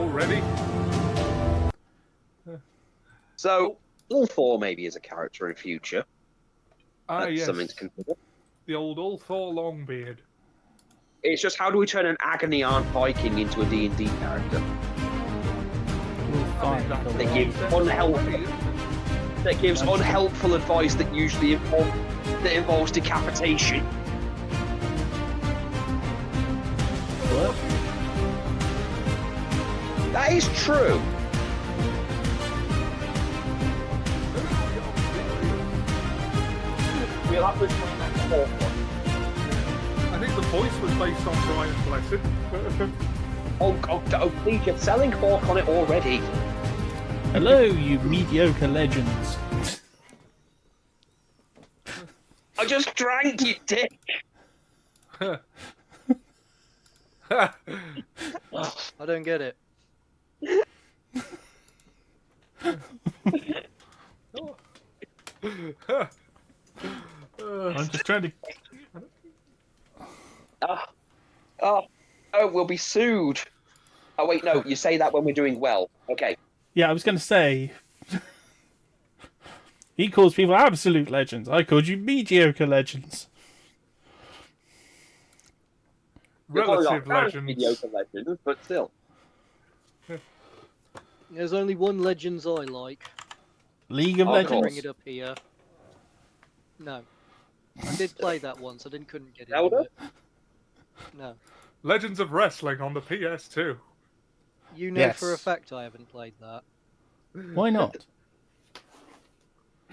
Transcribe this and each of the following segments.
already. So, all four maybe as a character in future. Ah, That's yes. something to consider. The old All Thor Longbeard. It's just how do we turn an Agony Aunt Viking into a D&D character? We'll find that's the They way. give that gives unhelpful advice that usually involves decapitation. What? That is true. We'll have to explain that to fourth one. I think the voice was based on Brian Blessed. Oh, please, you're selling pork on it already. Hello, you mediocre legends. I just drank, you dick. I don't get it. I'm just trying to. Oh, we'll be sued. Oh, wait, no, you say that when we're doing well. Okay. Yeah, I was going to say. He calls people absolute legends. I called you mediocre legends. Relative legends. Mediocre legends, but still. There's only one Legends I like. League of Of Legends. course. Bring it up here. No. I did play that once. Couldn't get into Zelda? it. No. Legends of Wrestling on the PS2. You know Yes. for a fact I haven't played that. Why not?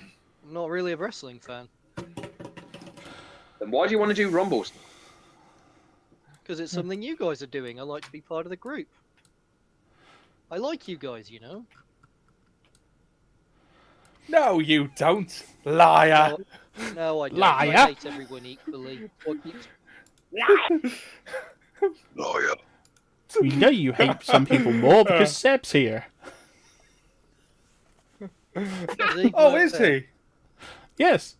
I'm not really a wrestling fan. Then why do you want to do Rumbles? Because it's something you guys are doing. I like to be part of the group. I like you guys, you know. No, you don't, liar. No, I don't. Liar. I hate everyone equally. Liar. We know you hate some people more because Seb's here. Oh, is he? Yes.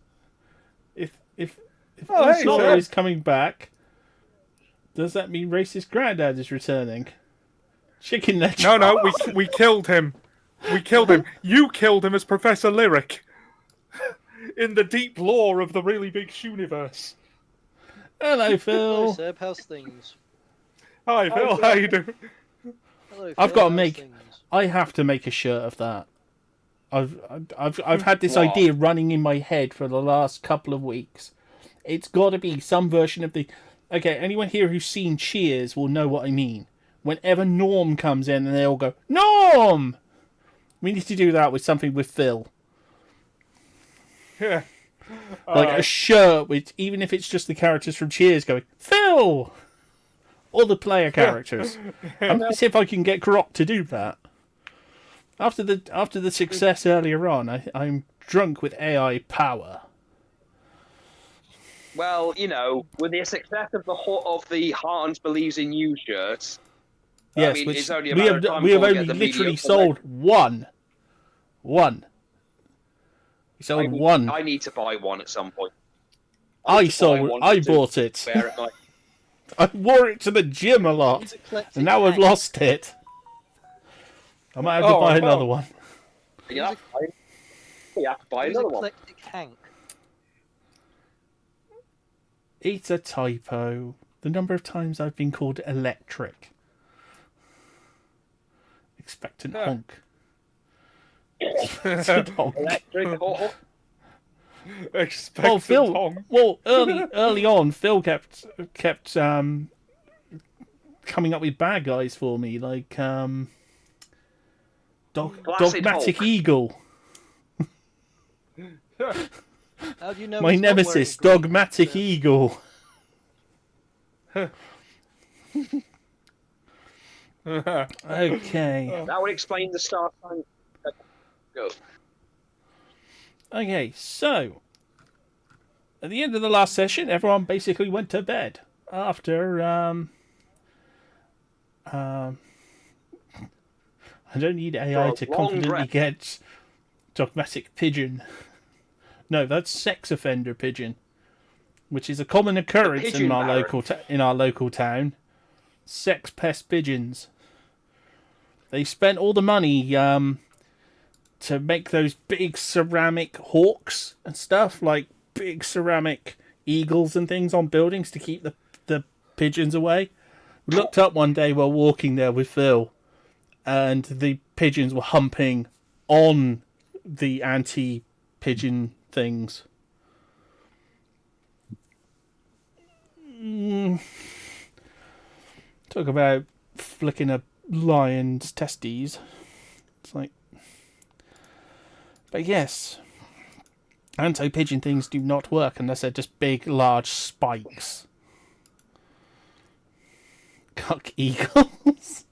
If Oh, hey, Solo Seb. is coming back, does that mean Racist Grandad is returning? Chicken Legend. No, we killed him. We killed him. You killed him as Professor Lyric. In the deep lore of the really big universe. Hello, Hello, Phil. Seb. How's things? Hi, Phil. How you doing? Hello, I've Phil, got to how's make. things? I have to make a shirt of that. I've had this Wow. idea running in my head for the last couple of weeks. It's got to be some version of the. Okay, anyone here who's seen Cheers will know what I mean. Whenever Norm comes in, and they all go Norm. We need to do that with something with Phil. Yeah. Like a shirt with, even if it's just the characters from Cheers going, Phil! All the player characters. I'm going to see if I can get Grok to do that. After the success earlier on, I'm drunk with AI power. Well, you know, with the success of the Hans Believes in You shirts, Yes, I mean, which it's only a we matter have of time we have before we only get the literally mediocre sold one. We sold one. I need to buy one at some point. I need to buy one I to bought it. wear at night. I wore it to the gym a lot, He's eclectic and now I've Hank. lost it. I might have to Oh, buy well. another one. You have to buy Who's another one. eclectic Hank? It's a typo. The number of times I've been called electric. Expectant Yeah. honk. Expectant honk. Electric. Oh, Expected Well, Phil. Tom. Well, early on, Phil kept coming up with bad guys for me, like Classic Dogmatic Hulk. Eagle, How do you know my he's not nemesis, wearing green Dogmatic pants, Eagle. Okay. that would explain the star sign. Go. Okay, so at the end of the last session, everyone basically went to bed after I don't need AI to For a long confidently rest. get dogmatic pigeon. No, that's sex offender pigeon, which is a common occurrence in pigeon our local town. Sex pest pigeons. They spent all the money to make those big ceramic hawks and stuff, like big ceramic eagles and things on buildings to keep the pigeons away. We looked up one day while walking there with Phil, and the pigeons were humping on the anti-pigeon things. Talk about flicking a lion's testes. It's like... But yes, anti-pigeon things do not work unless they're just big, large spikes. Cuck eagles.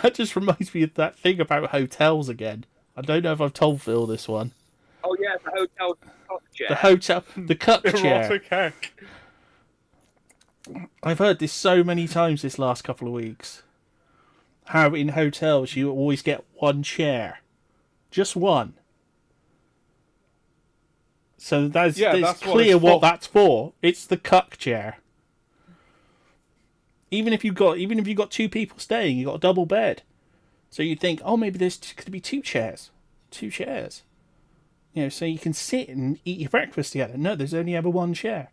That just reminds me of that thing about hotels again. I don't know if I've told Phil this one. Oh yeah, the hotel chair. The hotel, the cuck chair. Erotic heck. I've heard this so many times this last couple of weeks. How in hotels you always get one chair. Just one. So that's that's clear what what that's for. It's the cuck chair. Even if you've got two people staying, you've got a double bed. So you think, oh, maybe there's could be two chairs. Two chairs. You know, so you can sit and eat your breakfast together. No, there's only ever one chair.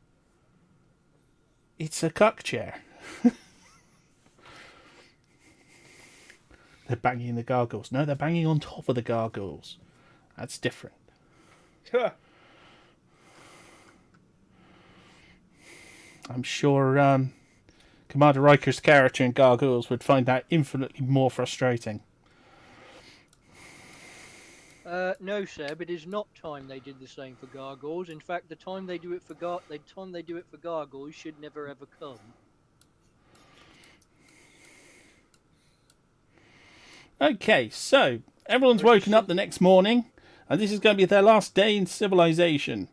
It's a cuck chair. They're banging the gargoyles. No, they're banging on top of the gargoyles. That's different. I'm sure Commander Riker's character in Gargoyles would find that infinitely more frustrating. No, Seb, it is not time they did the same for gargoyles. In fact, the time they do it for gargoyles should never ever come. Okay, so everyone's woken up the next morning, and this is going to be their last day in civilization.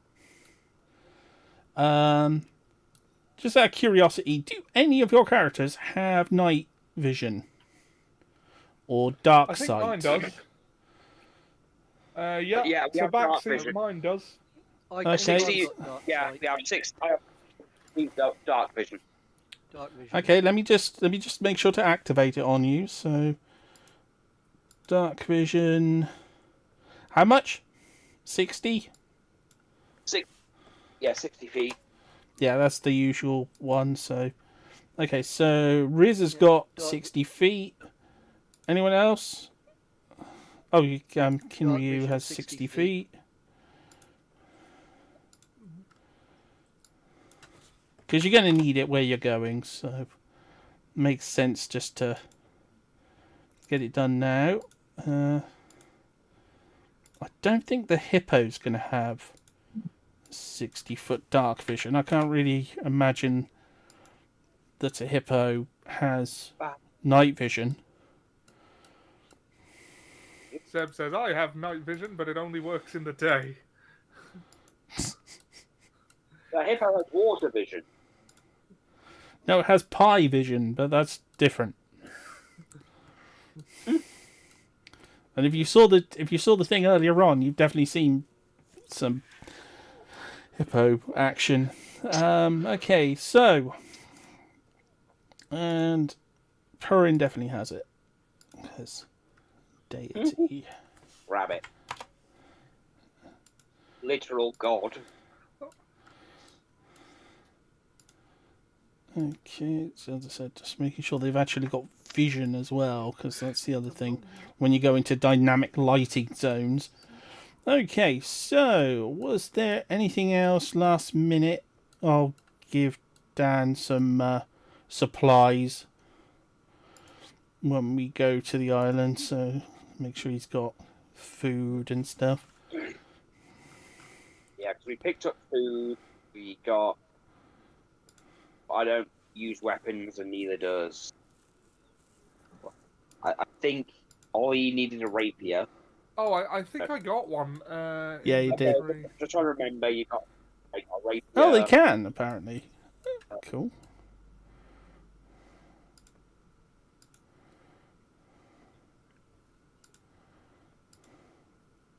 Just out of curiosity, do any of your characters have night vision or dark I think sight? mine does. Yeah, Yeah, we so have dark back vision. mine does. Okay. 60, yeah, we have 6. I have dark vision. Dark vision. Okay, let me just make sure to activate it on you. So, dark vision. How much? 60? 60 feet. Yeah, that's the usual one. So, okay, so Riz has got 60 feet. Anyone else? Oh, Kinryu has 60 feet. Because you're going to need it where you're going, so makes sense just to get it done now. I don't think the hippo's going to have 60-foot dark vision. I can't really imagine that a hippo has night vision. Seb says, I have night vision, but it only works in the day. The hippo has water vision. No, it has pie vision, but that's different. And if you saw the thing earlier on, you've definitely seen some hippo action. Okay, so and Purin definitely has it. Because deity. Rabbit. Literal god. Okay, so as I said, just making sure they've actually got vision as well, because that's the other thing when you go into dynamic lighting zones. Okay, so was there anything else last minute? I'll give Dan some supplies when we go to the island, so make sure he's got food and stuff. Yeah, because we picked up food, we got... I don't use weapons, and neither does... I think Ollie needed a rapier. Oh, I think I got one. Yeah, you did. Just trying to remember, you got like, a rapier. Oh, they can, apparently. Cool.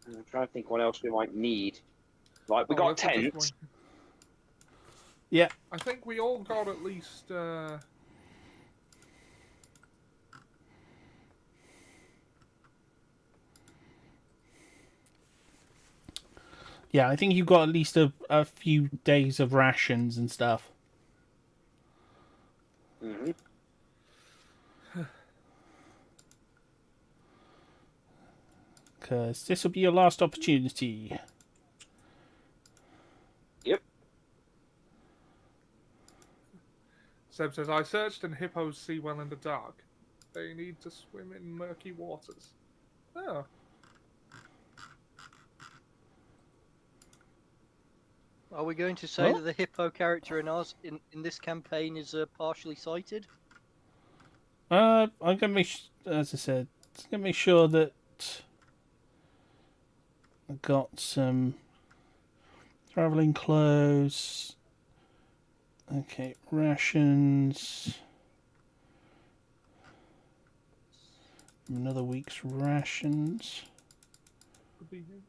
I'm trying to think what else we might need. Like, we got tents. Yeah. I think we all got at least Yeah, I think you've got at least a few days of rations and stuff. Mm-hmm. Because this will be your last opportunity. Yep. Seb says, I searched and hippos see well in the dark. They need to swim in murky waters. Oh. Are we going to say Oh. that the hippo character in ours in this campaign is partially sighted? I'm gonna as I said, I'm gonna make sure that I got some traveling clothes. Okay, rations. Another week's rations. Could be him.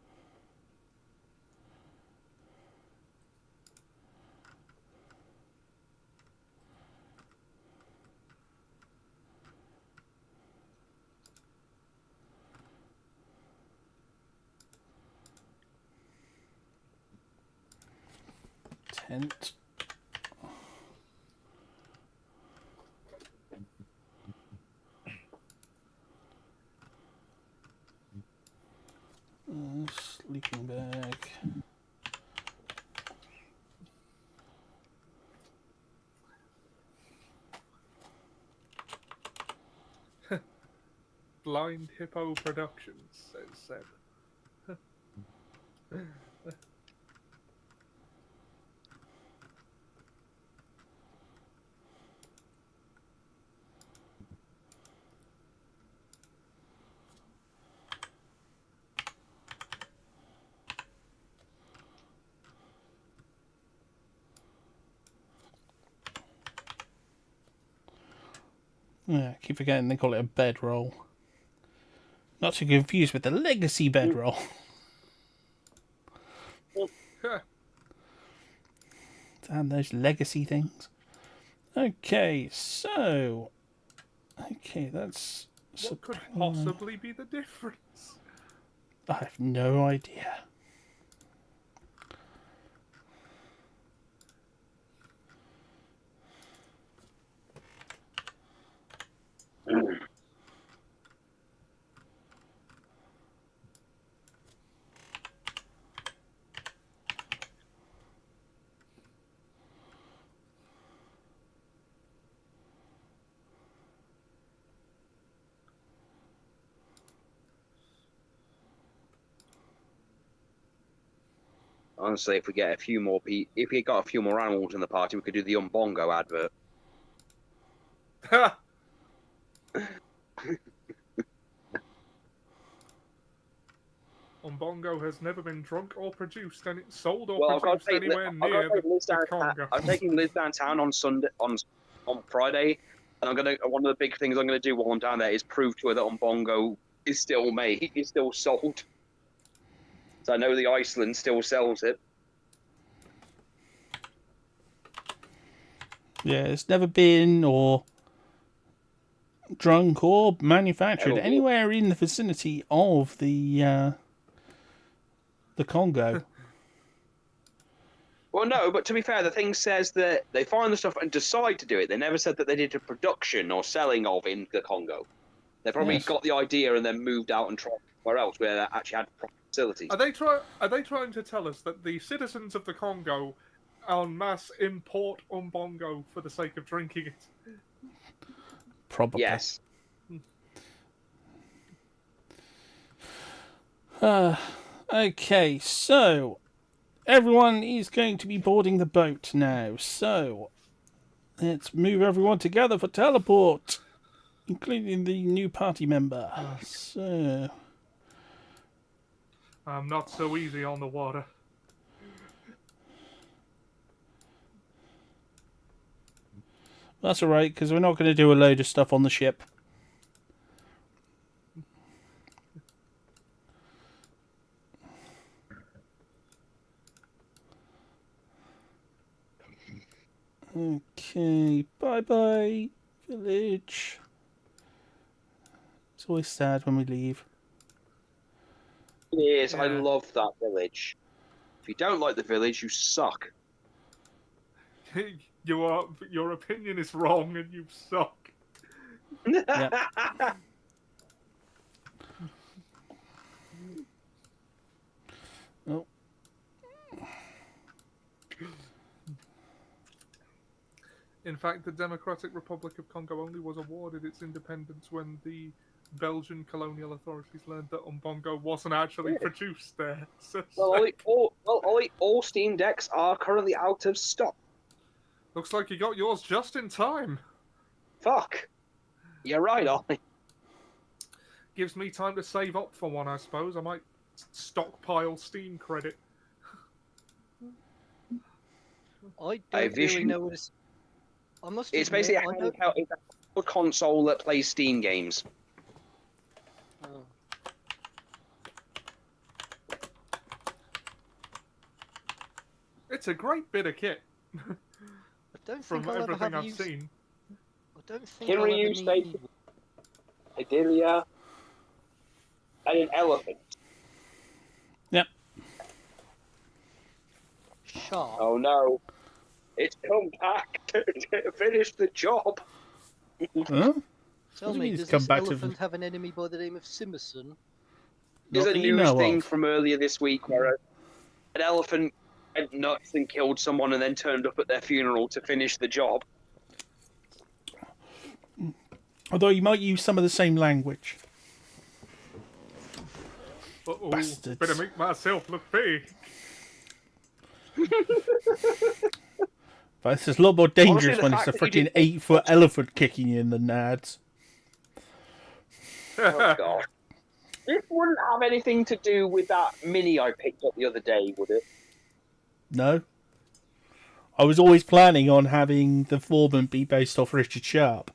Tent. Sleeping bag. Blind Hippo Productions, says Seb. Yeah, I keep forgetting they call it a bedroll. Not to confuse with the legacy bedroll. Damn those legacy things. Okay, so that's What could possibly be the difference? I have no idea. Honestly, if we get a few more if we got a few more animals in the party, we could do the Umbongo advert. Umbongo has never been drunk or produced, and it's sold or Well, produced anywhere near the Congo. I'm taking Liz downtown on Sunday on Friday, and one of the big things I'm gonna do while I'm down there is prove to her that Umbongo is still made, is still sold. So I know the Iceland still sells it. Yeah, it's never been or drunk or manufactured anywhere in the vicinity of the Congo. Well, no, but to be fair, the thing says that they find the stuff and decide to do it. They never said that they did a production or selling of in the Congo. They probably got the idea and then moved out and tried somewhere else where they actually had proper facilities. Are they trying to tell us that the citizens of the Congo en masse import Umbongo for the sake of drinking it? Probably. Yes. Okay, so everyone is going to be boarding the boat now. So let's move everyone together for teleport, including the new party member. So I'm not so easy on the water. that's all right, because we're not going to do a load of stuff on the ship. Okay, bye-bye, village. It's always sad when we leave. Yes, Yeah. I love that village. If you don't like the village, you suck. Your opinion is wrong, and you suck. Oh. In fact, the Democratic Republic of Congo only was awarded its independence when the Belgian colonial authorities learned that Umbongo wasn't actually produced there. Well, Ollie, all Steam decks are currently out of stock. Looks like you got yours just in time. Fuck. You're right, Ollie. Gives me time to save up for one, I suppose. I might stockpile Steam credit. I don't really know what it's. I must. It's admit, basically I don't... it's a console that plays Steam games. Oh. It's a great bit of kit. I don't From think I'll ever everything have I've used... seen. I don't think I'll ever Kinryu need... Station, Idilia, and an elephant. Yep. Sharp. Oh no. It's come back to finish the job. Huh? Tell What do you me, mean does it's come this back to- elephant have an enemy by the name of Simerson? There's Not a that you news know thing of. from earlier this week where an elephant went nuts and killed someone and then turned up at their funeral to finish the job. Although you might use some of the same language. Uh-oh, Bastards. better make myself look big. But it's a lot more dangerous the when it's a fact that you freaking 8-foot elephant kicking you in the nads. Oh god. This wouldn't have anything to do with that mini I picked up the other day, would it? No. I was always planning on having the foreman be based off Richard Sharp.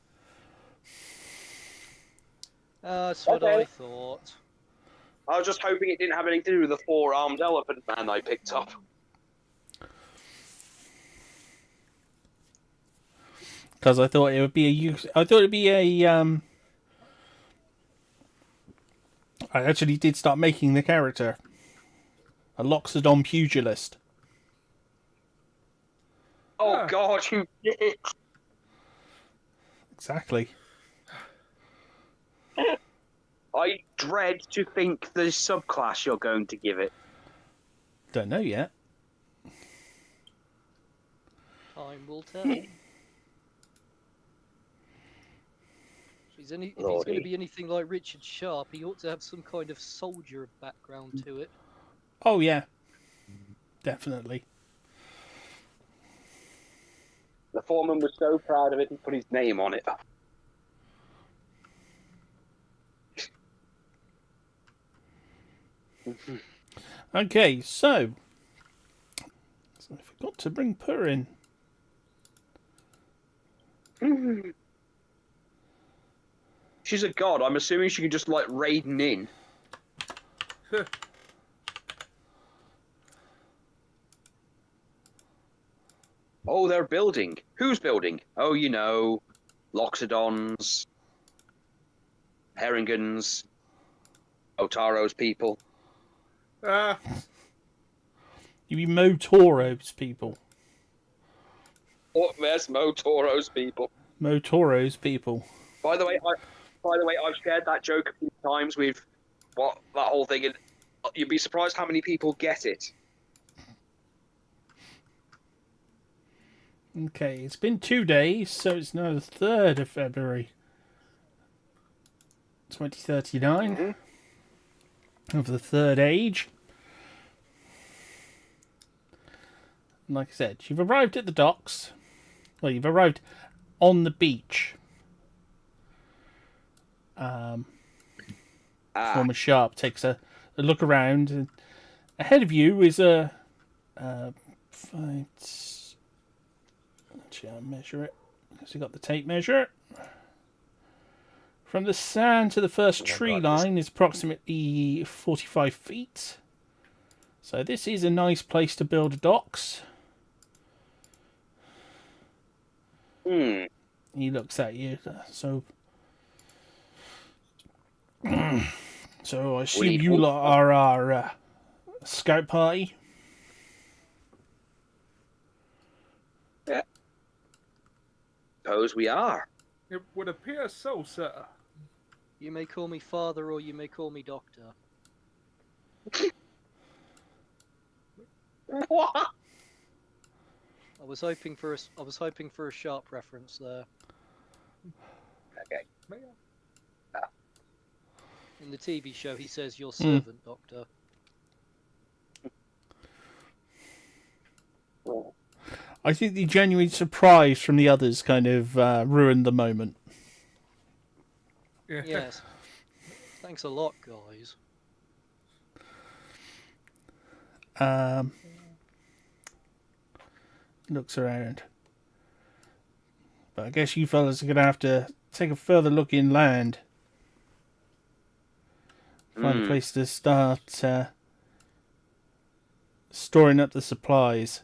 That's what Okay. I thought. I was just hoping it didn't have anything to do with the four-armed elephant man I picked up. Because I thought it would be a use. I thought it'd be a. I actually did start making the character a Loxodon pugilist. Oh Ah. god, you did! Exactly. I dread to think the subclass you're going to give it. Don't know yet. Time will tell. If he's going to Lordy. be anything like Richard Sharp, he ought to have some kind of soldier background to it. Oh yeah, definitely. The foreman was so proud of it, he put his name on it. Okay, so I forgot to bring Purr in. She's a god. I'm assuming she can just like raiding in. Oh, they're building. Who's building? Oh, you know, Loxodons, Herringans, Otaro's people. Ah, You mean Motoro's people? Oh, there's Motoro's people. Motoro's people. By the way, I've shared that joke a few times with that whole thing, and you'd be surprised how many people get it. Okay, it's been 2 days, so it's now the 3rd of February. 2039. Of the third age. And like I said, you've arrived at the docks. Well, you've arrived on the beach. Former Sharp takes a look around, and ahead of you is a actually, I'll measure it because we got the tape measure. From the sand to the first tree line is approximately 45 feet. So this is a nice place to build docks. He looks at you. So I assume you lot are our scout party. suppose we are. It would appear so, sir. You may call me father, or you may call me doctor. What? I was hoping for a sharp reference there. Okay. May I? In the TV show, he says, "Your servant, doctor." I think the genuine surprise from the others kind of ruined the moment. Yeah. Yes. Thanks a lot, guys. Looks around. But I guess you fellas are going to have to take a further look inland. Find a place to start storing up the supplies.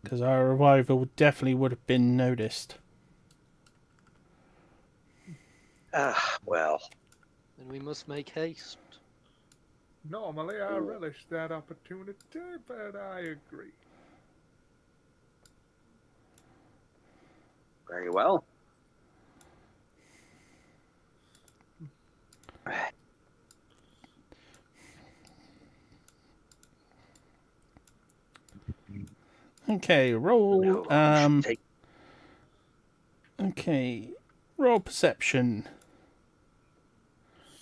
Because our arrival definitely would have been noticed. Well. Then we must make haste. Normally, I relish that opportunity, but I agree. Very well. Okay, roll. Okay, roll perception.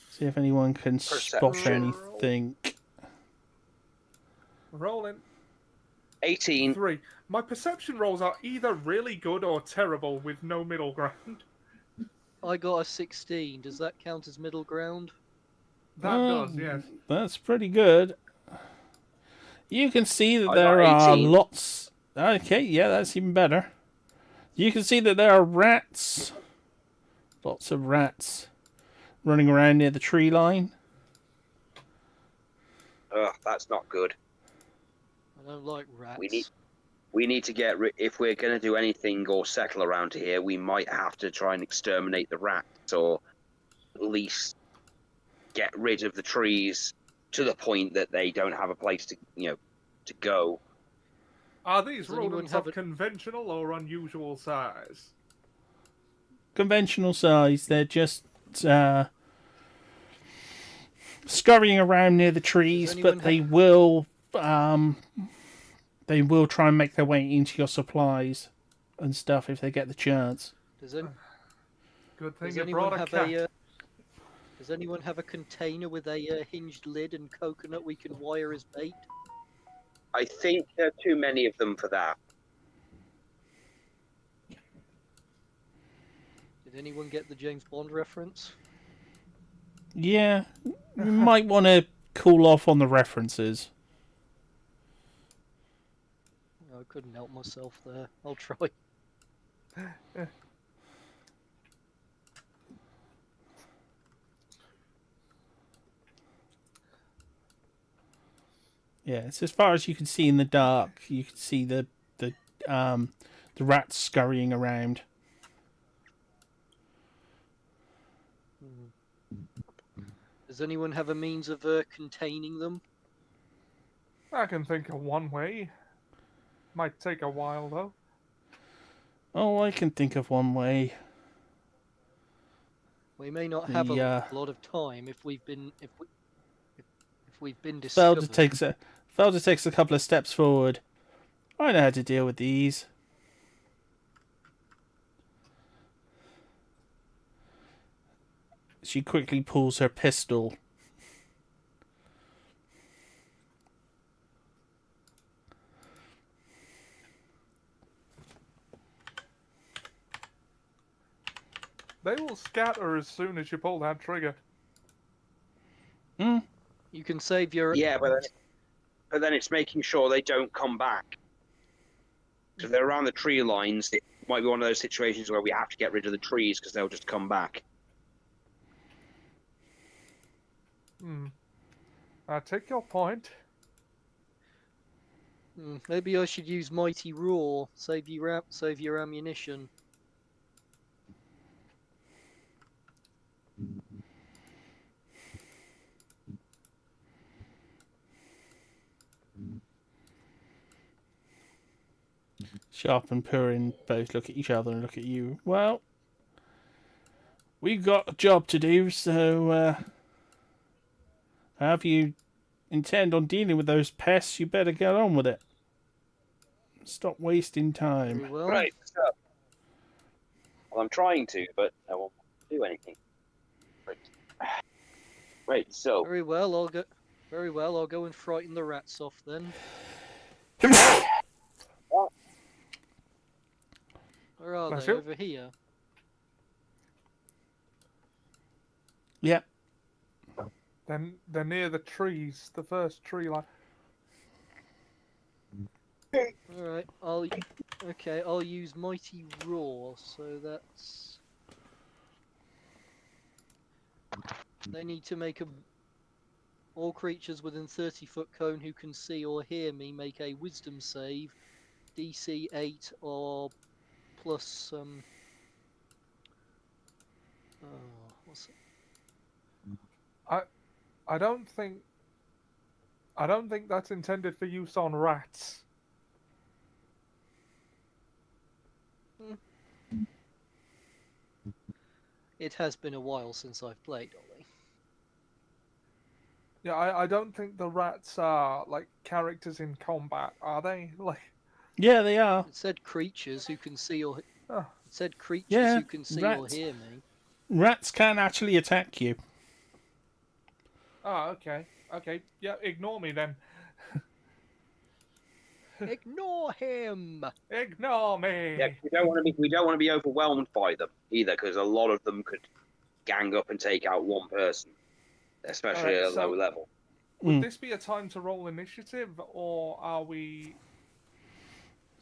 See if anyone can spot anything. Rolling. 18. 3. My perception rolls are either really good or terrible with no middle ground. I got a 16. Does that count as middle ground? That does, yes. That's pretty good. You can see that I there got are 18. lots. Okay, yeah, that's even better. You can see that there are rats. Lots of rats running around near the tree line. Ugh, that's not good. I don't like rats. We need to get if we're going to do anything or settle around here, we might have to try and exterminate the rats, or at least get rid of the trees to the point that they don't have a place to to go. Are these Does anyone rodents have of conventional or unusual size? Conventional size. They're just scurrying around near the trees, but they will try and make their way into your supplies and stuff if they get the chance. Good thing you brought a cat. Does anyone have a container with a hinged lid and coconut we can wire as bait? I think there are too many of them for that. Did anyone get the James Bond reference? Yeah, you might want to cool off on the references. I couldn't help myself there. I'll try. Yeah, it's as far as you can see in the dark. You can see the rats scurrying around. Does anyone have a means of containing them? I can think of one way. Might take a while, though. Oh, I can think of one way. We may not have a lot of time if we've been discovered. Felder takes a couple of steps forward. I know how to deal with these. She quickly pulls her pistol. They will scatter as soon as you pull that trigger. Hmm. You can save your... Yeah, but then it's making sure they don't come back. So if they're around the tree lines, it might be one of those situations where we have to get rid of the trees because they'll just come back. I take your point. Maybe I should use Mighty Roar. Save your ammunition. Sharp and Purin both look at each other and look at you. Well, we've got a job to do, so however you intend on dealing with those pests, you better get on with it. Stop wasting time. Very well. Right. So, well, I'm trying to, but I won't do anything. Right. Right. So. Very well. I'll go. Very well. I'll go and frighten the rats off then. Where are Bless they? you. Over here. Yep. Then they're near the trees. The first tree line. All right. I'll use Mighty Roar. So that's. They need to make a. All creatures within 30-foot cone who can see or hear me make a Wisdom save, DC 8 or plus what's it? I don't think that's intended for use on rats. It has been a while since I've played, Ollie. Yeah, I don't think the rats are like characters in combat, are they? Like, Yeah, they are. It said creatures who can see or. oh, It said creatures Yeah, who can see or rats. hear me. Rats can actually attack you. oh, okay, yeah, ignore me then. Ignore him. Ignore me. Yeah, we don't want to be overwhelmed by them either, because a lot of them could gang up and take out one person, especially Alright, at a so- low level. Would this be a time to roll initiative, or are we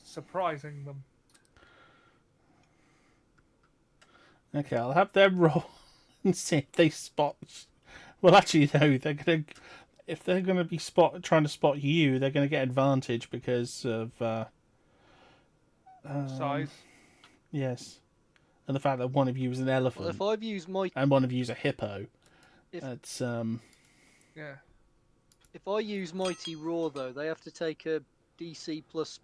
surprising them? Okay, I'll have them roll and see if they spot. Well, actually, no. If they're gonna be trying to spot you, they're gonna get advantage because of Size. yes, and the fact that one of you is an Well, elephant if I've used my and one of you is a hippo. If- It's Yeah. if I use Mighty Roar though, they have to take a DC plus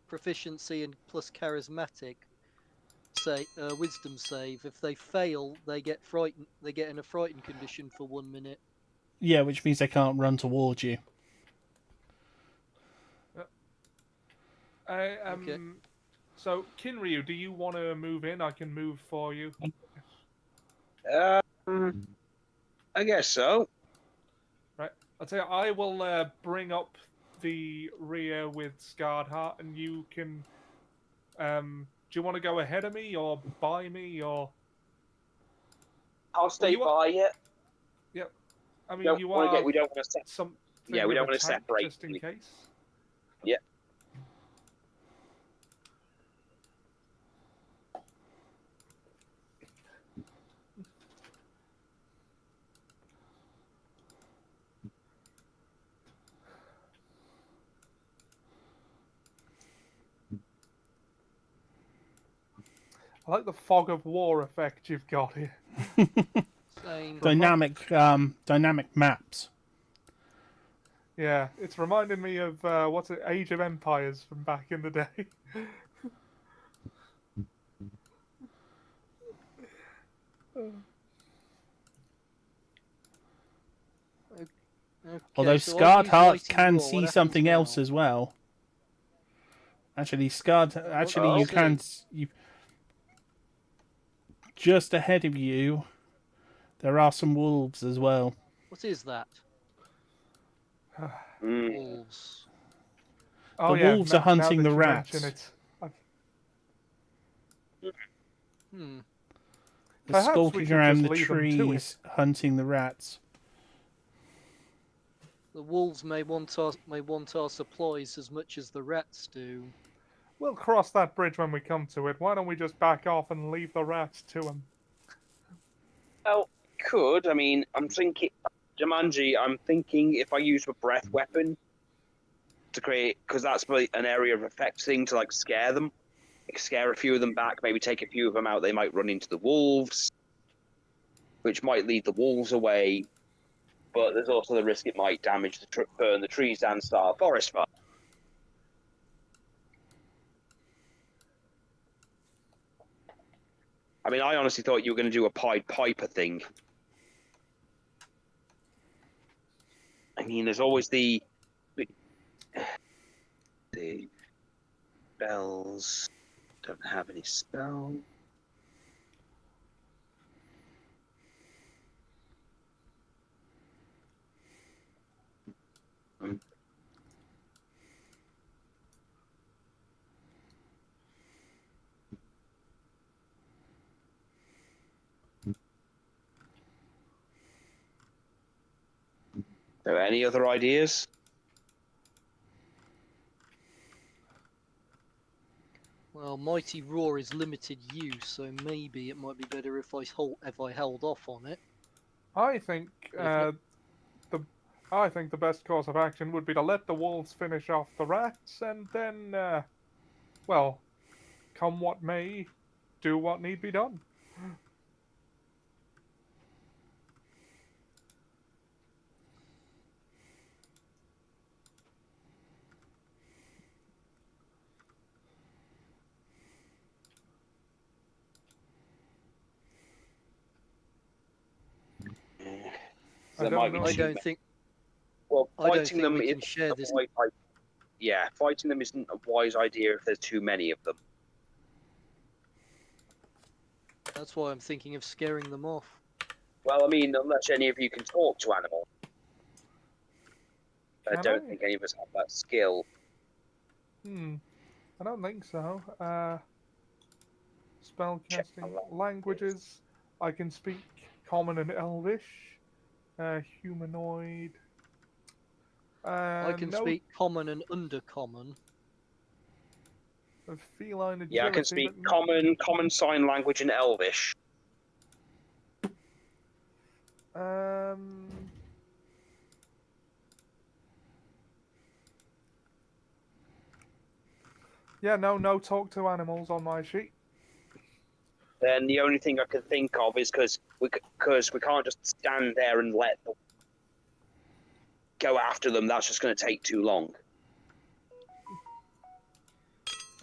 proficiency and plus charismatic wisdom save. If they fail, they get frightened. They get in a frightened condition for 1 minute. yeah, which means they can't run towards you. Okay. So, Kinryu, do you want to move in? I can move for you. I guess so. I'll tell you, I will bring up the rear with Scarred Heart, and you can. Do you want to go ahead of me or by me or? I'll stay you by it. I mean, Don't you wanna are we don't want to set. something. Yeah, we of don't a wanna tank, separate. just in case. Yeah. I like the fog of war effect you've got here. Same. Dynamic maps. Yeah, it's reminding me of what's it, Age of Empires from back in the day. Okay, Although so I'll Scarred use Heart Mighty can Roar. see What happens something now? else as well. Actually, you see? can. You just ahead of you, there are some wolves as well. What is that? Mm. Wolves. Oh, The yeah, wolves are now hunting that the you mention rats. it, Hmm. They're Perhaps we skulking should around just the leave them to trees, hunting the rats. The wolves may want our supplies as much as the rats do. We'll cross that bridge when we come to it. Why don't we just back off and leave the rats to them? Well, could. I mean, I'm thinking, Jumanji, I'm thinking if I use a breath weapon to create, because that's really an area of effect thing to like scare them, like scare a few of them back, maybe take a few of them out. They might run into the wolves, which might lead the wolves away. But there's also the risk it might damage burn the trees and start a forest fire. I mean, I honestly thought you were going to do a Pied Piper thing. I mean, there's always the spells. Don't have any spell. So, any other ideas? Well, Mighty Roar is limited use, so maybe it might be better if I held off on it. I think But if not- the best course of action would be to let the wolves finish off the rats, and then, well, come what may, do what need be done. So there might be I too don't many. think Well, I don't fighting think them we can isn't share a this. yeah, fighting them isn't a wise idea if there's too many of them. That's why I'm thinking of scaring them off. Well, I mean, unless any of you can talk to animals. I Can don't I? think any of us have that skill. I don't think so. Spell Check casting my languages. I can speak Common and Elvish. Humanoid. I can No speak common and undercommon. feline agility. Yeah, I can speak but common sign language and Elvish. Yeah, no talk to animals on my sheet. Then the only thing I can think of is because we can't just stand there and let them go after them. That's just going to take too long.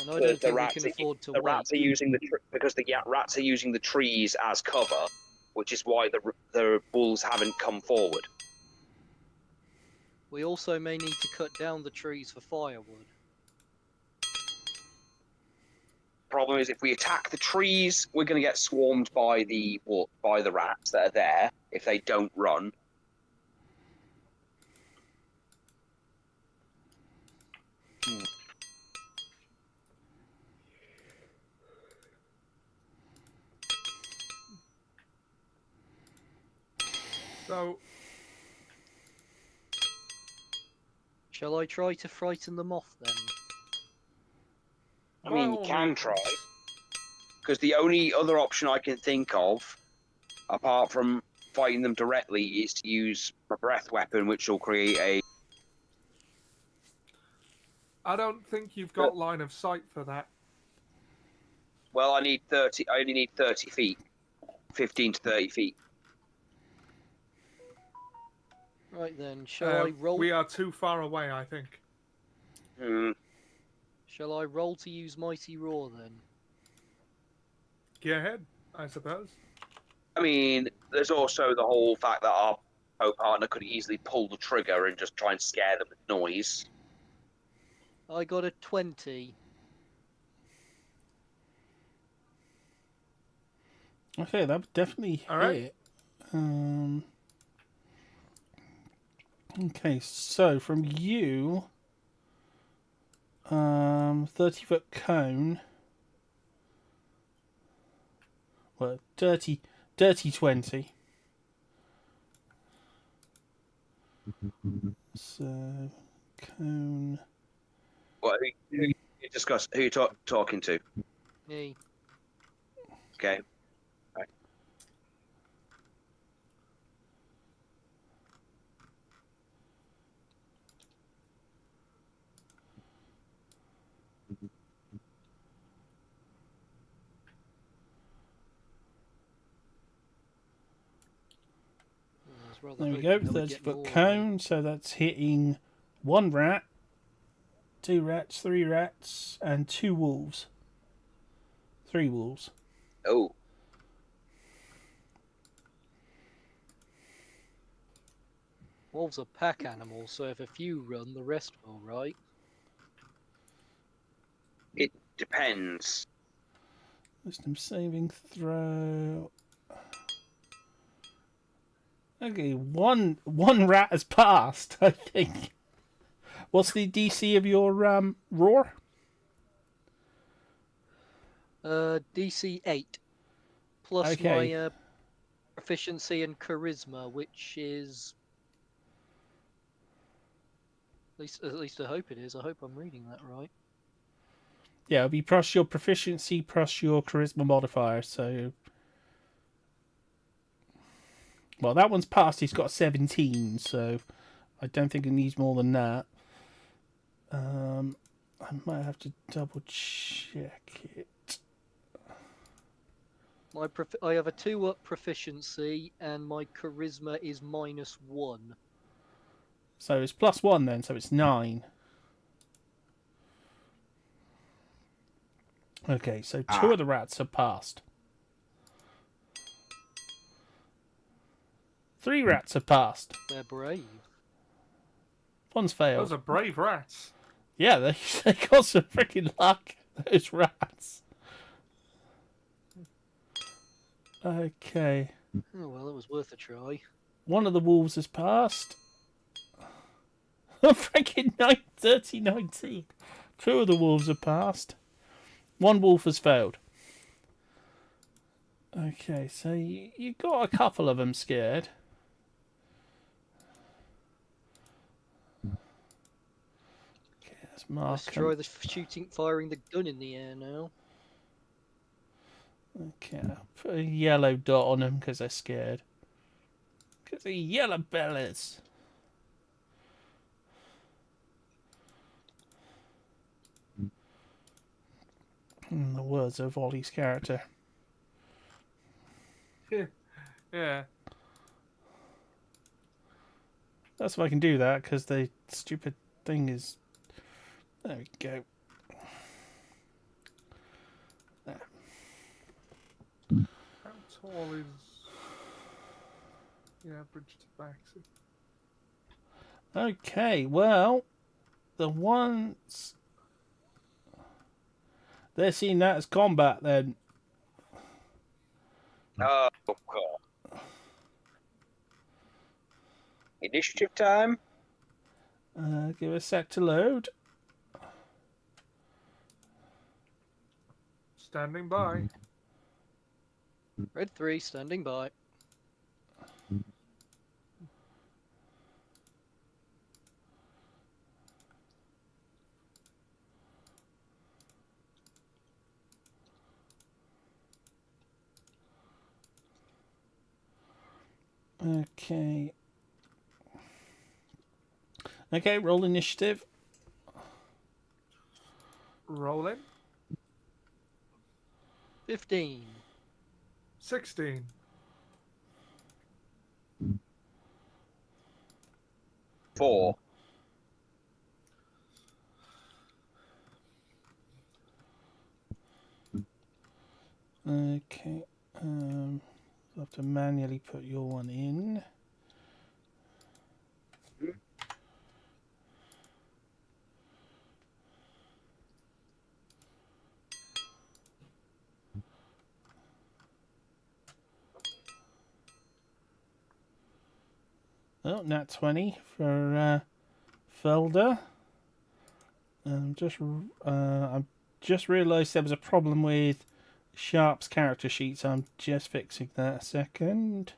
And I don't think we can afford to wait. Rats are using because the rats are using the trees as cover, which is why the bulls haven't come forward. We also may need to cut down the trees for firewood. Problem is, if we attack the trees, we're going to get swarmed by the rats that are there if they don't run. So, Shall I try to frighten them off then? I mean, you can try. Because the only other option I can think of, apart from fighting them directly, is to use a breath weapon, which will create a... I don't think you've got line of sight for that. Well, I only need 30 feet. 15 to 30 feet. Right then, shall I roll? We are too far away, I think. Shall I roll to use Mighty Roar then? Go ahead, I suppose. I mean, there's also the whole fact that our co-partner could easily pull the trigger and just try and scare them with noise. I got a 20. Okay, that would definitely All right. hit. Okay, so from you, 30-foot cone. Well, dirty 20. So, cone. What? Who you discuss? Who you talking to? Me. Okay. Right. There we go, 30-foot cone. So that's hitting 1 rat, 2 rats, 3 rats, and 2 wolves. 3 wolves. Oh. Wolves are pack animals, so if a few run, the rest will, right? It depends. Wisdom saving throw. Okay, one rat has passed, I think. What's the DC of your roar? DC 8. Plus Okay. my proficiency and charisma, which is... At least I hope it is. I hope I'm reading that right. Yeah, it'll be plus your proficiency plus your charisma modifier, so... Well, that one's passed. He's got 17, so I don't think it needs more than that. I might have to double check it. I have a 2-up proficiency, and my charisma is -1. So it's +1 then, so it's 9. Okay, so 2 of the rats have passed. 3 rats have passed. They're brave. One's failed. Those are brave rats. Yeah, they got some freaking luck, those rats. Okay. Oh, well, it was worth a try. One of the wolves has passed. Freaking 19. 2 of the wolves have passed. 1 wolf has failed. Okay, so you got a couple of them scared. Okay, let's mark Let's 'em. try the firing the gun in the air now. Okay, I'll put a yellow dot on them because they're scared. Because they're yellow bellies. In the words of Ollie's character. Yeah. That's if I can do that because the stupid thing is. There we go. There. How tall is the average tabaxi? Okay, well, the ones. They're seeing that as combat then. Oh, God. Initiative time? Give a sec to load. Standing by. Red 3, standing by. Okay. Okay, roll initiative. Rolling. 15. 16. Four. Okay. I'll have to manually put your one in. Oh, nat 20 for Felder. I've just realised there was a problem with Sharp's character sheet, so I'm just fixing that a second.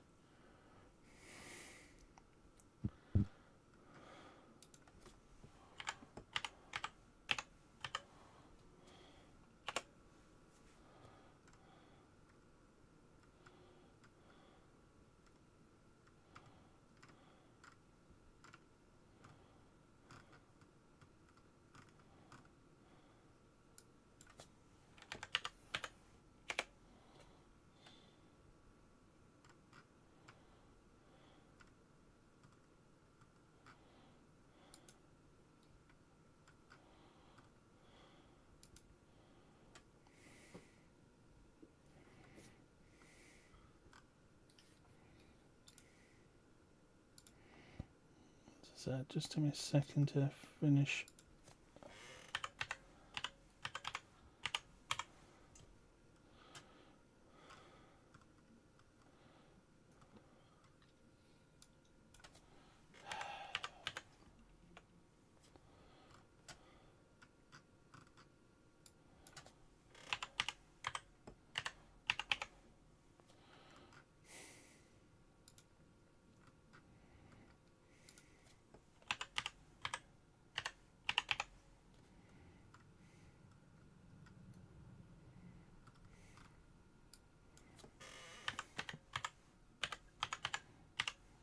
So just give me a second to finish.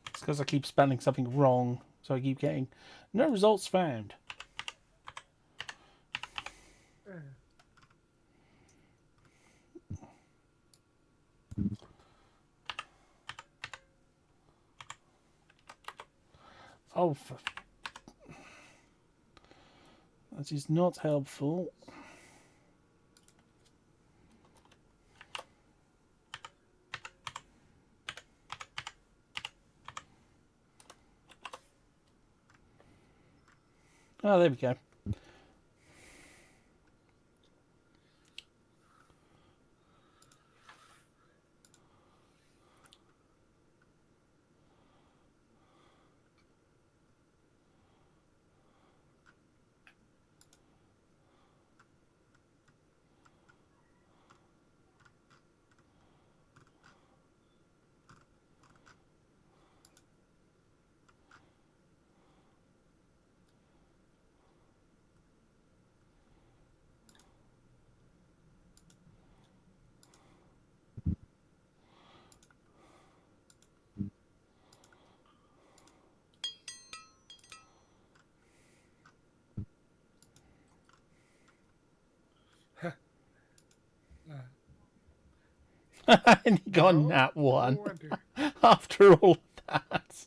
It's because I keep spelling something wrong, so I keep getting no results found. Oh, that is not helpful. Oh, there we go. And he got No. that one. Oh, I do. After all that.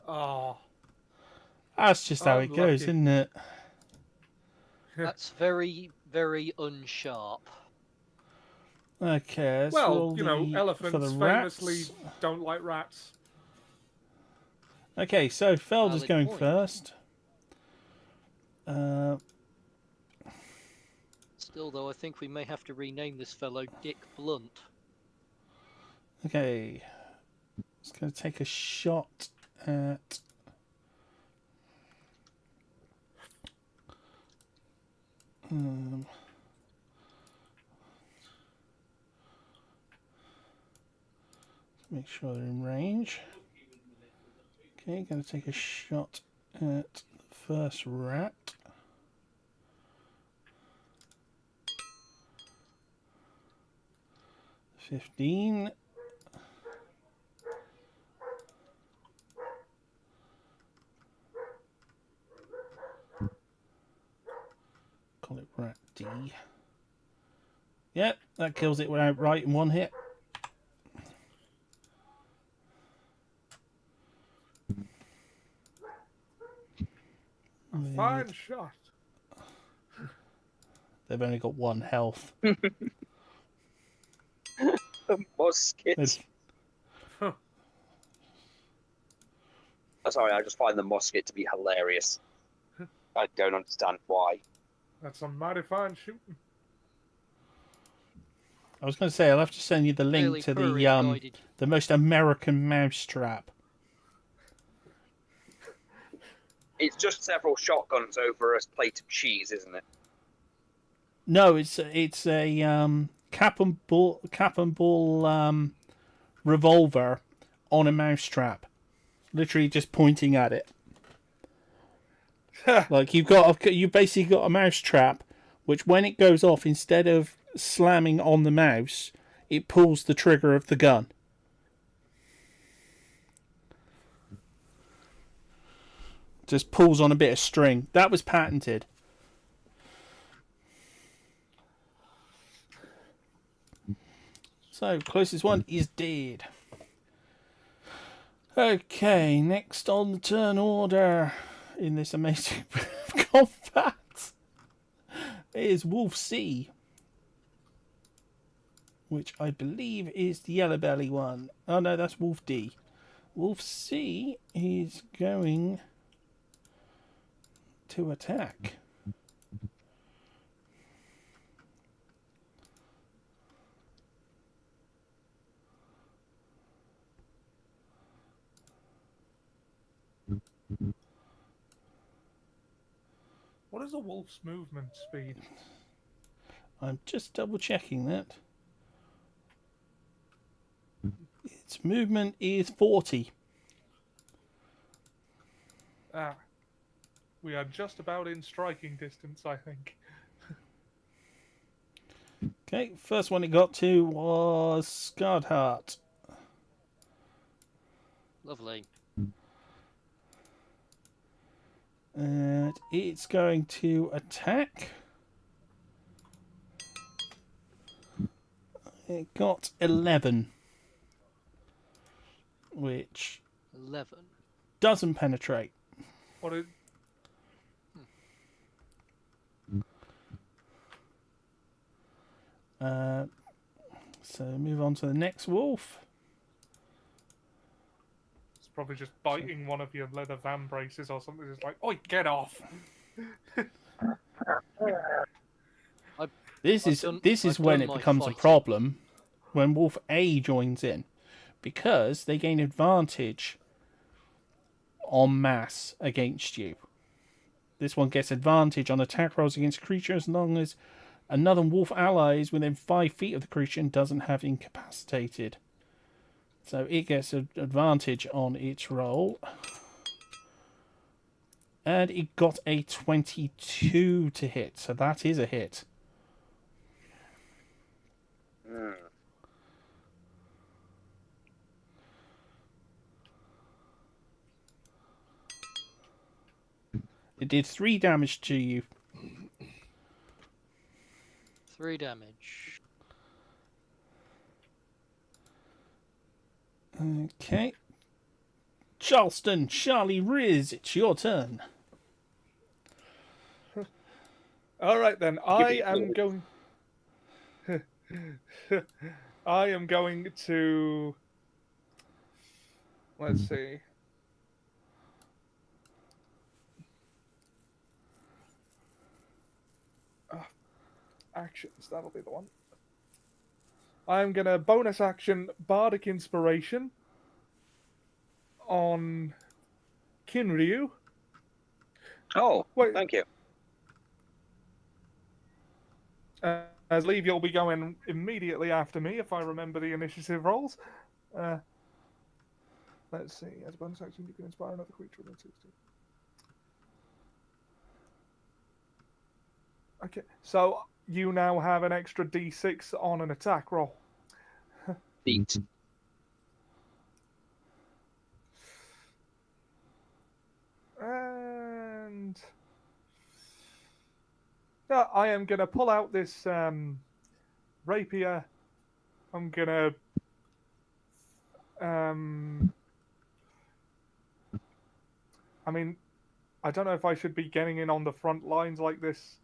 Oh, That's just how it goes, Unlucky. isn't it? That's very, very unsharp. Okay, let's well, roll you know, for the elephants rats. famously don't like rats. Okay, so Felder's Valid going point. first. Still, though, I think we may have to rename this fellow Dick Blunt. Okay. It's going to take a shot at... make sure they're in range. Okay, going to take a shot at the first rat. $15. Call it rat D. Yep, that kills it outright in one hit. A fine shot. They've only got 1 health. Muskets. Sorry, I just find the musket to be hilarious. I don't understand why. That's some mighty fine shooting. I was going to say, I'll have to send you the link Really to guided. the most American mousetrap. It's just several shotguns over a plate of cheese, isn't it? No, it's a cap and ball revolver on a mousetrap, literally just pointing at it. Like you basically got a mousetrap, which when it goes off, instead of slamming on the mouse, it pulls the trigger of the gun. Just pulls on a bit of string. That was patented. So, closest one is dead. Okay, next on the turn order in this amazing combat is Wolf C, which I believe is the yellow belly one. Oh no, that's Wolf D. Wolf C is going to attack. What is a wolf's movement speed? I'm just double checking that. Its movement is 40. Ah. We are just about in striking distance, I think. Okay, first one it got to was Scarred Heart. Lovely. And it's going to attack. It got 11. Which 11. doesn't penetrate. What is... So move on to the next wolf. It's probably just biting one of your leather van braces or something. It's like, oi, get off! This is when it becomes a problem when Wolf A joins in, because they gain advantage en masse against you. This one gets advantage on attack rolls against creatures as long as another wolf ally is within 5 feet of the creature and doesn't have incapacitated. So it gets an advantage on its roll. And it got a 22 to hit, so that is a hit. It did 3 damage to you. 3 damage. Okay. Charleston, Charlie Riz, it's your turn. Alright then, I am going... I am going to... Let's see. Actions, that'll be the one. I'm going to bonus action Bardic Inspiration on Kinryu. Oh, Wait. thank you. As Leave, you'll be going immediately after me if I remember the initiative rolls. Let's see. As a bonus action, you can inspire another creature within 60. Okay, so you now have an extra d6 on an attack roll. Beat. And I am going to pull out this rapier. I'm going to I mean, I don't know if I should be getting in on the front lines like this,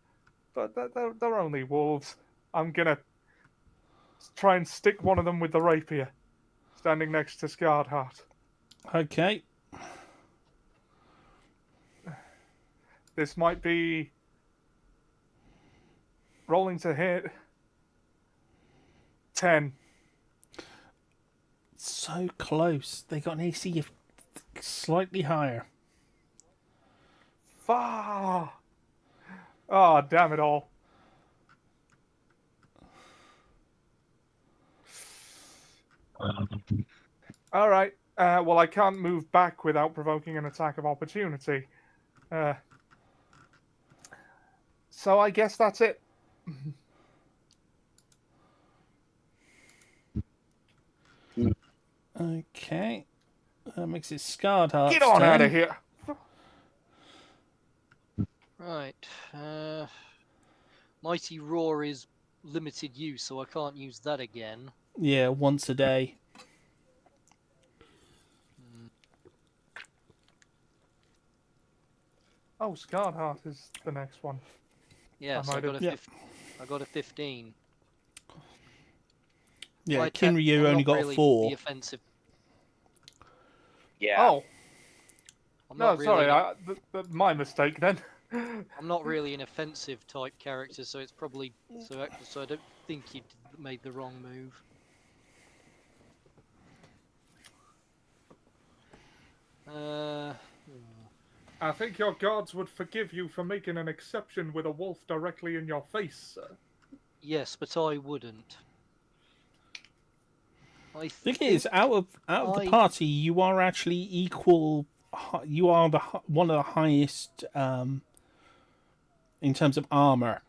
but they're only wolves. I'm going to try and stick one of them with the rapier, standing next to Scarred Heart. Okay. This might be rolling to hit. 10. So close. They got an AC of slightly higher. Far. Oh, damn it all. All right. Well, I can't move back without provoking an attack of opportunity. So I guess that's it. Okay. That makes it Scarred Heart's Get on out turn. of here. Right. Mighty Roar is limited use, so I can't use that again. Yeah, once a day. Oh, Scarred Heart is the next one. Yes, I I might got have- I got a 15. Yeah, Right, Kinryu I'm only not got really 4. The offensive. Yeah. Oh, I'm no, not sorry. really. My mistake then. I'm not really an offensive type character, so it's probably so. So I don't think you made the wrong move. Uh, I think your gods would forgive you for making an exception with a wolf directly in your face, sir. yes, but I wouldn't. I Thing think is, out of the I party, you are actually equal. You are one of the highest in terms of armor.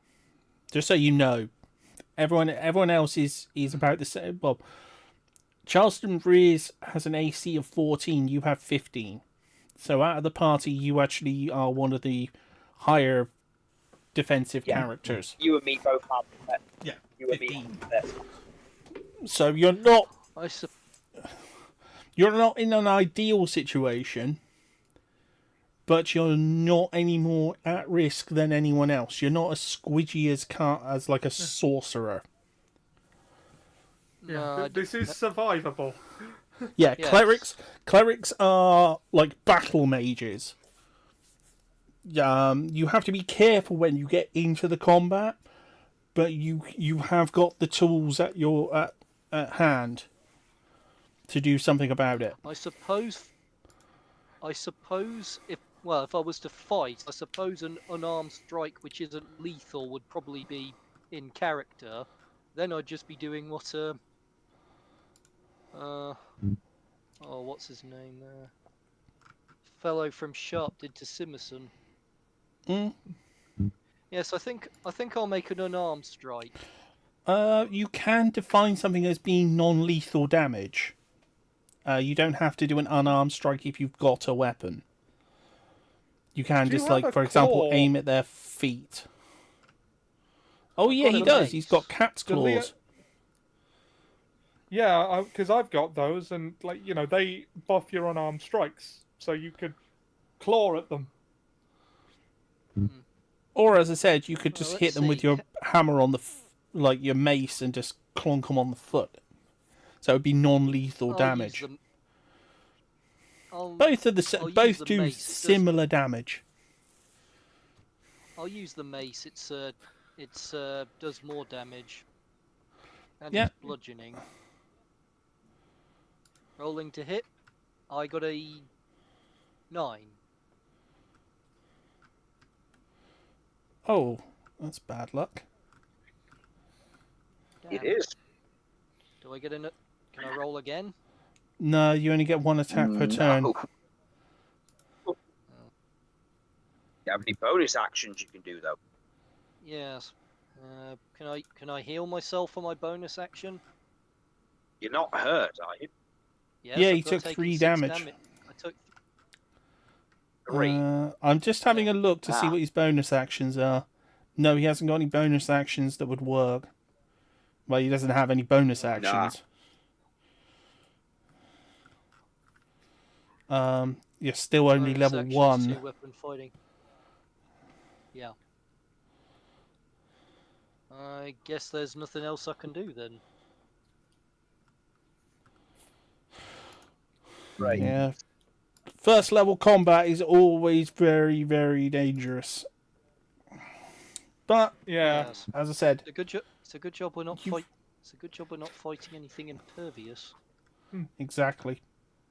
Just so you know, everyone else is about the same. Well, Charleston Rears has an AC of 14. You have 15. So out of the party, you actually are one of the higher defensive characters. You and me both have that. Yeah, You and me 15. have that. So you're not in an ideal situation, but you're not any more at risk than anyone else. You're not as squidgy as like a sorcerer. no, This is survivable. Yeah, Yes. clerics are like battle mages. You have to be careful when you get into the combat, but you have got the tools at hand to do something about it. I suppose if I was to fight, I suppose an unarmed strike which isn't lethal would probably be in character. Then I'd just be doing what what's his name there? Fellow from Sharp did to Simerson. Mm. Yes, I think I'll make an unarmed strike. You can define something as being non-lethal damage. You don't have to do an unarmed strike if you've got a weapon. You can Do you just, have like, a for example, claw? aim at their feet. Oh I've yeah, got he a does. He's got mace. cat's The Leo- claws. Yeah, because I've got those, and they buff your unarmed strikes, so you could claw at them. Or, as I said, you could Well, just let's hit them with see. your hammer on like your mace and just clonk them on the foot. So it would be non-lethal damage. Both I'll use both the do mace. similar damage. I'll use the mace. It's does more damage. And Yeah. it's bludgeoning. Rolling to hit. I got a 9. Oh, that's bad luck. It Damn. is. Do I get a? Can I roll again? No, you only get one attack per turn. No. Do you have any bonus actions you can do though? Yes. Can I heal myself for my bonus action? You're not hurt, are you? Yes, Yeah, I've you got took taken 3 6 damage. I took. 3. I'm just having a look to see Ah. what his bonus actions are. No, he hasn't got any bonus actions that would work. Well, he doesn't have any bonus actions. You're still only Bonus level actions, 1. 2 weapon fighting. Yeah. I guess there's nothing else I can do then. Right. Yeah. First level combat is always very, very dangerous. But Yeah. Yes. as I said, It's a good job we're not You've- It's a good job we're not fighting anything impervious. exactly.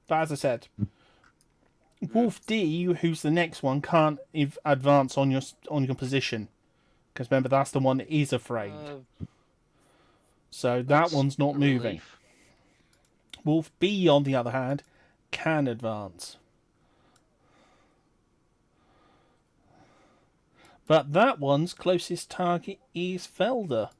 But as I said, Wolf D, who's the next one, can't advance on your position, because remember that's the one that is afraid. So that That's one's not a moving. relief. Wolf B, on the other hand, can advance. But that one's closest target is Felder.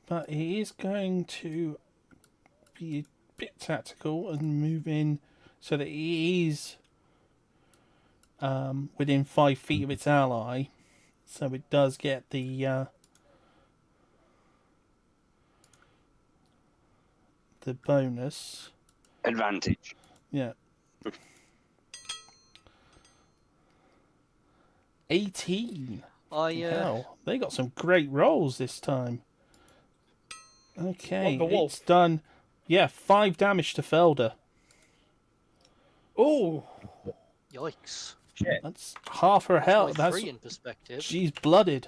But he is going to be a bit tactical and move in so that he is within 5 feet of its ally. So it does get the bonus. Advantage. Yeah. 18. Hell, they got some great rolls this time. Okay, What, the wolf? it's done. Yeah, 5 damage to Felder. Oh, Yikes. Shit. That's half her That's health. my That's 3 in perspective. she's blooded.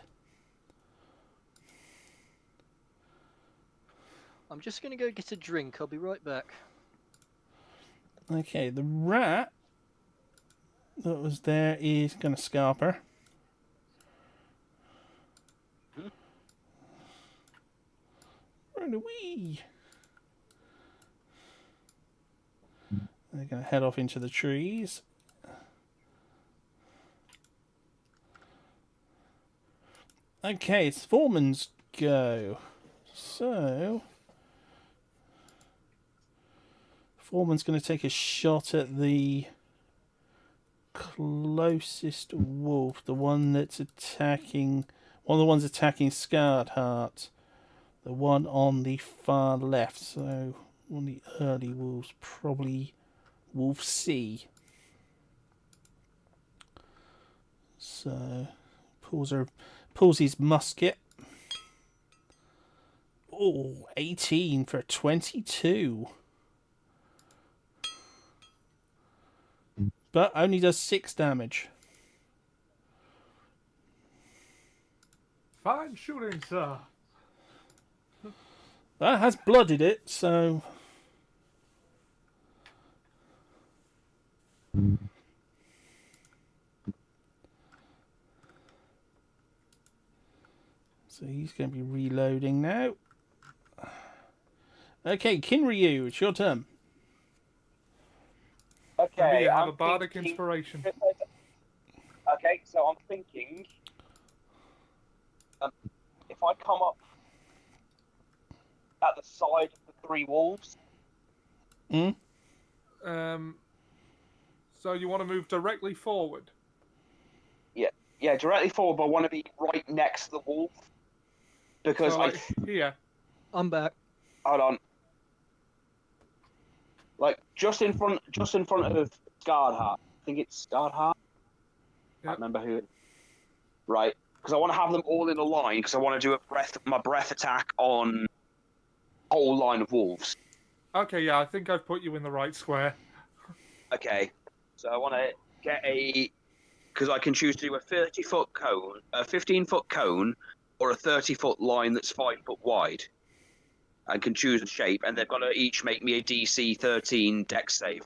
I'm just going to go get a drink. I'll be right back. Okay, the rat that was there is going to scalp her. Run away. They're going to head off into the trees. Okay, it's Foreman's go. So, Foreman's going to take a shot at the closest wolf, the one that's attacking, one of the ones attacking Scarred Heart, the one on the far left. So, one of the early wolves, probably Wolf C. So, pulls his musket. Oh, 18 for 22. But only does 6 damage. fine shooting, sir. That has blooded it, so... So he's going to be reloading now. Okay, Kinryu, it's your turn. Okay, Maybe you have I'm a bardic thinking- inspiration. Okay, so I'm thinking, if I come up at the side of the 3 wolves, So you want to move directly forward? yeah, directly forward, but I want to be right next to the wolf because So, like, here. I'm back. hold on, like just in front of Scarred Heart. I think it's Scarred Heart. I Yep. can't remember who. Right, because I want to have them all in a line because I want to do my breath attack on whole line of wolves. Okay, yeah, I think I've put you in the right square. Okay, so I want to get because I can choose to do a 30-foot cone, a 15-foot cone, or a 30-foot line that's 5 foot wide. I can choose a shape, and they've got to each make me a DC 13 Dex save.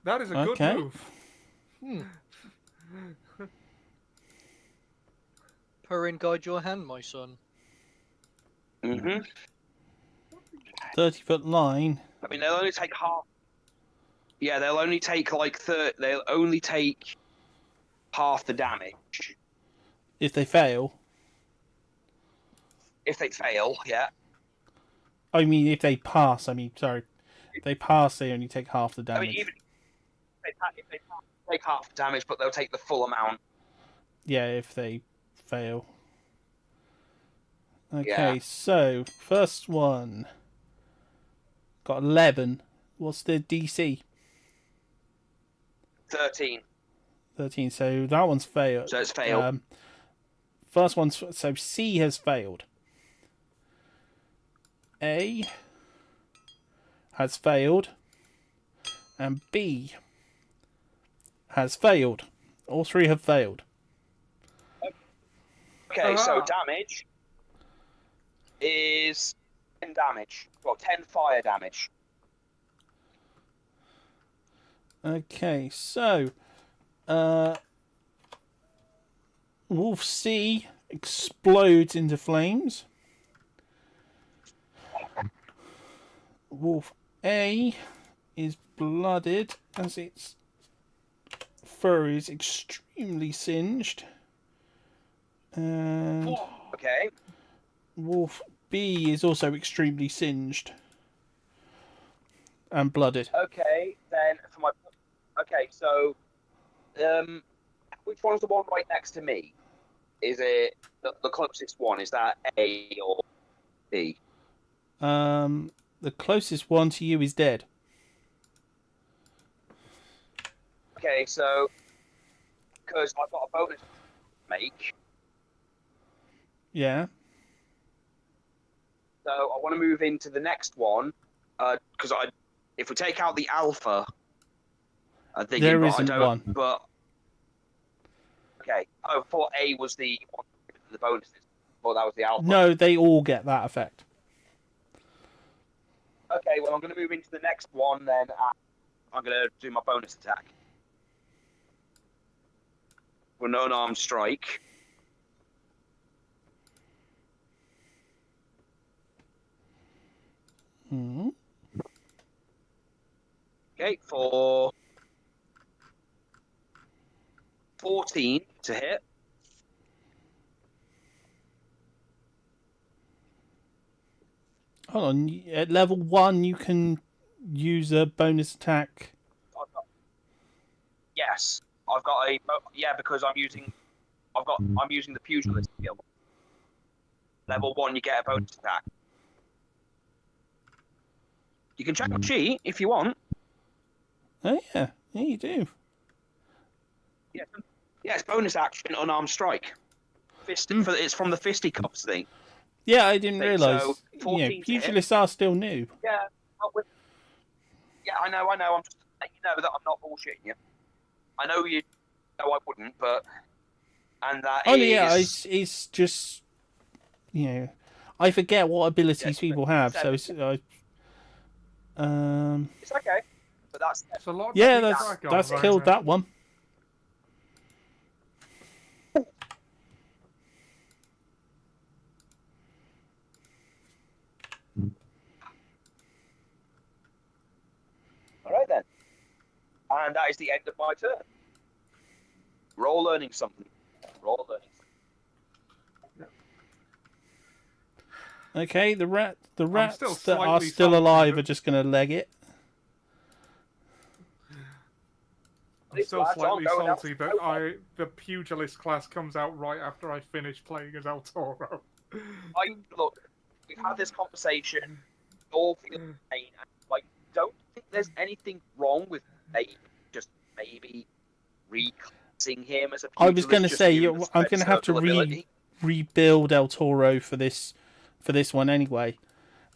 That is a good Okay. move. Perrin, guide your hand, my son. Mm-hmm. 30-foot line. I mean, they'll only take half. Yeah, they'll only take they'll only take half the damage If they fail. if they fail. Yeah. I mean, if they pass. Sorry. If they pass, they only take half the I mean, damage. even if they pass, take half the damage, but they'll take the full amount. Yeah, if they fail. Okay, Yeah. so, first one. Got 11. What's the DC? 13. 13. So that one's failed. So it's failed. First one's... So C has failed. A has failed. And B has failed. All 3 have failed. Okay, so Ah. damage is 10 damage. Well, 10 fire damage. Okay, so Wolf C explodes into flames. Wolf A is blooded as its fur is extremely singed. And Okay. Wolf B is also extremely singed and blooded. Okay, then for my. Okay, so. Which one's the one right next to me? Is it the closest one? Is that A or B? The closest one to you is dead. Okay, so. Because I've got a bonus. make. Yeah. So I want to move into the next one because if we take out the alpha, I think There I isn't don't. one. But okay, I thought A was the one with the bonuses. Well, that was the alpha. No, they all get that effect. Okay, well I'm going to move into the next one then. I'm going to do my bonus attack. With an unarmed strike. Hmm. Okay, for 14 to hit. Hold on. At level 1, you can use a bonus attack. Yes, I've got a because I'm using the pugilist skill. Level 1, you get a bonus attack. You can check a cheat if you want. Oh, yeah. Yeah, you do. Yeah, it's bonus action, unarmed strike. It's from the fisticuffs thing. Yeah, I didn't realise. So, 14 to hit. Pugilists are still new. Yeah, I know. I'm just letting you know that I'm not bullshitting you. I know you know I wouldn't, but Yeah, it's just I forget what abilities people have, so it's it's okay. But that's It's a lot to yeah, keep track of that's right killed now. that one. all right then. And that is the end of my turn. We're all learning something. Okay, the rats still that are slightly still salty, alive but- are just going to leg it. I'm still Lads, I'm slightly going out salty to that the pugilist class comes out right after I finish playing as El Toro. Look, we've had this conversation. All feel pain. And, don't think there's anything wrong with maybe reclassing him as a pugilist. I was going to say I'm going to have to rebuild El Toro for this one anyway,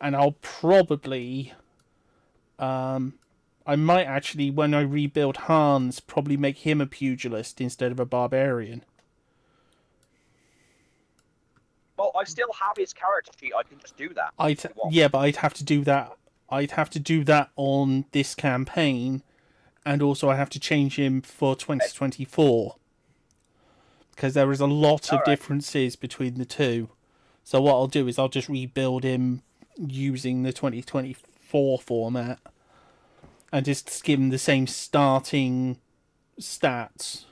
and I'll probably I might actually, when I rebuild Hans, probably make him a pugilist instead of a barbarian. Well, I still have his character sheet. I can just do that. But I'd have to do that. I'd have to do that on this campaign, and also I have to change him for 2024 because there is a lot of differences between the two. So what I'll do is I'll just rebuild him using the 2024 format and just give him the same starting stats.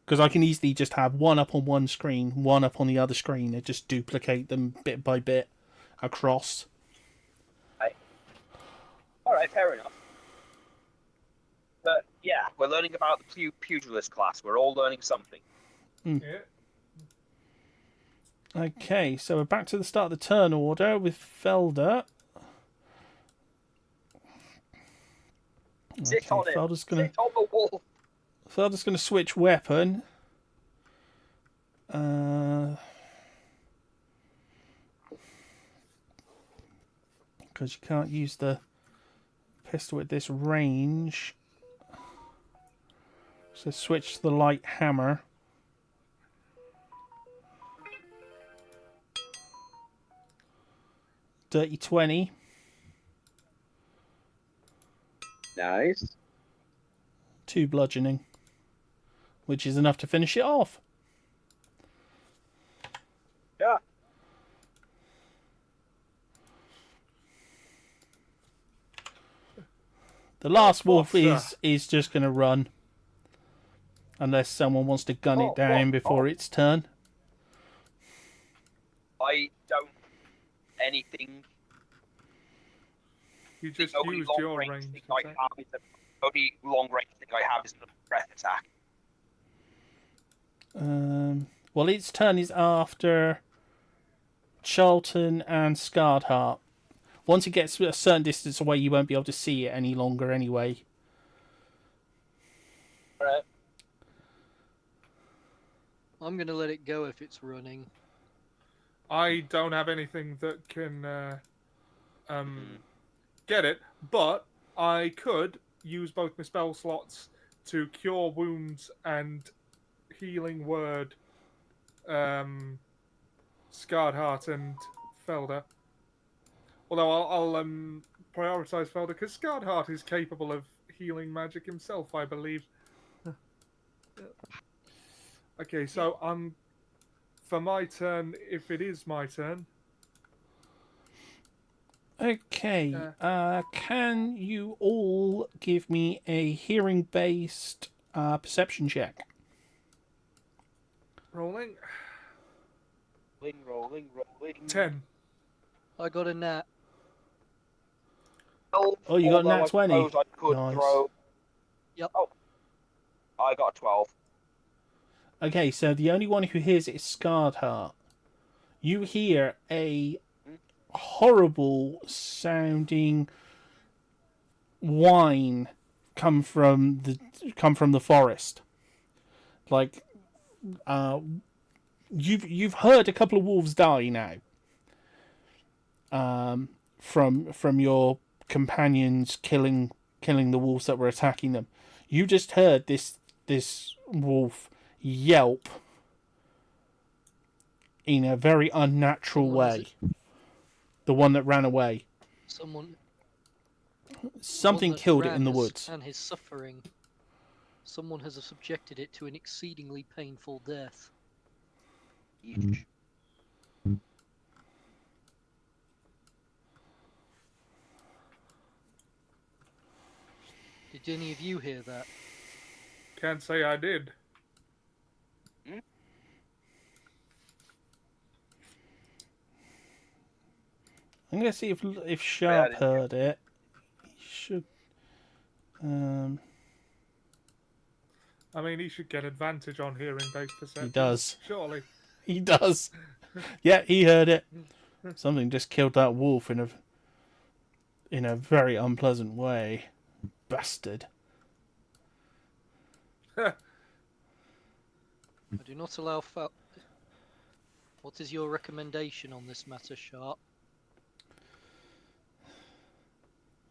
Because I can easily just have one up on one screen, one up on the other screen, and just duplicate them bit by bit across. Alright, fair enough. But yeah, we're learning about the pugilist class. We're all learning something. Yeah. Okay, so we're back to the start of the turn order with Felder. Sit on him. Sit on the wall. Felder's going to switch weapon. Because you can't use the pistol at this range. So switch to the light hammer. Dirty 20. Nice. 2 bludgeoning. Which is enough to finish it off. Yeah. The last wolf is just going to run. Unless someone wants to gun it down before its turn. I don't anything. You just used your range. The only long range thing I have is the breath attack. Well, its turn is after Charlton and Scarred Heart. Once it gets a certain distance away, you won't be able to see it any longer anyway. Right. I'm going to let it go if it's running. I don't have anything that can get it, but I could use both my spell slots to cure wounds and healing word, Scarred Heart and Felder. Although I'll prioritize Felder because Scarred Heart is capable of healing magic himself, I believe. Okay, so for my turn, if it is my turn. Okay. Can you all give me a hearing-based perception check? Rolling. Rolling. 10. I got a nat. Oh, you got a Although nat 20. I suppose I could Nice. throw. Yep. Oh, I got a 12. Okay, so the only one who hears it is Scarred Heart. You hear a horrible sounding whine come from the forest. Like you've heard a couple of wolves die now. From your companions killing the wolves that were attacking them. You just heard this wolf yelp in a very unnatural way. The one that ran away. Something killed it in the woods. And his suffering. Someone has subjected it to an exceedingly painful death. Each. Did any of you hear that? Can't say I did. I'm gonna see if Sharp heard it. He should. I mean, he should get advantage on hearing-based perception. He does. Surely. He does. Yeah, he heard it. Something just killed that wolf in a very unpleasant way. Bastard. I do not allow What is your recommendation on this matter, Sharp?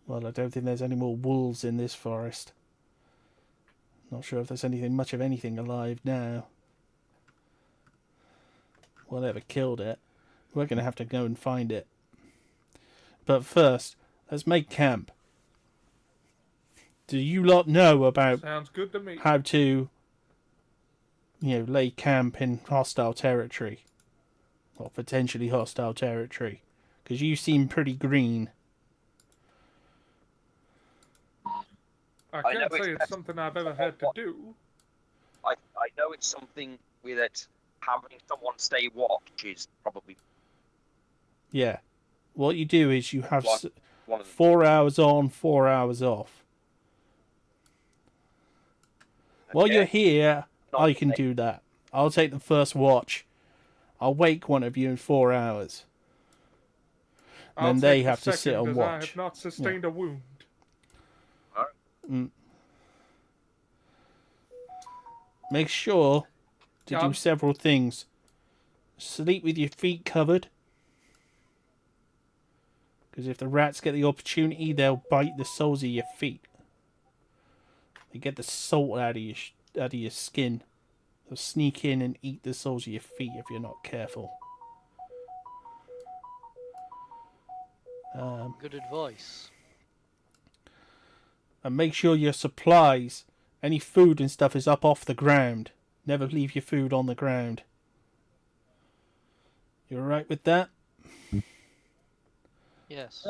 Well, I don't think there's any more wolves in this forest. Not sure if there's much of anything alive now. Whatever killed it, we're going to have to go and find it. But first, let's make camp. Do you lot know about Sounds good to me. how to, lay camp in hostile territory? Or potentially hostile territory? Because you seem pretty green. I can't say it's something I've ever had to do. I know it's something with it. Having someone stay watch is probably. Yeah. What you do is you have one of 4 hours on, 4 hours off. While you're here, I can do that. I'll take the first watch. I'll wake one of you in 4 hours. And then they have to sit on watch. I have not sustained a wound. Make sure to do several things. Sleep with your feet covered. Because if the rats get the opportunity, they'll bite the soles of your feet. They get the salt out of your skin. They'll sneak in and eat the soles of your feet if you're not careful. Good advice. And make sure your supplies, any food and stuff, is up off the ground. Never leave your food on the ground. You alright with that? Yes.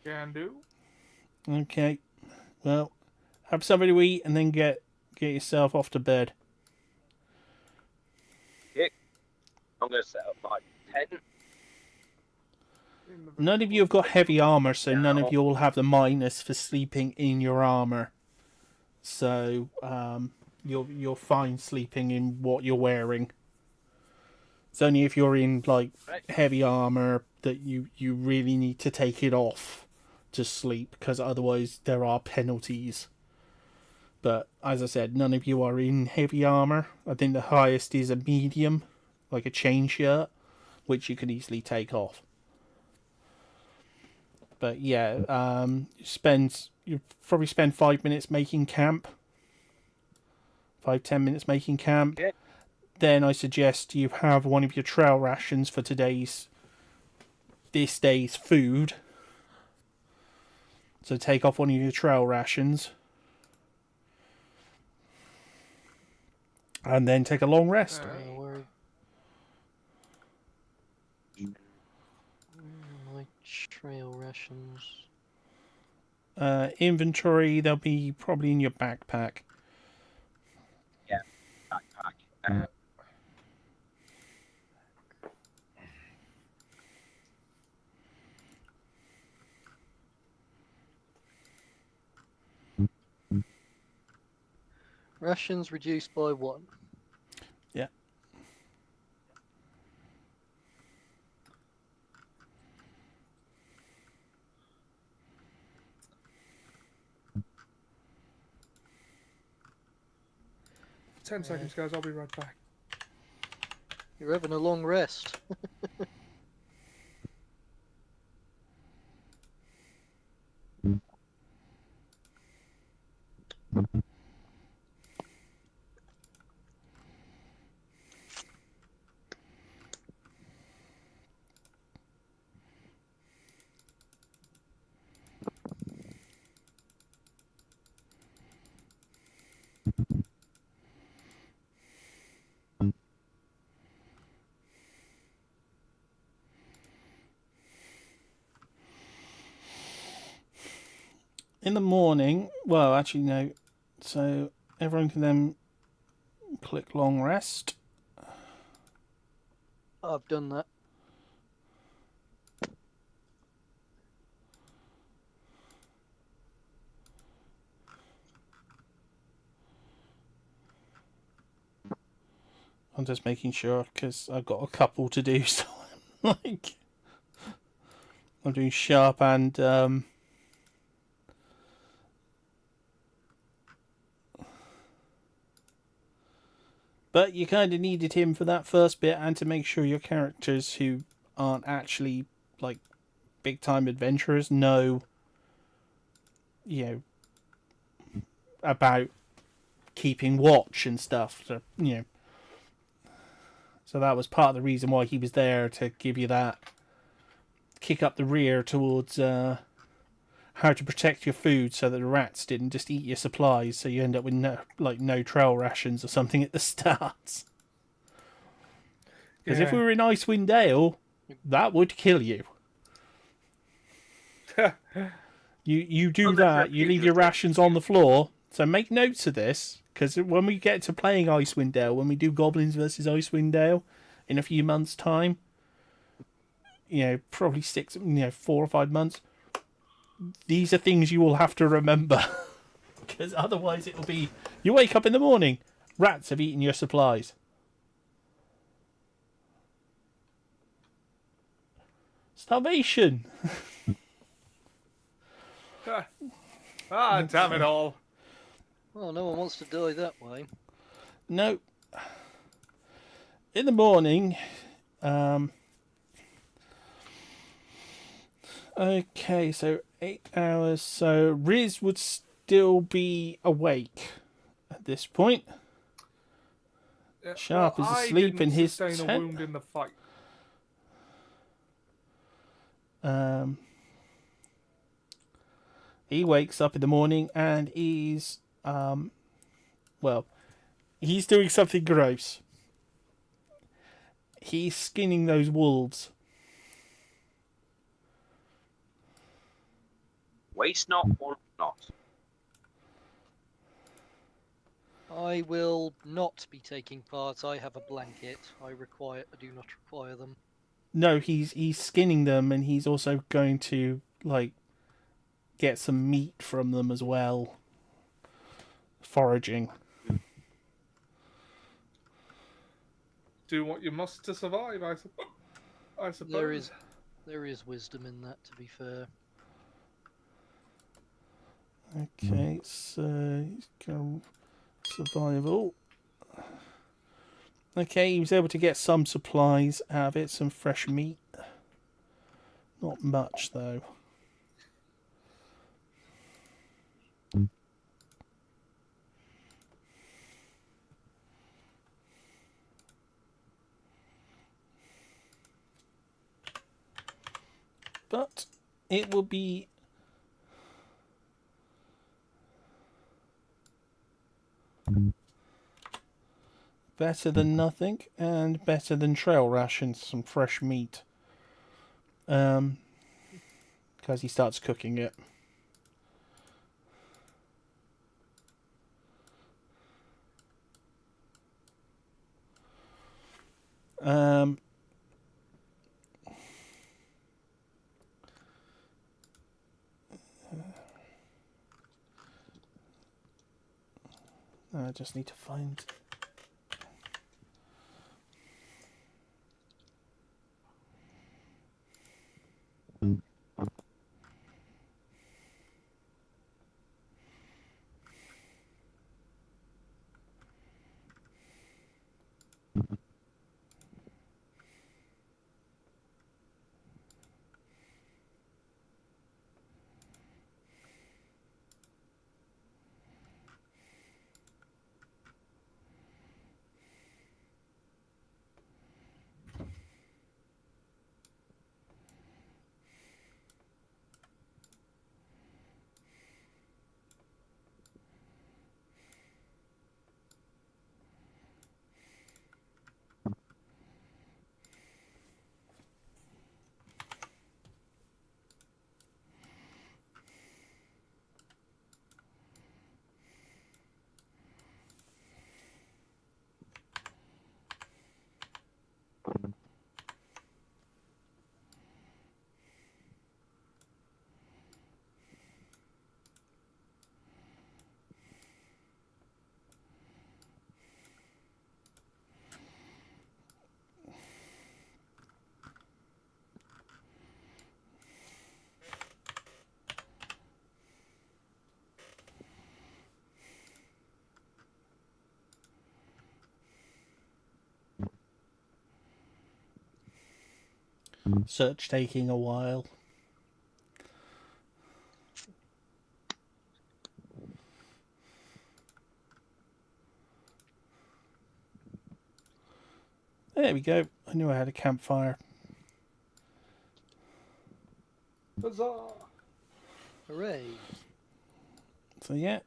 Can do. Okay. Well, have something to eat and then get yourself off to bed. I'm going to set up my tent. None of you have got heavy armor, so none of you will have the minus for sleeping in your armor. So you're fine sleeping in what you're wearing. It's only if you're in like heavy armor that you really need to take it off to sleep, because otherwise there are penalties But as I said, none of you are in heavy armor. I think the highest is a medium, like a chain shirt, which you can easily take off. But yeah, you probably spend 5 minutes making camp. 5-10 minutes making camp. Yeah. Then I suggest you have one of your trail rations for this day's food. So take off one of your trail rations. And then take a long rest. My trail rations. Inventory, they'll be probably in your backpack. Yeah, backpack. Rations reduced by 1. Yeah. Ten seconds, guys. I'll be right back. You're having a long rest. In the morning, well, actually, no. So everyone can then click long rest. I've done that. I'm just making sure because I've got a couple to do. So I'm doing sharp and but you kind of needed him for that first bit and to make sure your characters who aren't actually like big time adventurers know, about keeping watch and stuff. So, so that was part of the reason why he was there, to give you that kick up the rear towards how to protect your food so that the rats didn't just eat your supplies, so you end up with no trail rations or something at the start. Because if we were in Icewind Dale, that would kill you. You do that, you leave your rations on the floor. So make notes of this, because when we get to playing Icewind Dale, when we do Goblins versus Icewind Dale in a few months' time, probably 4 or 5 months, these are things you will have to remember. Because otherwise it'll be, you wake up in the morning, rats have eaten your supplies. Starvation. Damn it all. Well, no one wants to die that way. No. In the morning, okay, so 8 hours. So Riz would still be awake at this point. Sharp is asleep in his tent. A wound in the fight. He wakes up in the morning and he's he's doing something gross. He's skinning those wolves. Waste not, want not. I will not be taking part. I have a blanket. I do not require them. No, he's skinning them, and he's also going to get some meat from them as well. Foraging. Do what you must to survive, I suppose. There is wisdom in that, to be fair. Okay, so he's going survival. Okay, he was able to get some supplies out of it, some fresh meat. Not much, though. But it will be better than nothing and better than trail rations, some fresh meat. Because he starts cooking it. I just need to find... Search taking a while. There we go. I knew I had a campfire. Huzzah! Hooray! So yeah.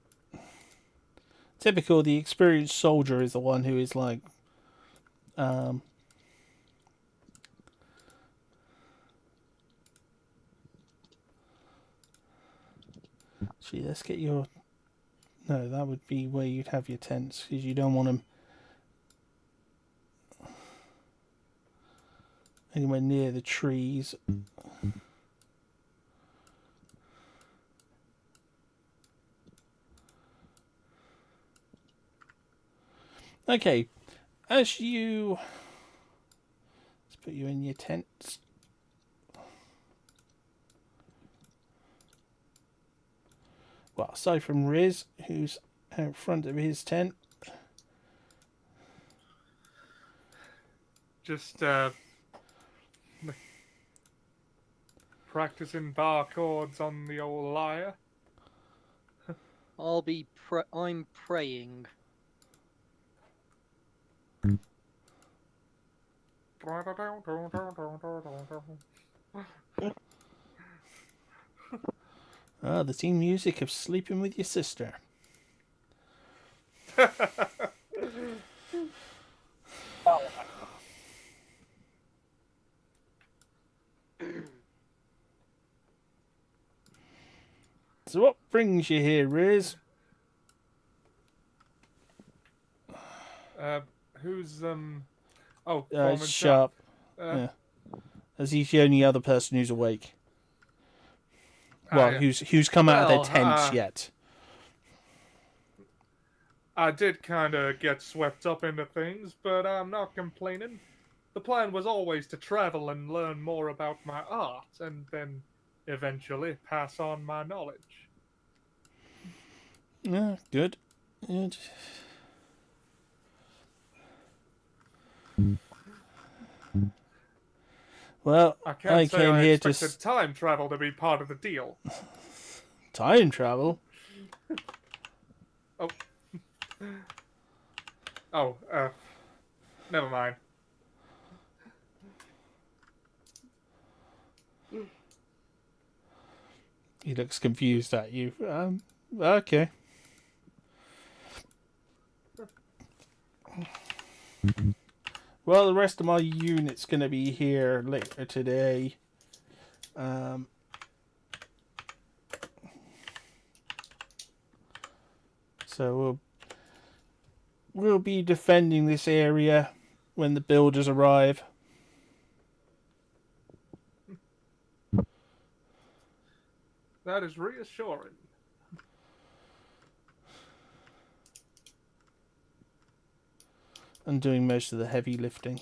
Typical, the experienced soldier is the one who is like... Gee, let's get your... No, that would be where you'd have your tents, because you don't want them anywhere near the trees. Okay, as you... Let's put you in your tents. Well, aside from Riz, who's out front of his tent. Just practicing bar chords on the old lyre. I'm praying. Ah, the theme music of Sleeping with Your Sister. So what brings you here, Riz? Who's Oh, It's Foreman Sharp. Uh, As he's the only other person who's awake. Well, yeah. who's come out of their Well, tents yet. I did kind of get swept up into things, but I'm not complaining. The plan was always to travel and learn more about my art, and then eventually pass on my knowledge. Yeah, good. Good. Well, I can't I say came I here to expected time travel to be part of the deal. time travel. Oh. Oh, never mind. He looks confused at you. Okay. Well, the rest of my unit's going to be here later today. So we'll be defending this area when the builders arrive. That is reassuring. And doing most of the heavy lifting.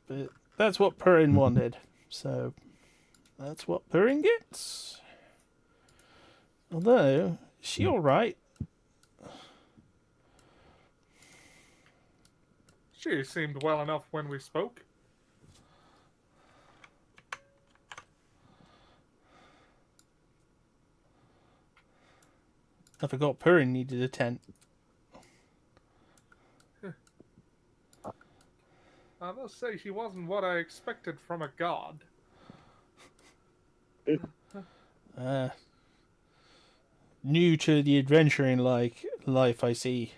But that's what Perrin wanted. So that's what Perrin gets. Although, is she alright? She seemed well enough when we spoke. I forgot Perrin needed a tent. I must say she wasn't what I expected from a god. New to the adventuring life, I see.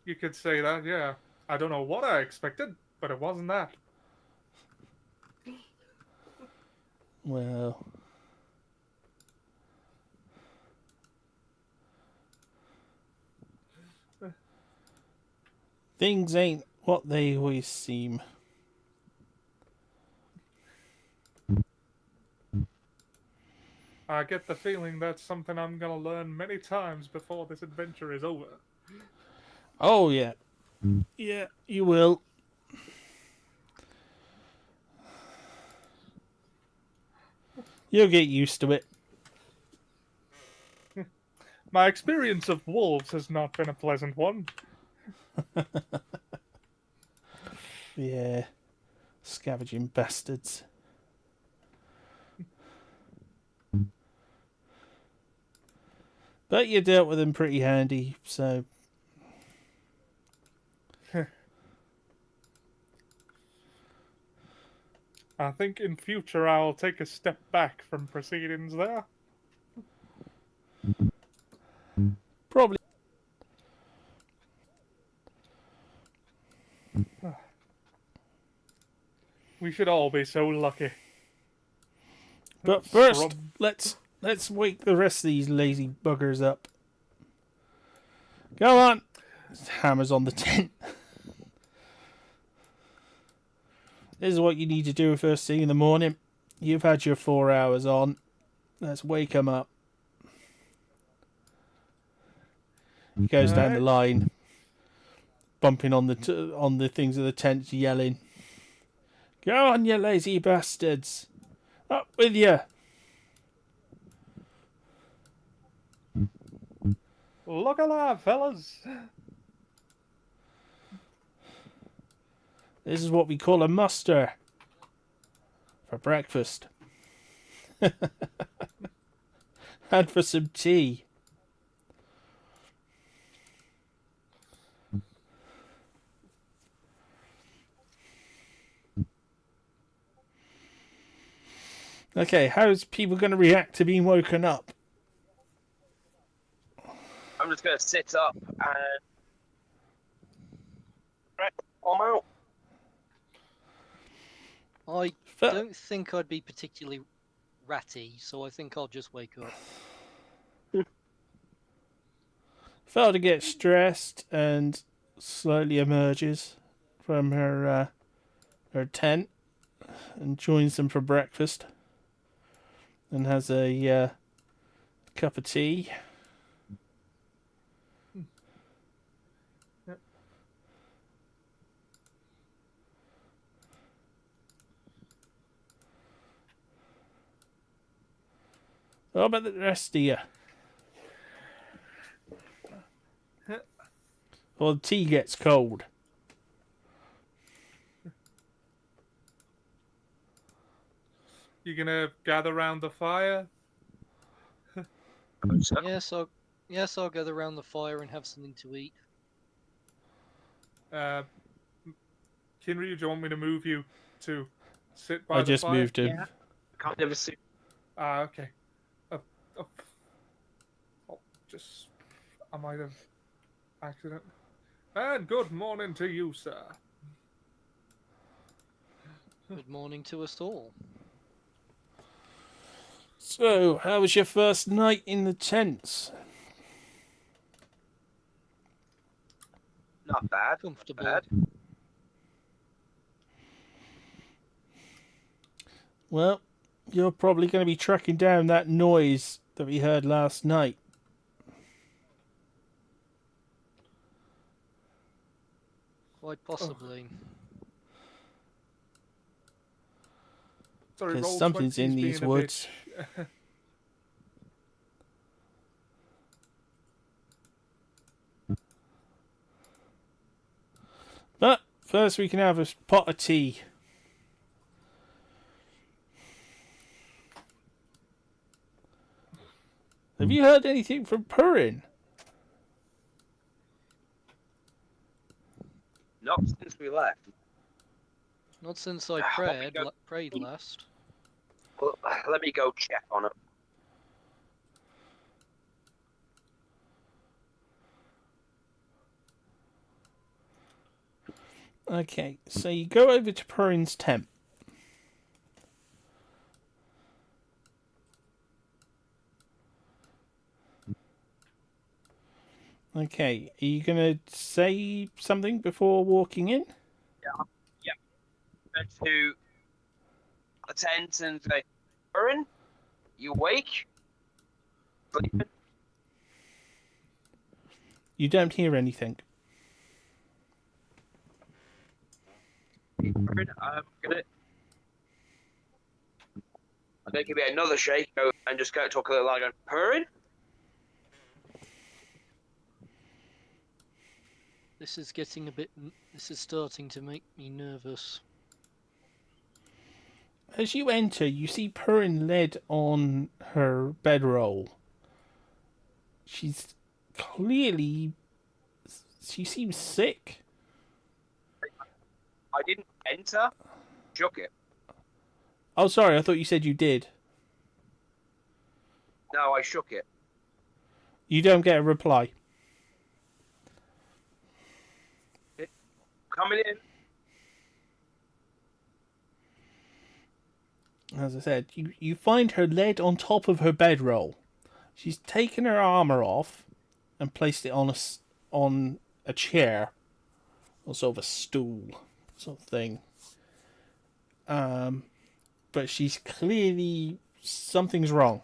You could say that, yeah. I don't know what I expected, but it wasn't that. Well, things ain't what they always seem. I get the feeling that's something I'm gonna learn many times before this adventure is over. Oh, yeah. Yeah, you will. You'll get used to it. My experience of wolves has not been a pleasant one. Yeah. Scavenging bastards. But you dealt with them pretty handy, so... I think in future I'll take a step back from proceedings there. Probably. We should all be so lucky. But first, Scrub. let's wake the rest of these lazy buggers up. Go on! Hammers on the tent. This is what you need to do first thing in the morning. You've had your 4 hours on. Let's wake them up. He goes down the line, bumping on the things of the tent, yelling, "Go on, you lazy bastards! Up with you!" Look alive, fellas! This is what we call a muster for breakfast. And for some tea. Okay, how's people going to react to being woken up? I'm just going to sit up and... Right, I'm out. I Fe- don't think I'd be particularly ratty, so I think I'll just wake up. Felder gets stressed and slowly emerges from her tent and joins them for breakfast and has a cup of tea. What about the rest of you? Or the tea gets cold. You gonna gather round the fire? So, Yes, I'll gather around the fire and have something to eat. Kinryu, do you want me to move you to sit by I the just fire? moved him. Yeah. Can't never see. Ah, okay. Uh, uh, I might have accident. And good morning to you, sir. Good morning to us all. So, how was your first night in the tents? Not bad. Comfortable. Bad. Well, you're probably going to be tracking down that noise that we heard last night. Quite possibly. Sorry, 'Cause roll something's 20's in being these a woods. bitch. But first we can have a pot of tea. Have you heard anything from Purin? Not since we left. Not since I Let me prayed last. Well, let me go check on it. Okay, so you go over to Purin's tent. Okay, are you going to say something before walking in? To the tent and say, Aaron, you awake? Sleeping? You don't hear anything. Aaron, I'm gonna give it another shake and just go talk a little louder. Aaron? This is getting a bit. This is starting to make me nervous. As you enter, you see Purin led on her bedroll. She's clearly... She seems sick. I didn't enter. Shook it. Oh, sorry, I thought you said you did. No, I shook it. You don't get a reply. Coming in. As I said, you find her led on top of her bedroll. She's taken her armor off and placed it on a chair, or sort of a stool, sort of thing. But she's clearly something's wrong.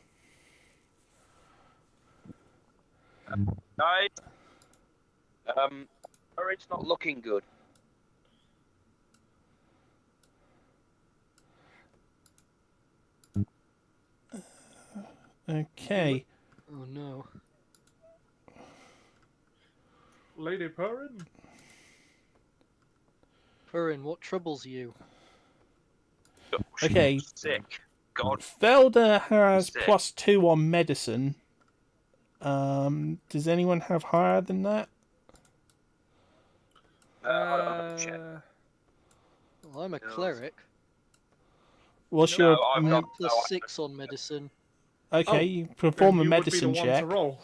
Guys, Aaron's not looking good. Okay. Oh no. Lady Purin? Purin, what troubles you? Oh, she's Okay. sick. God. Felder has Sick. +2 on medicine. Does anyone have higher than that? I'll check. Well, I'm a No. cleric. What's No, your... I've I got have +6 on medicine. Okay, Oh, you perform a Then you would be the medicine one check. to roll.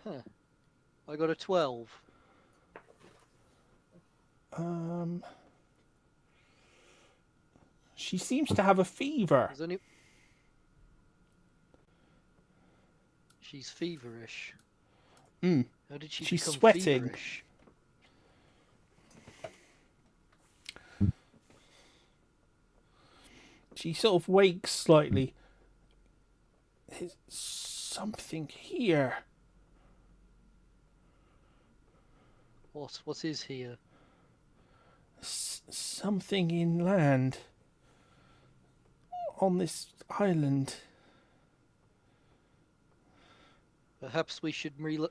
Huh. I got a 12. She seems to have a fever. Is any... She's feverish. Hmm. How did she She's become sweating. feverish? She sort of wakes slightly. There's something here. What is here? Something inland. on this island. Perhaps we should move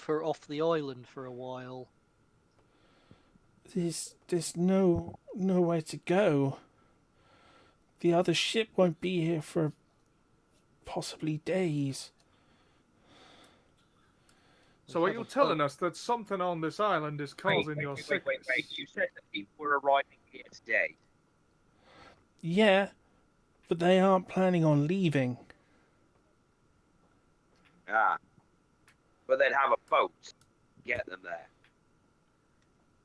her off the island for a while. There's nowhere to go. The other ship won't be here for possibly days. So are you telling us that something on this island is causing your sickness? Wait. You said that people were arriving here today. Yeah, but they aren't planning on leaving. Ah. But they'd have a boat to get them there.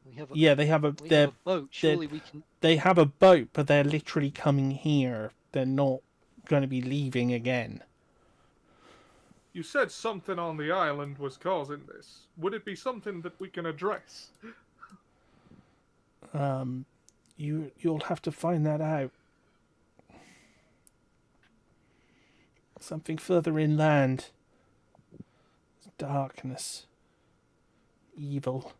They have a boat. Surely we can. They have a boat, but they're literally coming here. They're not going to be leaving again. You said something on the island was causing this. Would it be something that we can address? You'll have to find that out. Something further inland. Darkness. Evil.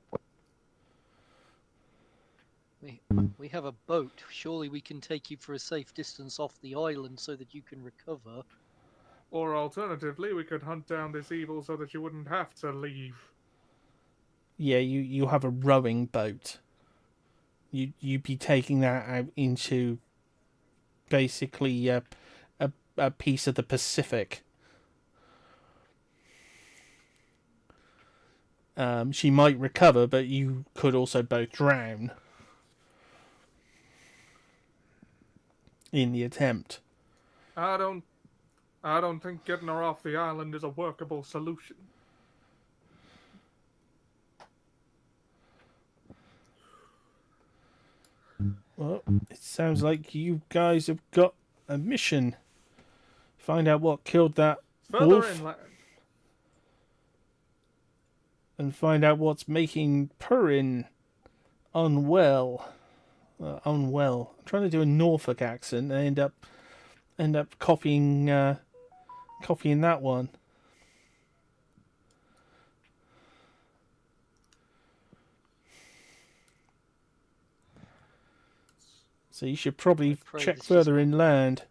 We have a boat. Surely we can take you for a safe distance off the island so that you can recover. Or alternatively, we could hunt down this evil so that you wouldn't have to leave. Yeah, you have a rowing boat. You'd be taking that out into basically a piece of the Pacific. She might recover, but you could also both drown in the attempt. I don't think getting her off the island is a workable solution. Well, it sounds like you guys have got a mission. Find out what killed that Further wolf. inland. And find out what's making Purin unwell. Unwell. I'm trying to do a Norfolk accent and end up copying that one. So you should probably check further inland.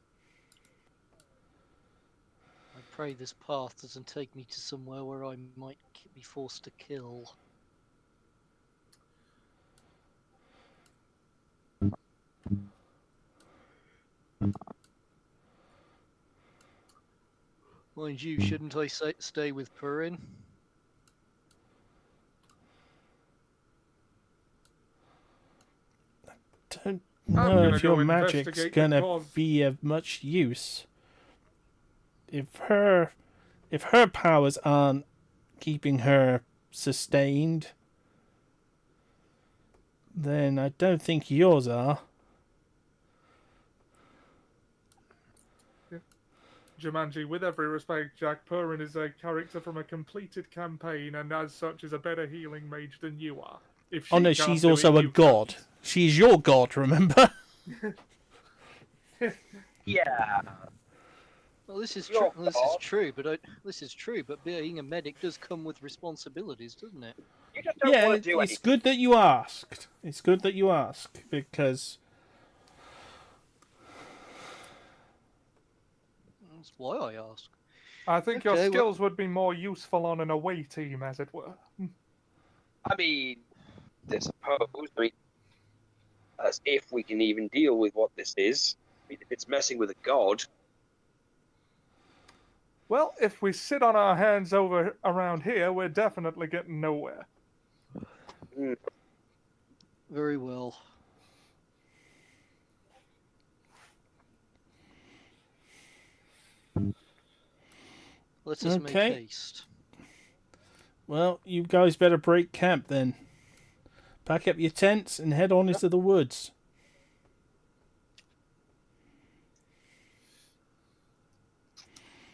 I pray this path doesn't take me to somewhere where I might be forced to kill. Mind you, shouldn't I stay with Purin? Don't know if your magic's investigate gonna the cause. be of much use. If her powers aren't keeping her sustained, then I don't think yours are. Jumanji, with every respect, Jack, Purin is a character from a completed campaign, and as such is a better healing mage than you are. If she Oh no, can't she's do it, also a you god. can't. She's your god, remember? Yeah. Well, this is Your true. This is fault. true, but this is true. But being a medic does come with responsibilities, doesn't it? You just don't Yeah, want to do it's anything. good that you asked. It's good that you ask, because That's why I ask. I think your Okay, well- skills would be more useful on an away team, as it were. I mean, I suppose. I mean, as if we can even deal with what this is. I mean, if it's messing with a god, Well, if we sit on our hands over around here, we're definitely getting nowhere. Very well. Let us make Okay. haste. well, you guys better break camp then. Pack up your tents and head on into the woods.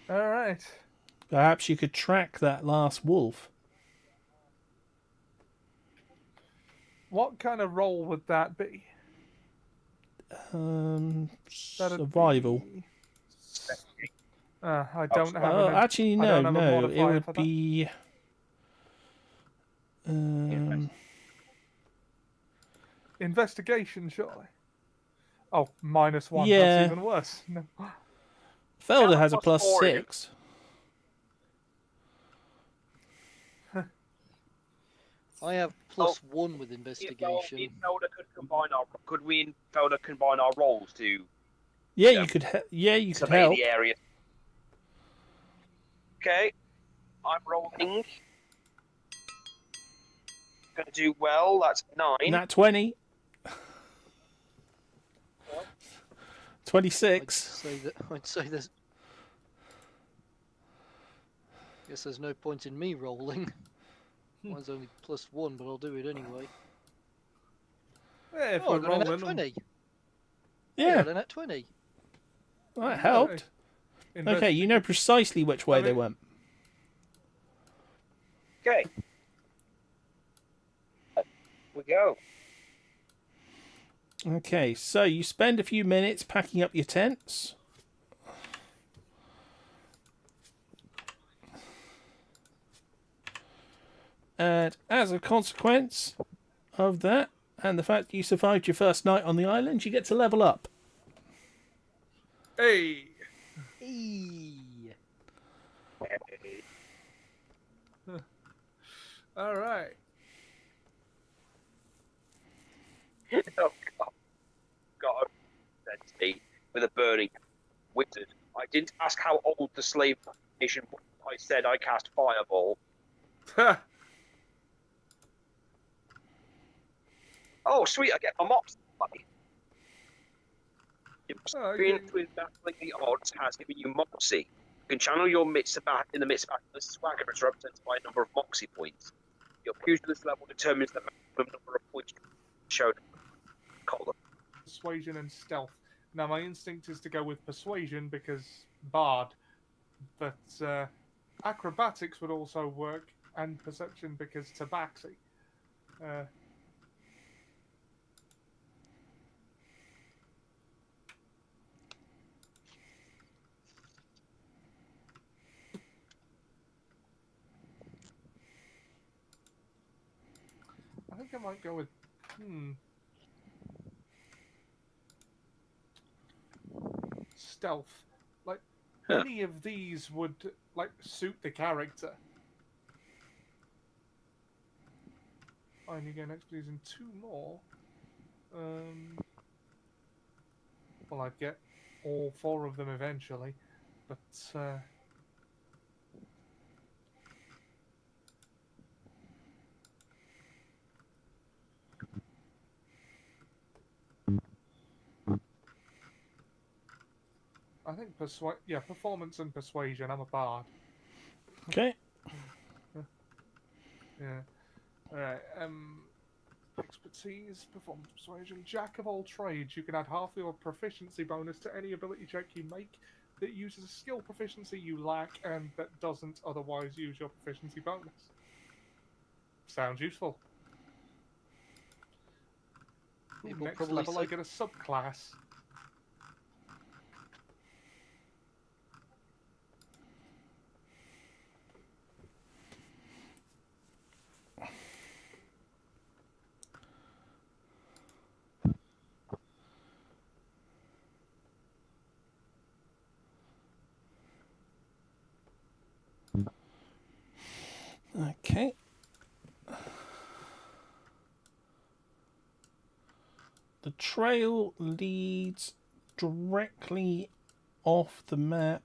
All right. Perhaps you could track that last wolf. What kind of role would that be? That'd Survival. be- I don't have Oh, an. actually, I no, don't have a no. It modifier would for that. be. Investigation, surely. Oh, -1. Yeah. That's even worse. No. Felder Yeah, has a plus 4 is- +6. I have +1 with investigation. Me and Felder could we and Felder combine our roles to Yeah, Yeah. you could. You could survey help. the area? Okay, I'm rolling. Gonna do well. That's 9. Nat 20. What? 26. I'd say there's. Guess there's no point in me rolling. Mine's only +1, but I'll do it anyway. Yeah, if Oh, I we're got a nat rolling 20. I Yeah, got a nat 20. that helped. Okay, you know precisely which way they went. Okay. We go. Okay, so you spend a few minutes packing up your tents. And as a consequence of that, and the fact that you survived your first night on the island, you get to level up. Hey. Eee. All right. Oh, God. That's me with a burning wizard. I didn't ask how old the slave nation was. I said I cast fireball. Oh, sweet! I get my mops. Your experience with battling the odds has given you moxie. You can channel your in the midst of battle. The swagger is represented by a number of moxie points. Your pugilist level determines the maximum number of points shown. Column. Persuasion and stealth. Now, my instinct is to go with persuasion because bard, but acrobatics would also work, and perception because tabaxi. I think I might go with stealth. Like any of these would suit the character. I only gain expertise in 2 more. Well, I'd get all 4 of them eventually, but I think performance and persuasion. I'm a bard. Okay. Yeah. All right. Expertise, performance, persuasion, jack of all trades. You can add half your proficiency bonus to any ability check you make that uses a skill proficiency you lack and that doesn't otherwise use your proficiency bonus. Sounds useful. Ooh, People next probably level, say- I get a subclass. Okay. The trail leads directly off the map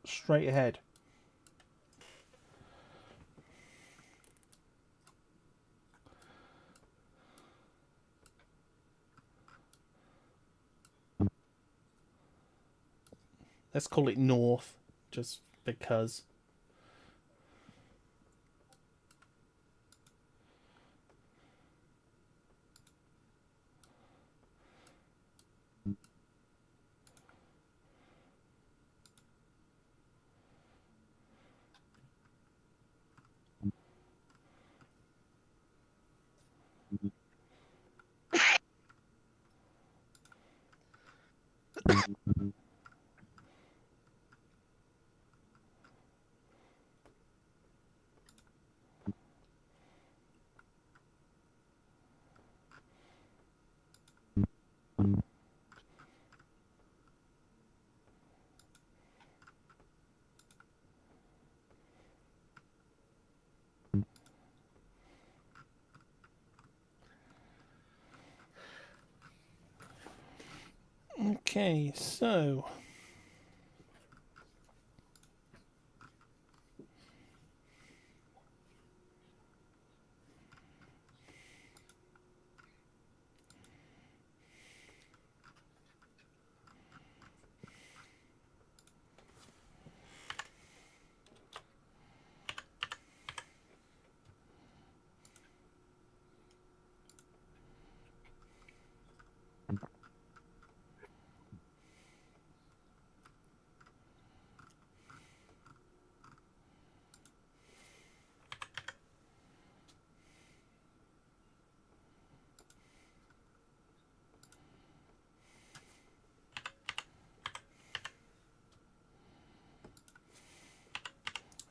straight ahead. Let's call it north, just because. Okay, so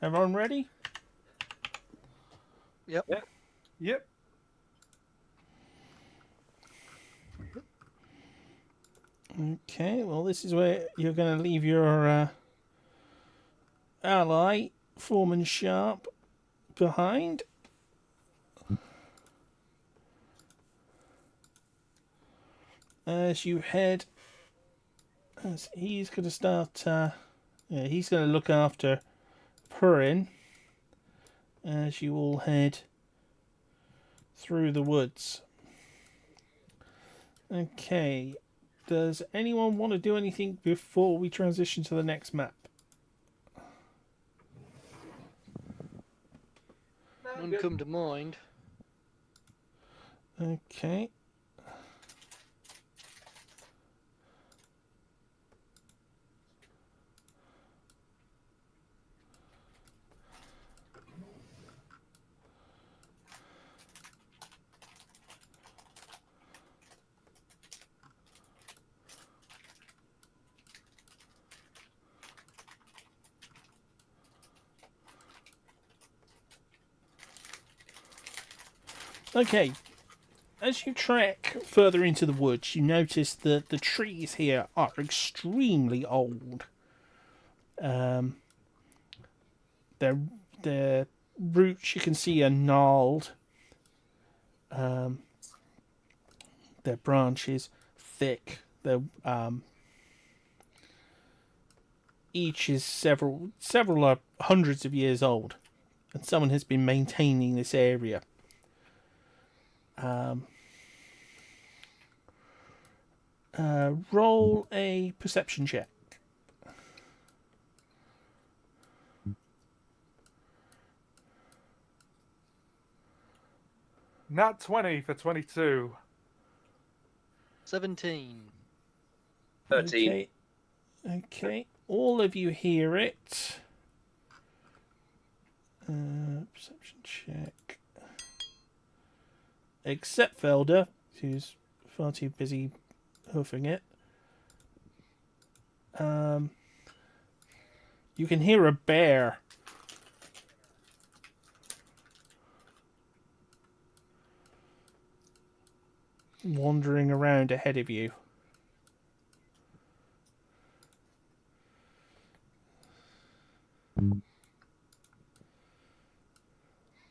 everyone ready? Yep. Yep. Okay, well, this is where you're going to leave your ally, Foreman Sharp, behind. As you head, as he's going to start, he's going to look after Purin as you all head through the woods. Okay, does anyone want to do anything before we transition to the next map? None come to mind. Okay. Okay, as you trek further into the woods, you notice that the trees here are extremely old. Their roots you can see are gnarled. Their branches thick. They're each is several hundreds of years old, and someone has been maintaining this area. Roll a perception check. Nat 20 for 22. 17. 13. Okay. All of you hear it. Perception check. Except Felder, who's far too busy hoofing it. You can hear a bear. Wandering around ahead of you.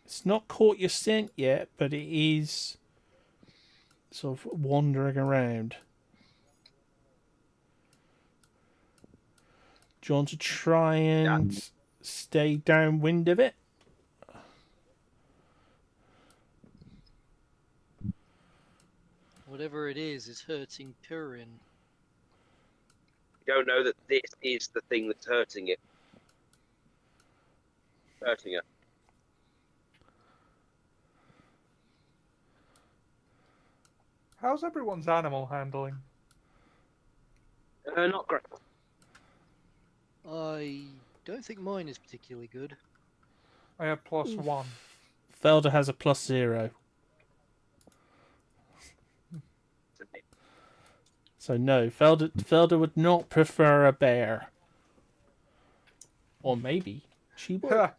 It's not caught your scent yet, but it is sort of wandering around. Do you want to try and stay downwind of it? Whatever it is hurting Purin. You don't know that this is the thing that's hurting it. Hurting her. How's everyone's animal handling? Not great. I don't think mine is particularly good. I have +1. Felder has a +0. So no, Felder would not prefer a bear. Or maybe she would.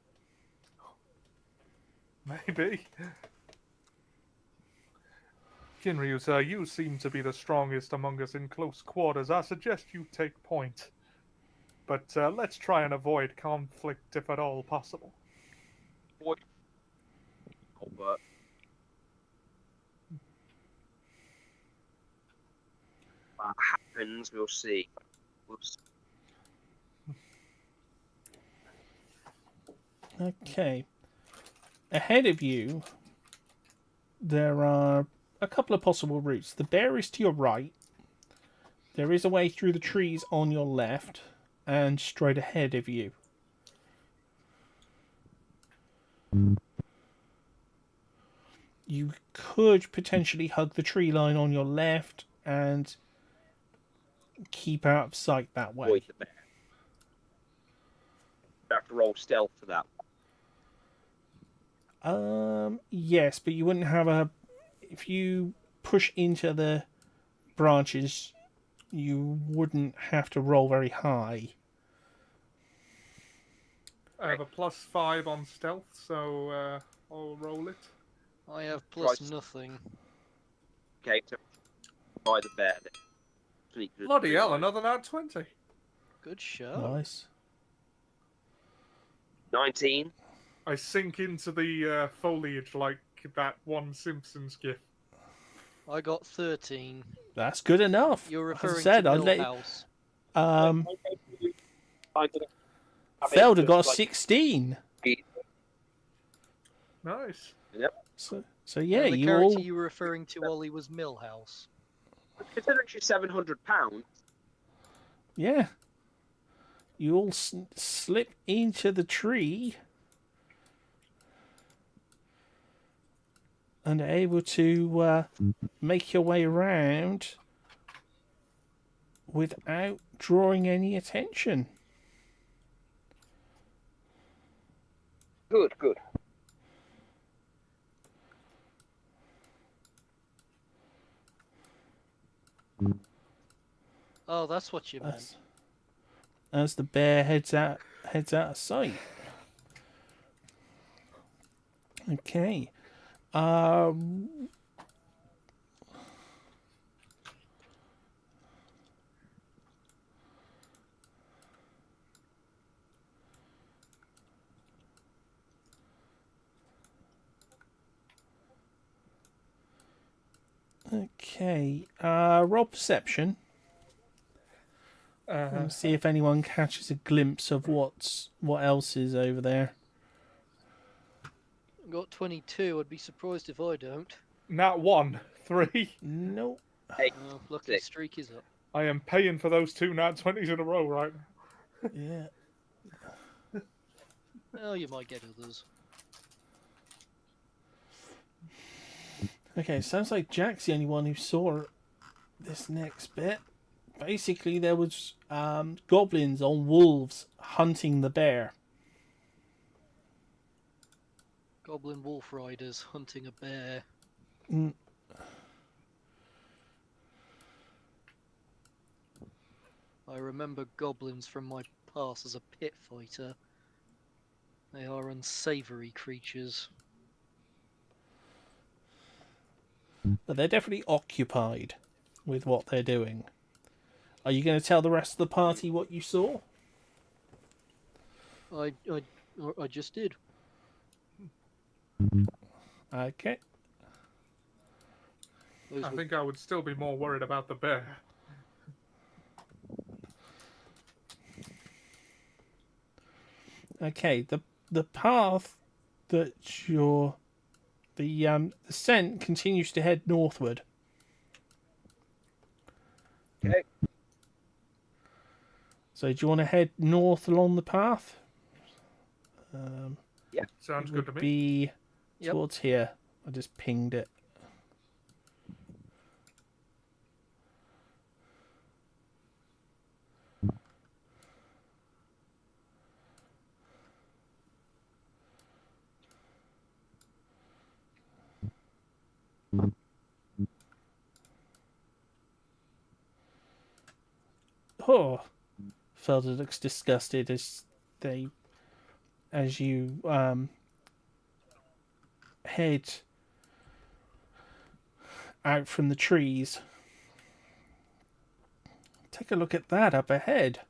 Maybe. Kinryu, sir, you seem to be the strongest among us in close quarters. I suggest you take point. But let's try and avoid conflict if at all possible. Boy. Albert. I have happens. We'll see. Okay. Ahead of you, there are a couple of possible routes. The bear is to your right. There is a way through the trees on your left, and straight ahead of you. You could potentially hug the tree line on your left and keep out of sight that way. Avoid the bear. You have to roll stealth for that. Yes, but you wouldn't have a... If you push into the branches, you wouldn't have to roll very high. I have a +5 on stealth, so I'll roll it. I have plus Right. nothing. Okay, so by the bear. Sneak through the Bloody tree hell, line. another nat 20. Good show. Nice. 19. I sink into the foliage like that one Simpsons gif. I got 13. That's good enough. You're As I referring said, to I'd let Millhouse. um I'm gonna have it Felder just got like 16. Nice. So yeah, And the you character all you were referring to, Ollie, was Millhouse. Considering she's £700, yeah. You all slip into the tree and are able to make your way around without drawing any attention. good. Oh, that's what you meant. As the bear heads out of sight. Okay. Okay. Roll perception. And see if anyone catches a glimpse of what else is over there. Got 22. I'd be surprised if I don't. Nat 1, 3. No. Hey, Oh, lucky Six. streak is up. I am paying for those 2 nat 20s in a row right now. Yeah. Oh, you might get others. Okay, sounds like Jack's the only one who saw this next bit. Basically, there was goblins on wolves hunting the bear. Goblin wolf riders hunting a bear. Mm. I remember goblins from my past as a pit fighter. They are unsavoury creatures. But they're definitely occupied with what they're doing. Are you going to tell the rest of the party what you saw? I just did. Okay. Those I were think I would still be more worried about the bear. Okay, the path that the scent continues to head northward. Okay. So do you want to head north along the path? Sounds It good to would me. be Yep. towards here. I just pinged it. Oh, Felder looks disgusted as you head out from the trees. Take a look at that up ahead.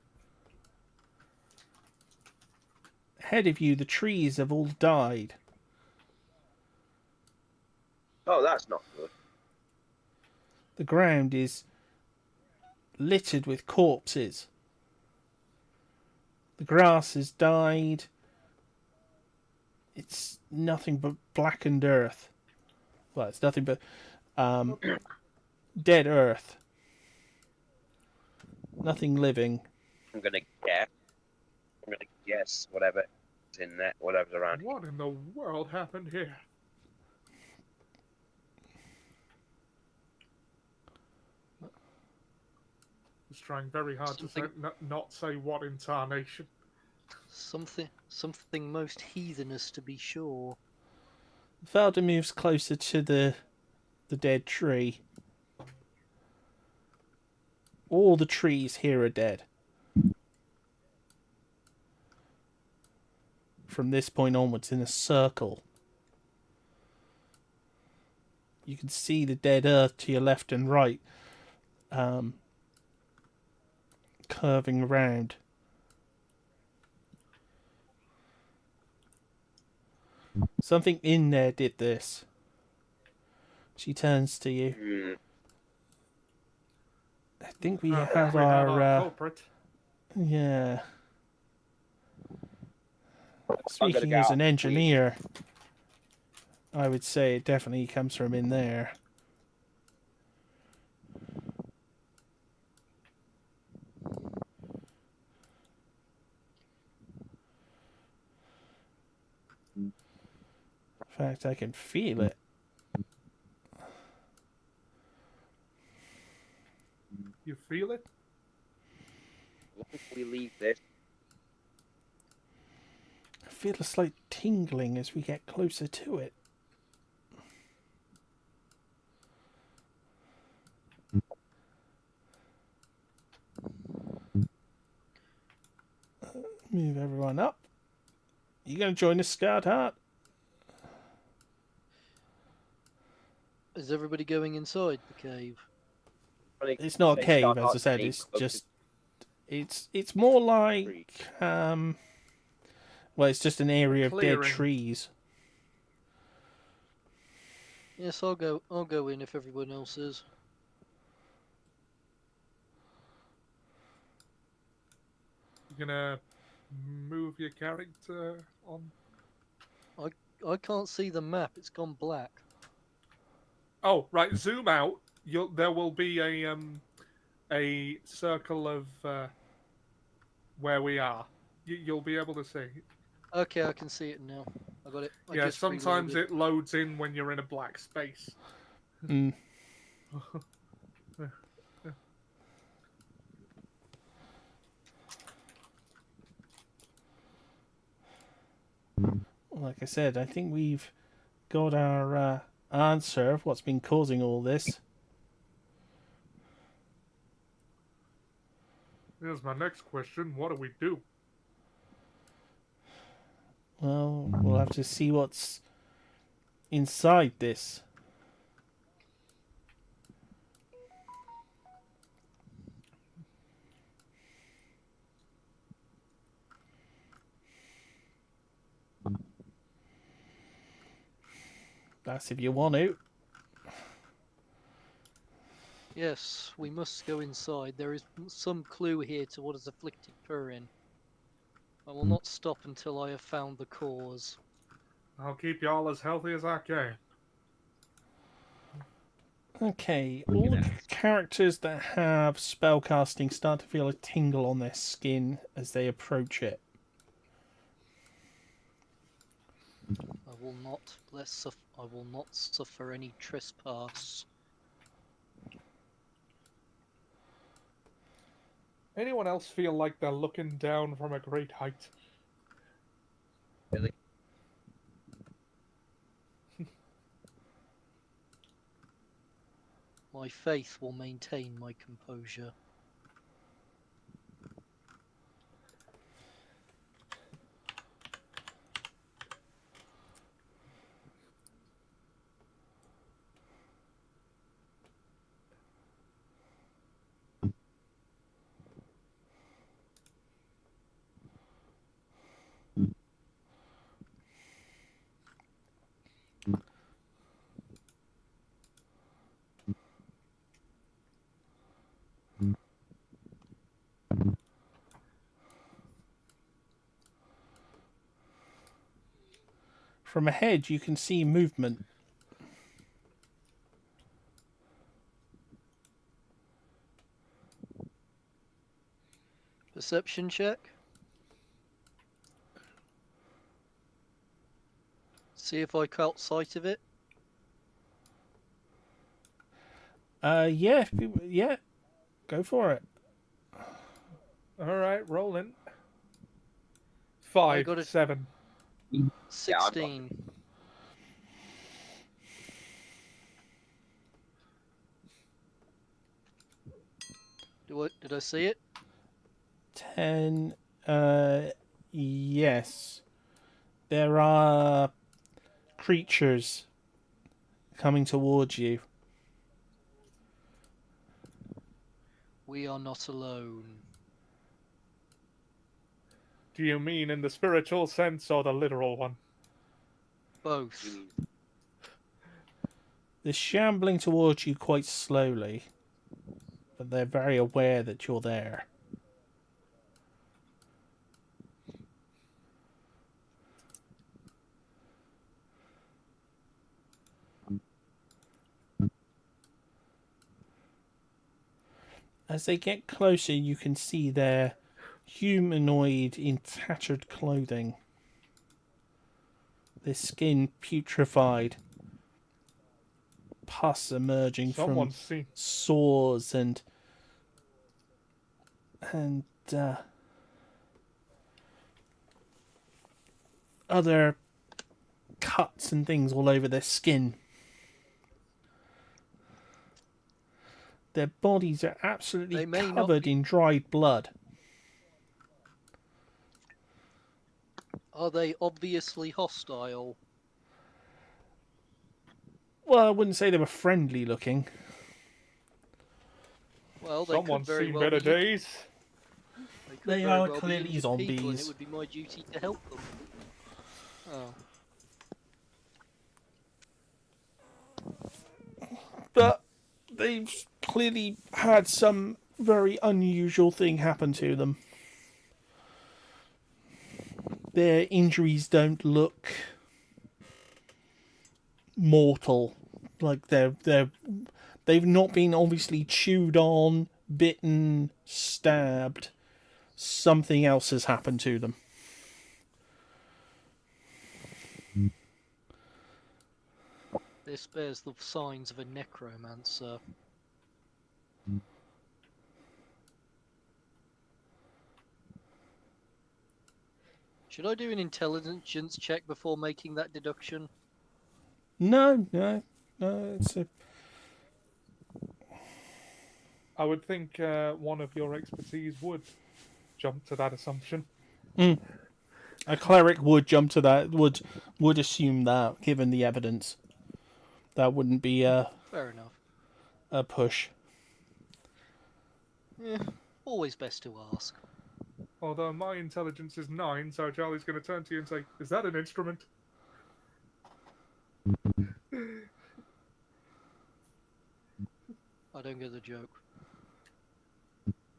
Ahead of you, the trees have all died. Oh, that's not good. The ground is littered with corpses. The grass has died. It's nothing but blackened earth. Well, it's nothing but dead earth. Nothing living. I'm gonna guess whatever's in there, whatever's around. What in the world happened here? Was trying very hard to say, not say what in tarnation. Something most heathenous, to be sure. Velda moves closer to the dead tree. All the trees here are dead. From this point onwards, in a circle. You can see the dead earth to your left and right, curving around. Something in there did this. She turns to you. I think we have our culprit. yeah. Speaking as an engineer, I would say it definitely comes from in there. In fact, I can feel it. You feel it? Once we leave this, I feel a slight tingling as we get closer to it. Move everyone up. You going to join us, Scout Heart? Is everybody going inside the cave? It's not a cave, as I said. It's just, it's more like, well, it's just an area of dead trees. Yes, I'll go in if everyone else is. You gonna move your character on? I can't see the map. It's gone black. Oh, right. Zoom out. There will be a circle of where we are. You'll be able to see. Okay, I can see it now. I got it. Yeah, sometimes it loads in when you're in a black space. Mm. Like I said, I think we've got our answer of what's been causing all this. Here's my next question. What do we do? Well, we'll have to see what's inside this. That's if you want to. Yes, we must go inside. There is some clue here to what has afflicted Purin. I will not stop until I have found the cause. I'll keep y'all as healthy as I can. Okay, all the characters that have spellcasting start to feel a tingle on their skin as they approach it. I will not suffer any trespass. Anyone else feel like they're looking down from a great height? Really? My faith will maintain my composure. From ahead, you can see movement. Perception check. See if I caught sight of it. Yeah, go for it. All right, rolling. I 5, got a 7. 16. Did I see it? 10. Yes. There are creatures coming towards you. We are not alone. Do you mean in the spiritual sense or the literal one? Both. They're shambling towards you quite slowly, but they're very aware that you're there. As they get closer, you can see their humanoid in tattered clothing. Their skin putrefied, pus emerging from Someone's seen. sores and other cuts and things all over their skin. Their bodies are absolutely They may not covered be- in dried blood. Are they obviously hostile? Well, I wouldn't say they were friendly looking. Well, they Someone's could very seen well better be. days. They could They very are well be clearly innocent people, and zombies. it would be my duty to help them. Oh. But they've clearly had some very unusual thing happen to them. Their injuries don't look mortal. Like they've not been obviously chewed on, bitten, stabbed. Something else has happened to them. This bears the signs of a necromancer. Should I do an intelligence check before making that deduction? No. It's a I would think one of your expertise would jump to that assumption. A cleric would jump to that. Would assume that, given the evidence. That wouldn't be Fair enough. a push. Always best to ask. Although my intelligence is 9, so Charlie's going to turn to you and say, "Is that an instrument?" I don't get the joke.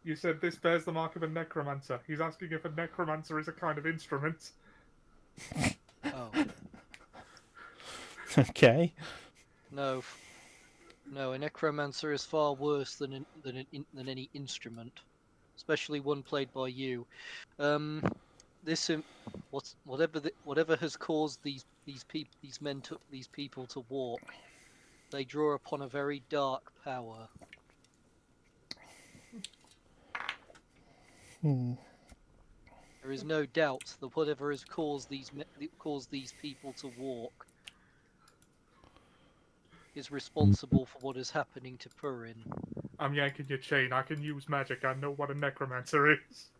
You said this bears the mark of a necromancer. He's asking if a necromancer is a kind of instrument. Oh. Okay. No. No, a necromancer is far worse than any instrument, especially one played by you. Whatever has caused these people to walk, they draw upon a very dark power. There is no doubt that whatever has caused these people to walk is responsible for what is happening to Purin. I'm yanking your chain. I can use magic. I know what a necromancer is.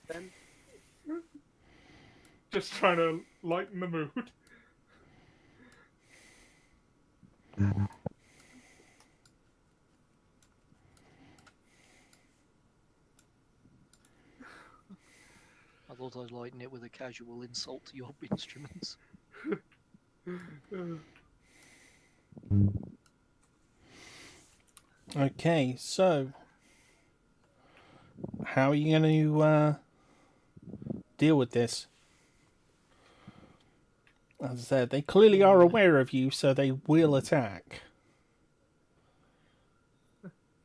Then Just trying to lighten the mood. I thought I'd lighten it with a casual insult to your instruments. Okay, so how are you going to deal with this? As I said, they clearly are aware of you, so they will attack.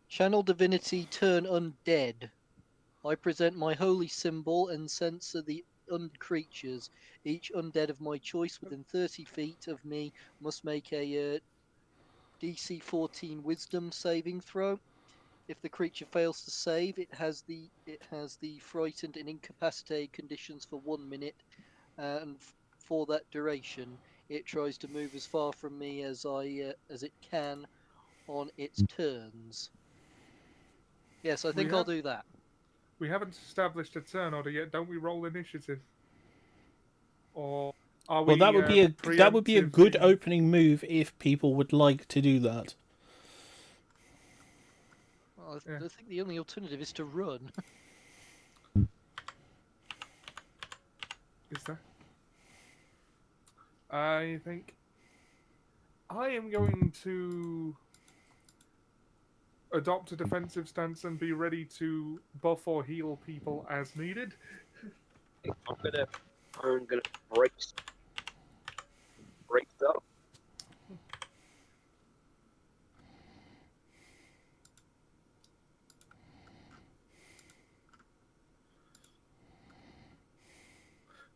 Channel Divinity, turn undead. I present my holy symbol and censor the creatures. Each undead of my choice within 30 feet of me must make a DC 14 Wisdom saving throw. If the creature fails to save, it has the frightened and incapacitated conditions for 1 minute, and for that duration, it tries to move as far from me as it can on its turns. Yes, I think I'll do that. We haven't established a turn order yet. Don't we roll initiative? Or are we? Well, that would be a good preemptively- opening move if people would like to do that. Well, I think the only alternative is to run. Is there? I think I am going to adopt a defensive stance and be ready to buff or heal people as needed. I'm gonna break up.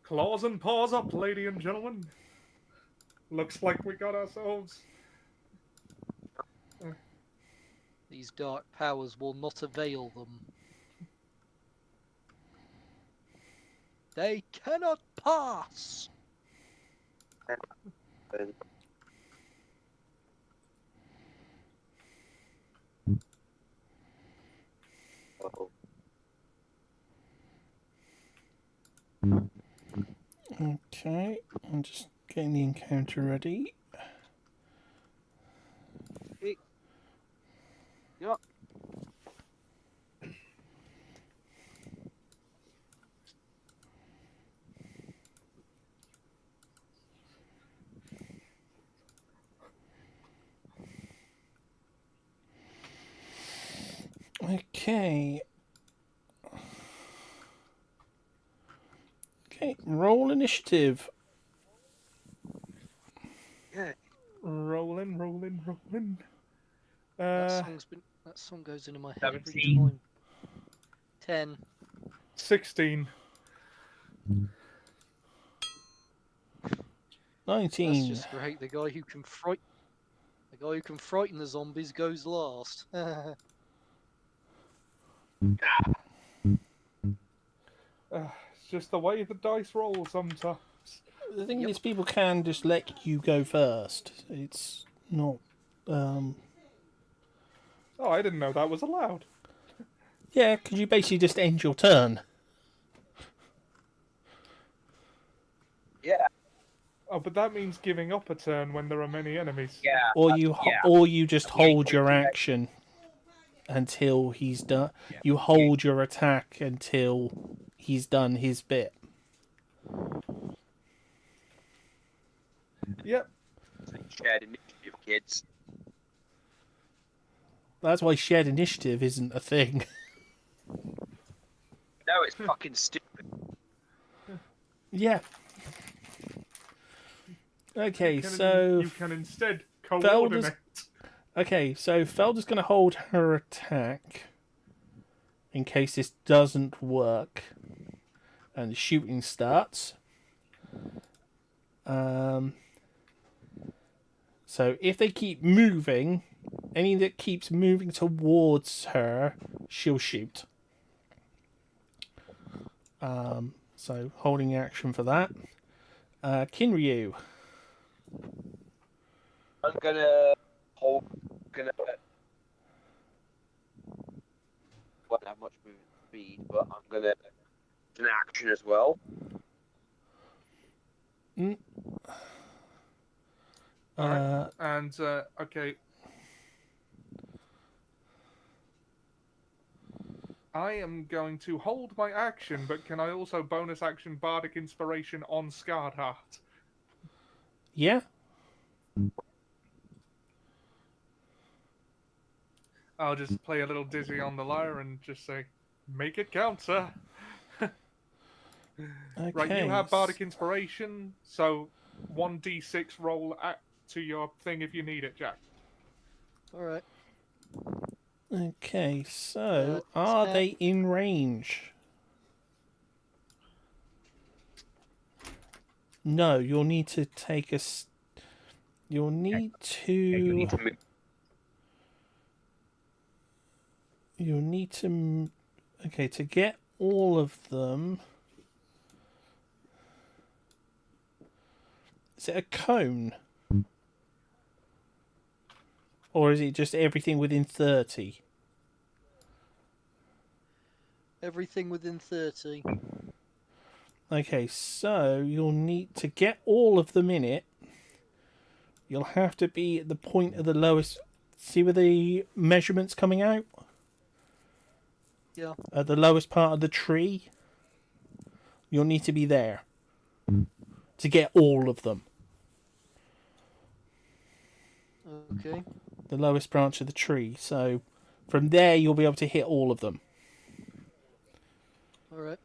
Claws and paws up, ladies and gentlemen. Looks like we got ourselves. These dark powers will not avail them. They cannot pass! Uh-oh. Okay, I'm just getting the encounter ready. Yeah. Okay. Okay, roll initiative. Yeah. Rolling, rolling, rolling. That song goes into my head every 17. time. 10. 16. 19. That's just great. The guy who can frighten the zombies goes last. It's just the way the dice roll sometimes. The thing is, people can just let you go first. It's not. Oh, I didn't know that was allowed. Yeah, because you basically just end your turn. Yeah. Oh, but that means giving up a turn when there are many enemies. Yeah. Or you just hold your action until he's done. You hold your attack until he's done his bit. Yep. Shared initiative, kids. That's why shared initiative isn't a thing. No, it's fucking stupid. Yeah. Okay, You can instead coordinate. Okay, so Felda's going to hold her attack in case this doesn't work, and the shooting starts. So if they keep moving, any that keeps moving towards her, she'll shoot. So holding action for that. Kinryu. I'm gonna won't have much movement speed, but I'm gonna do an action as well. Alright. And, okay. I am going to hold my action, but can I also bonus action Bardic Inspiration on Scarred Heart? Yeah. I'll just play a little Dizzy on the lyre and just say, make it count, sir. Okay. Right, you have Bardic Inspiration, so 1d6 roll to your thing if you need it, Jack. All right. Okay, so are 10. they in range? No, you'll need to take a. You'll need to. You need to move. You'll need to. Okay, to get all of them. Is it a cone? Or is it just everything within 30? Everything within 30. Okay, so you'll need to get all of them in it. You'll have to be at the point of the lowest. See where the measurement's coming out? Yeah. At the lowest part of the tree. You'll need to be there to get all of them. Okay. The lowest branch of the tree. So from there, you'll be able to hit all of them. All right.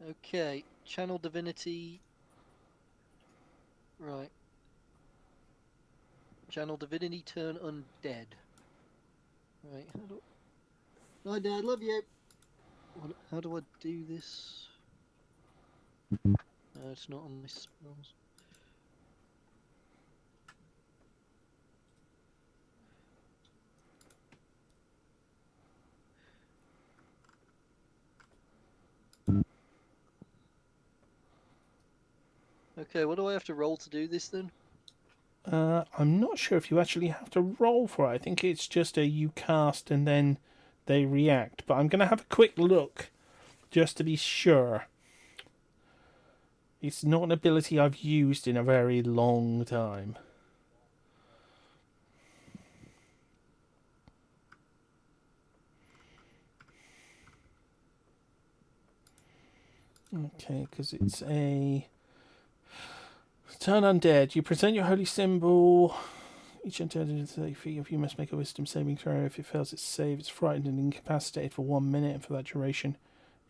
Okay. Channel divinity. Right. Channel divinity turn undead. Right. How do... Hi, Dad. Love you. How do I do this? No, it's not on my spells. Okay, what do I have to roll to do this then? I'm not sure if you actually have to roll for it. I think it's just a you cast and then they react. But I'm going to have a quick look just to be sure. It's not an ability I've used in a very long time. Okay, because it's a turn undead. You present your holy symbol. Each undead in 30 feet of you must make a wisdom saving throw. If it fails its save, it's frightened and incapacitated for 1 minute, and for that duration,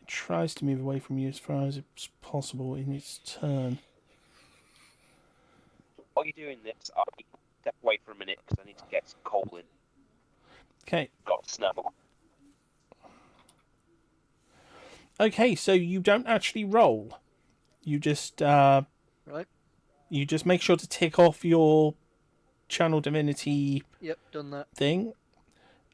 it tries to move away from you as far as it's possible in its turn. While you're doing this, I'll step away for a minute because I need to get some coal in. Okay. Got snow. Okay, so you don't actually roll. You just Right. you just make sure to tick off your channel divinity Yep, done that. thing,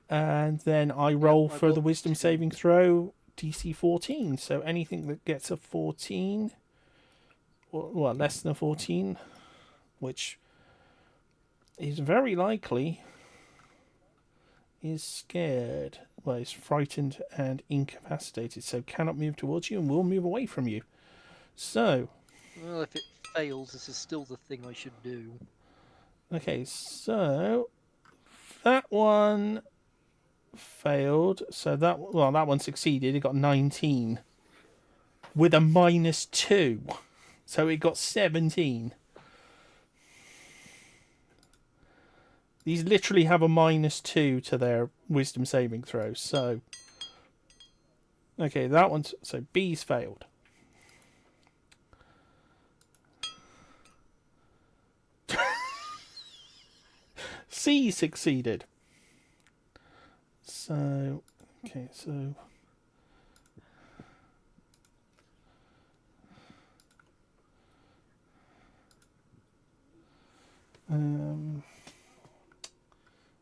and then I roll I for the got wisdom 2. saving throw DC 14. So anything that gets a 14, or well, less than a 14, which is very likely, is scared. Well, is frightened and incapacitated, so cannot move towards you and will move away from you. So, Well, if it fails, this is still the thing I should do. okay, so that one failed. So that one succeeded. It got 19 with a -2, so it got 17. These literally have a -2 to their wisdom saving throws. So, okay, that one's so B's failed. C succeeded. So, okay, so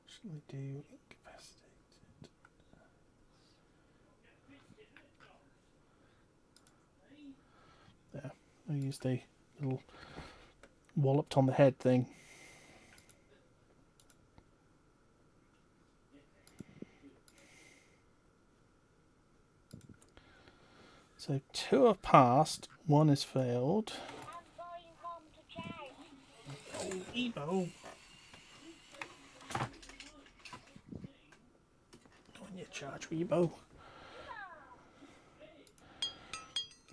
shall we do incapacitated? There, I used a little walloped on the head thing. So 2 have passed, 1 has failed. Oh, Evo. On your charge, Evo.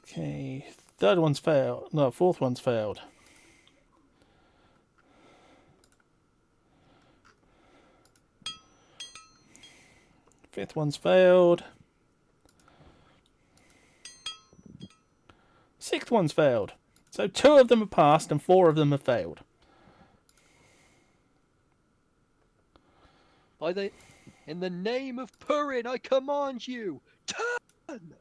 Okay, third one's failed. No, fourth one's failed. Fifth one's failed. Sixth one's failed. So 2 of them have passed and 4 of them have failed. In the name of Purin, I command you, turn!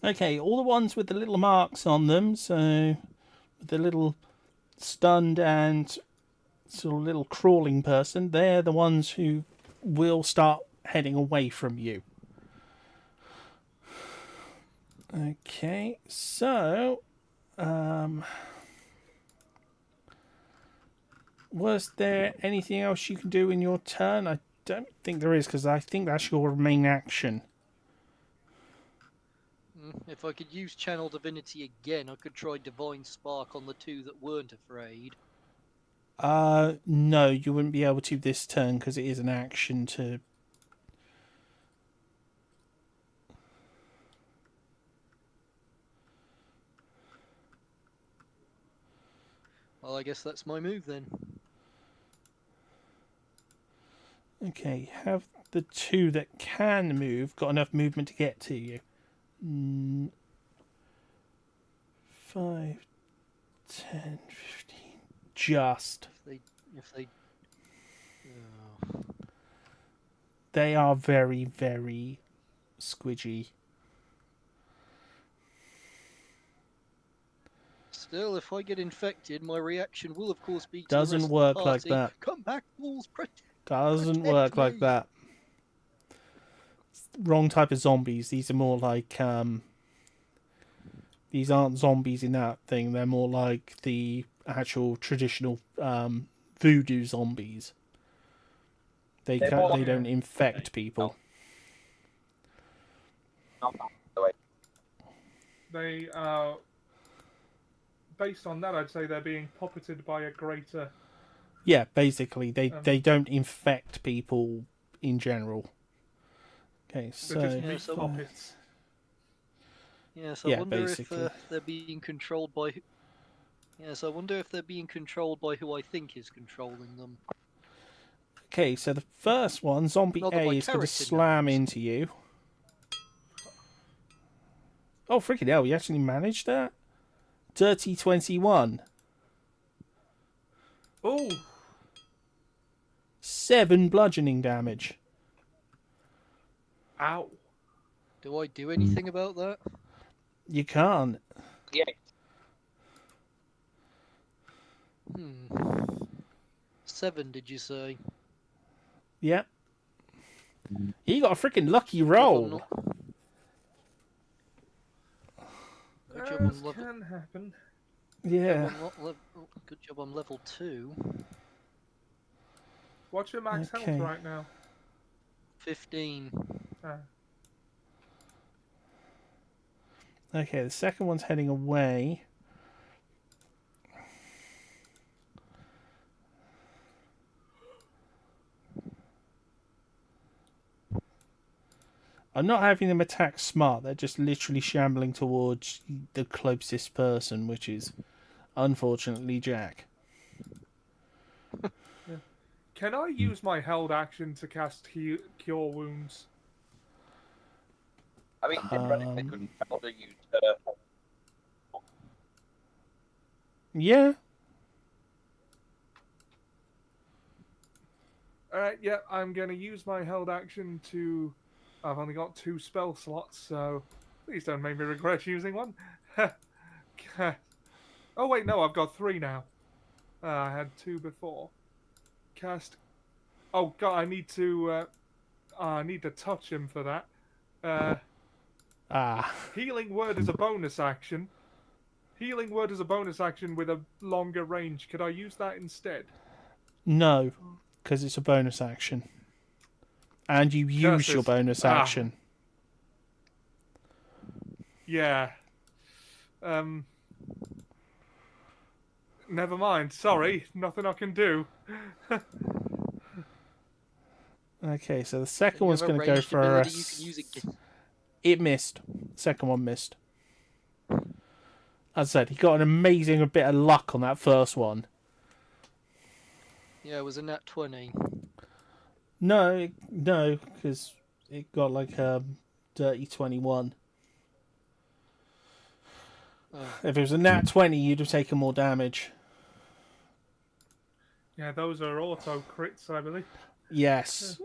Okay, all the ones with the little marks on them, so the little stunned and sort of little crawling person, they're the ones who will start heading away from you. Okay, so was there anything else you can do in your turn? I don't think there is, because I think that's your main action. If I could use Channel Divinity again, I could try Divine Spark on the 2 that weren't afraid. No, you wouldn't be able to this turn, because it is an action to... Well, I guess that's my move then. Okay, have the 2 that can move got enough movement to get to you? 5, 10, 15. Just. If they They are very, very squidgy. Still, if I get infected, my reaction will of course be to Doesn't the rest work of the like party. that. Come back, fools! Doesn't Protect work like me. that. Wrong type of zombies. These are more like these aren't zombies in that thing. They're more like the actual traditional voodoo zombies. They don't infect people. They based on that, I'd say they're being puppeted by a greater. Yeah, basically they don't infect people in general. Okay, so They're just Yeah, meat so- puppets. Yes, I Yeah, wonder basically. if they're being controlled by. Yes, I wonder if they're being controlled by who I think is controlling them. okay, so the first one, zombie Not that A, my is going to character slam knows. into you. Oh, freaking hell, you actually managed that? Dirty 21. Oh, 7 bludgeoning damage. ow! Do I do anything about that? You can't. Yeah. 7, did you say? Yep. You got a freaking lucky Good job I'm roll. not- Good job I'm This level. can happen. Yeah. Good job I'm level 2. What's your max Okay. health right now? 15. Okay, the second one's heading away. I'm not having them attack smart. They're just literally shambling towards the closest person, which is unfortunately Jack. Can I use my held action to cast Cure Wounds? I mean, theoretically, Um, couldn't bother you Yeah. Alright, yeah, I'm going to use my held action to... I've only got 2 spell slots, so please don't make me regret using one. Oh wait, no, I've got 3 now. I had 2 before. Cast... Oh god, I need to touch him for that. Healing Word is a bonus action. Healing Word is a bonus action with a longer range. Could I use that instead? No, because it's a bonus action. And you use your Curses. bonus action. Yeah. Never mind. Sorry, nothing I can do. Okay, so the second You one's have a going to go ranged for a... ability you can use again. It missed. Second one missed. As I said, he got an amazing bit of luck on that first one. Yeah, it was a nat 20. No, because it got like a dirty 21. Oh. If it was a nat 20, you'd have taken more damage. Yeah, those are auto crits, I believe. Yes.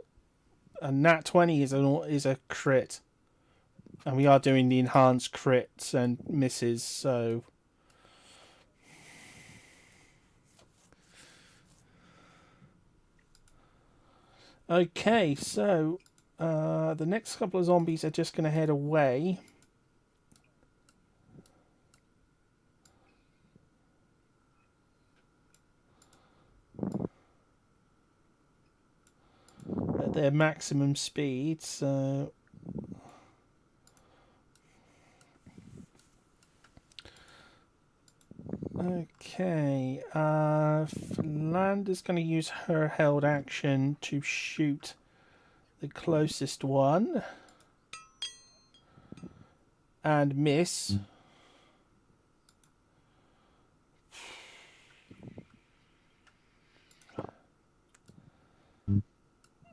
A nat 20 is a crit. And we are doing the enhanced crits and misses, so... Okay, so the next couple of zombies are just going to head away. At their maximum speed, so... Okay, Philander's going to use her held action to shoot the closest one. And miss.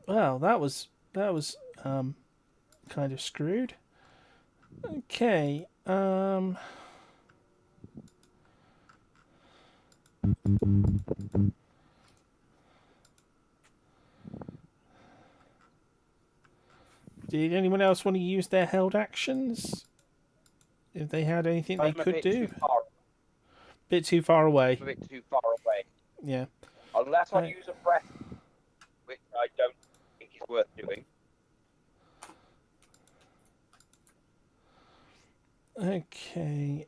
Well, that was kind of screwed. Okay, did anyone else want to use their held actions? If they had anything they could do? Bit too far away. I'm a bit too far away. Yeah. Unless I use a breath, which I don't think is worth doing. Okay.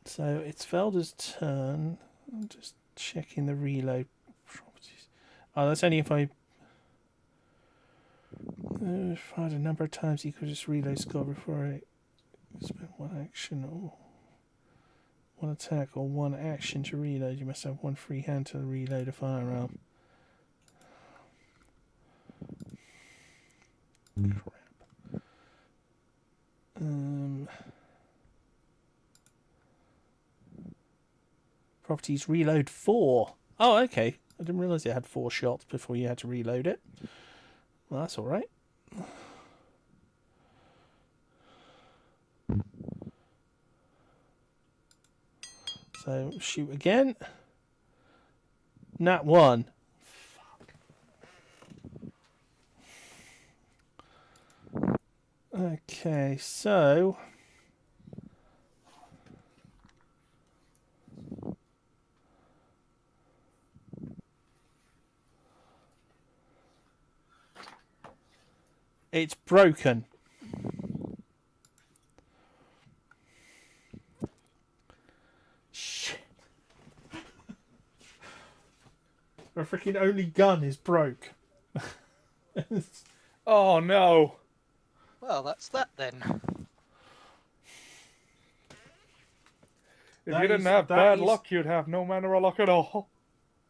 So it's Felder's turn. I'm just checking the reload properties. Oh, that's only if I fired a number of times. You could just reload score before I spend one action or one attack or one action to reload. You must have one free hand to reload a firearm. Crap. Properties reload 4. Oh, okay. I didn't realise it had 4 shots before you had to reload it. Well, that's alright. So, shoot again. Nat 1. Okay, so... It's broken. Shit. Our freaking only gun is broke. Oh no! Well, that's that then. If you didn't have bad luck, you'd have no manner of luck at all.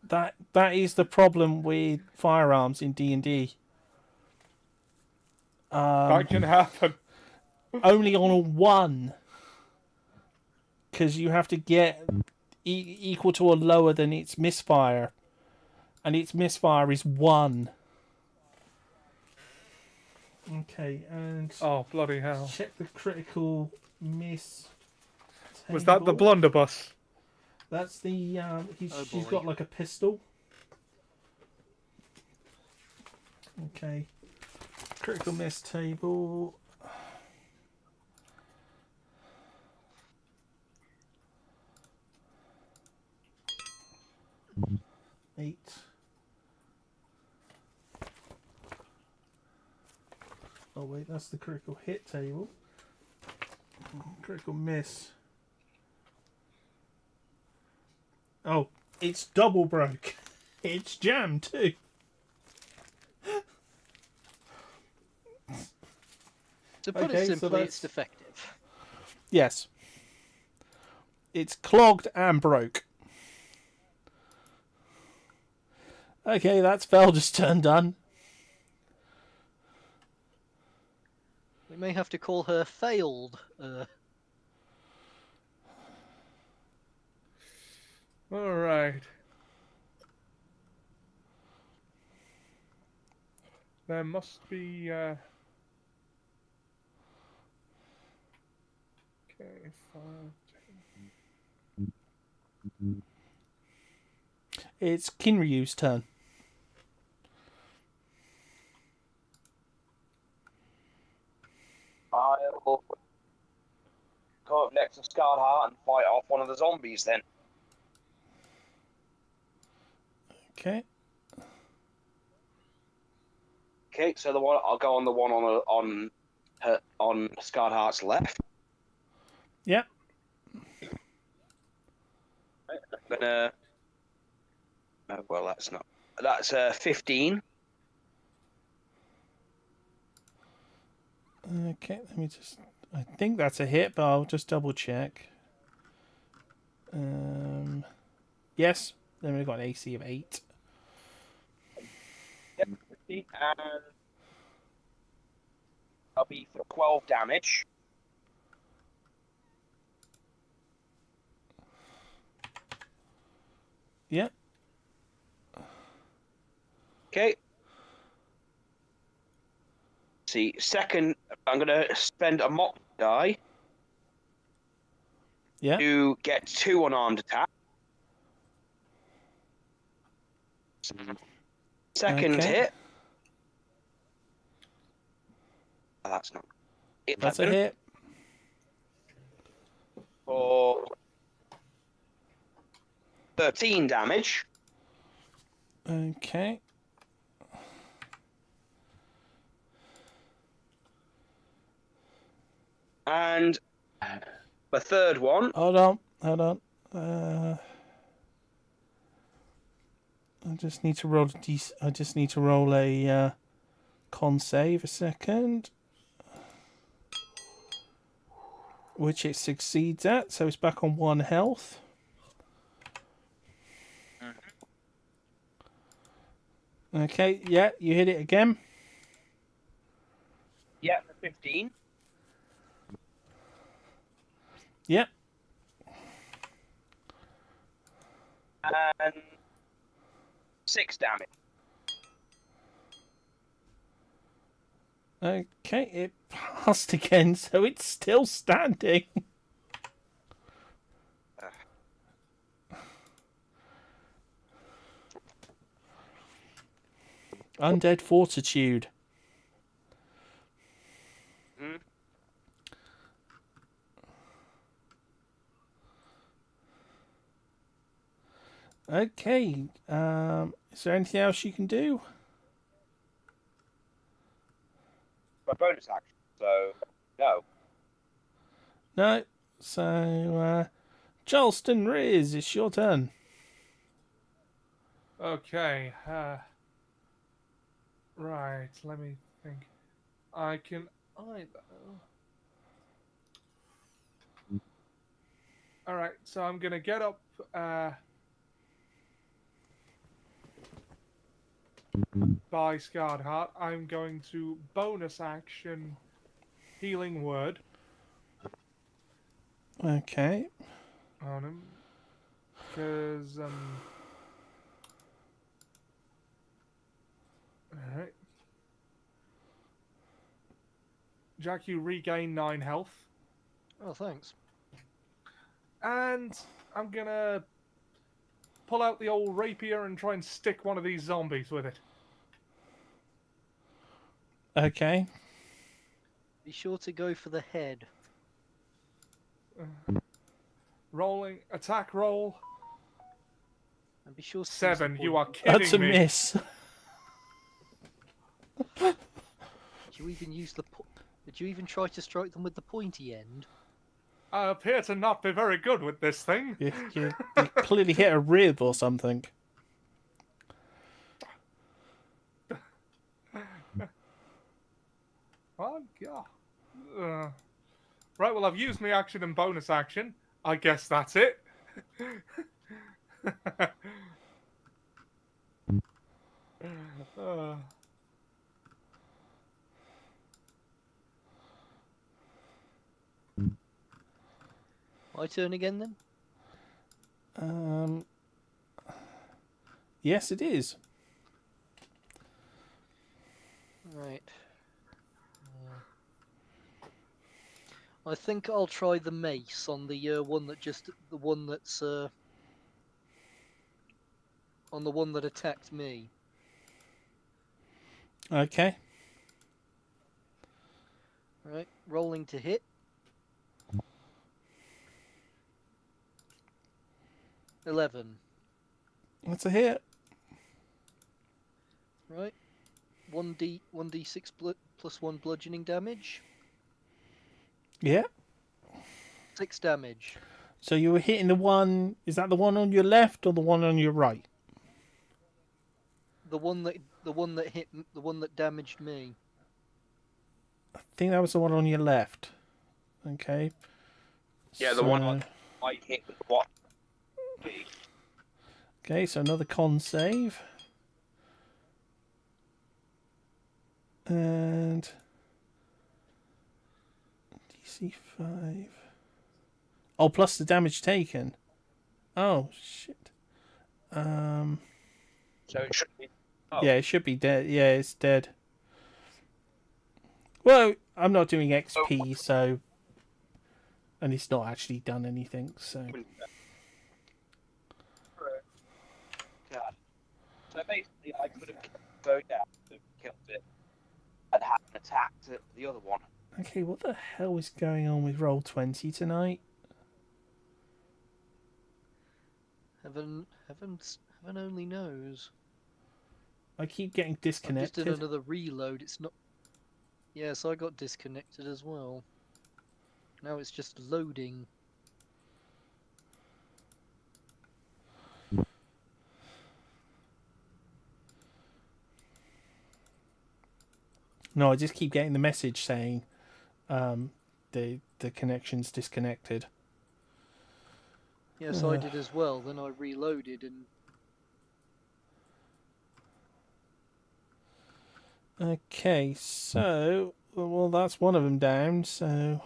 That is the problem with firearms in D&D. That can happen. Only on a 1. Because you have to get equal to or lower than its misfire. And its misfire is 1. Okay, and... Oh, bloody hell. Check the critical miss Was that the table. blunderbuss? That's the... she's boy. got like a pistol. Okay. Critical miss table. Eight. Oh wait, that's the critical hit table. Critical miss. Oh, it's double broke. It's jammed too. To put Okay, it so simply, that's- it's defective. Yes. It's clogged and broke. Okay, that's Felder's turn done. We may have to call her failed. All right. There must be. Okay, 5. It's Kinryu's turn. I'll go up next to Scarred Heart and fight off one of the zombies then. Okay. Okay, so I'll go on the one on Scarred Heart's left. Yep. I'm gonna. Oh, well, that's not. That's 15. Okay, let me just... I think that's a hit, but I'll just double check. Yes. Then we've got an AC of 8. Yep, 15, and I'll be for 12 damage. Yep. Okay. See, second, I'm gonna spend a mock die Yeah. to get 2 unarmed attack. Second Okay. hit. Oh, that's not. That's a hit. For 13 damage. Okay. And the third one. Hold on. I just need to roll a con save a second, which it succeeds at, so it's back on 1 health. Okay, yeah, you hit it again. Yeah, 15. Yep. And 6 damage. Okay, it passed again, so it's still standing. Undead Fortitude. Mm-hmm. Okay, is there anything else you can do? My bonus action, so no. No. So, Charleston Riz, it's your turn. Okay. Right. Let me think. I can either. All right. So I'm gonna get up. By Scarred Heart, I'm going to bonus action Healing Word Okay. on him. Because, Alright. Jack, you regain 9 health. Oh, thanks. And I'm gonna pull out the old rapier and try and stick one of these zombies with it. Okay. Be sure to go for the head. Rolling attack roll. And be sure to use the 7. You point. are kidding That's a me. miss. Did you even use the? Did you even try to strike them with the pointy end? I appear to not be very good with this thing. You clearly hit a rib or something. Oh, God. Right, well, I've used my action and bonus action. I guess that's it. Uh, My turn again then? Yes, it is. Right. I think I'll try the mace on the one that's on the one that attacked me. Okay. Right, rolling to hit. 11. That's a hit. Right. 1d6 plus 1 bludgeoning damage. Yeah. 6 damage. So you were hitting the one. Is that the one on your left or the one on your right? The one that damaged me. I think that was the one on your left. Okay. Yeah, the one I hit with what? Okay, so another con save. And DC 5. Oh, plus the damage taken. Oh shit. So it should be. Oh. Yeah, it should be dead. Yeah, it's dead. Well, I'm not doing XP, so, and it's not actually done anything. So. God. So basically, I could have killed it and hadn't attacked the other one. Okay, what the hell is going on with Roll20 tonight? Heaven only knows. I keep getting I just disconnected. did another reload. It's not. Yes, I got disconnected as well. Now it's just loading. No, I just keep getting the message saying the connection's disconnected. Yes, I did as well. Then I reloaded and. Okay, so well, that's one of them down. So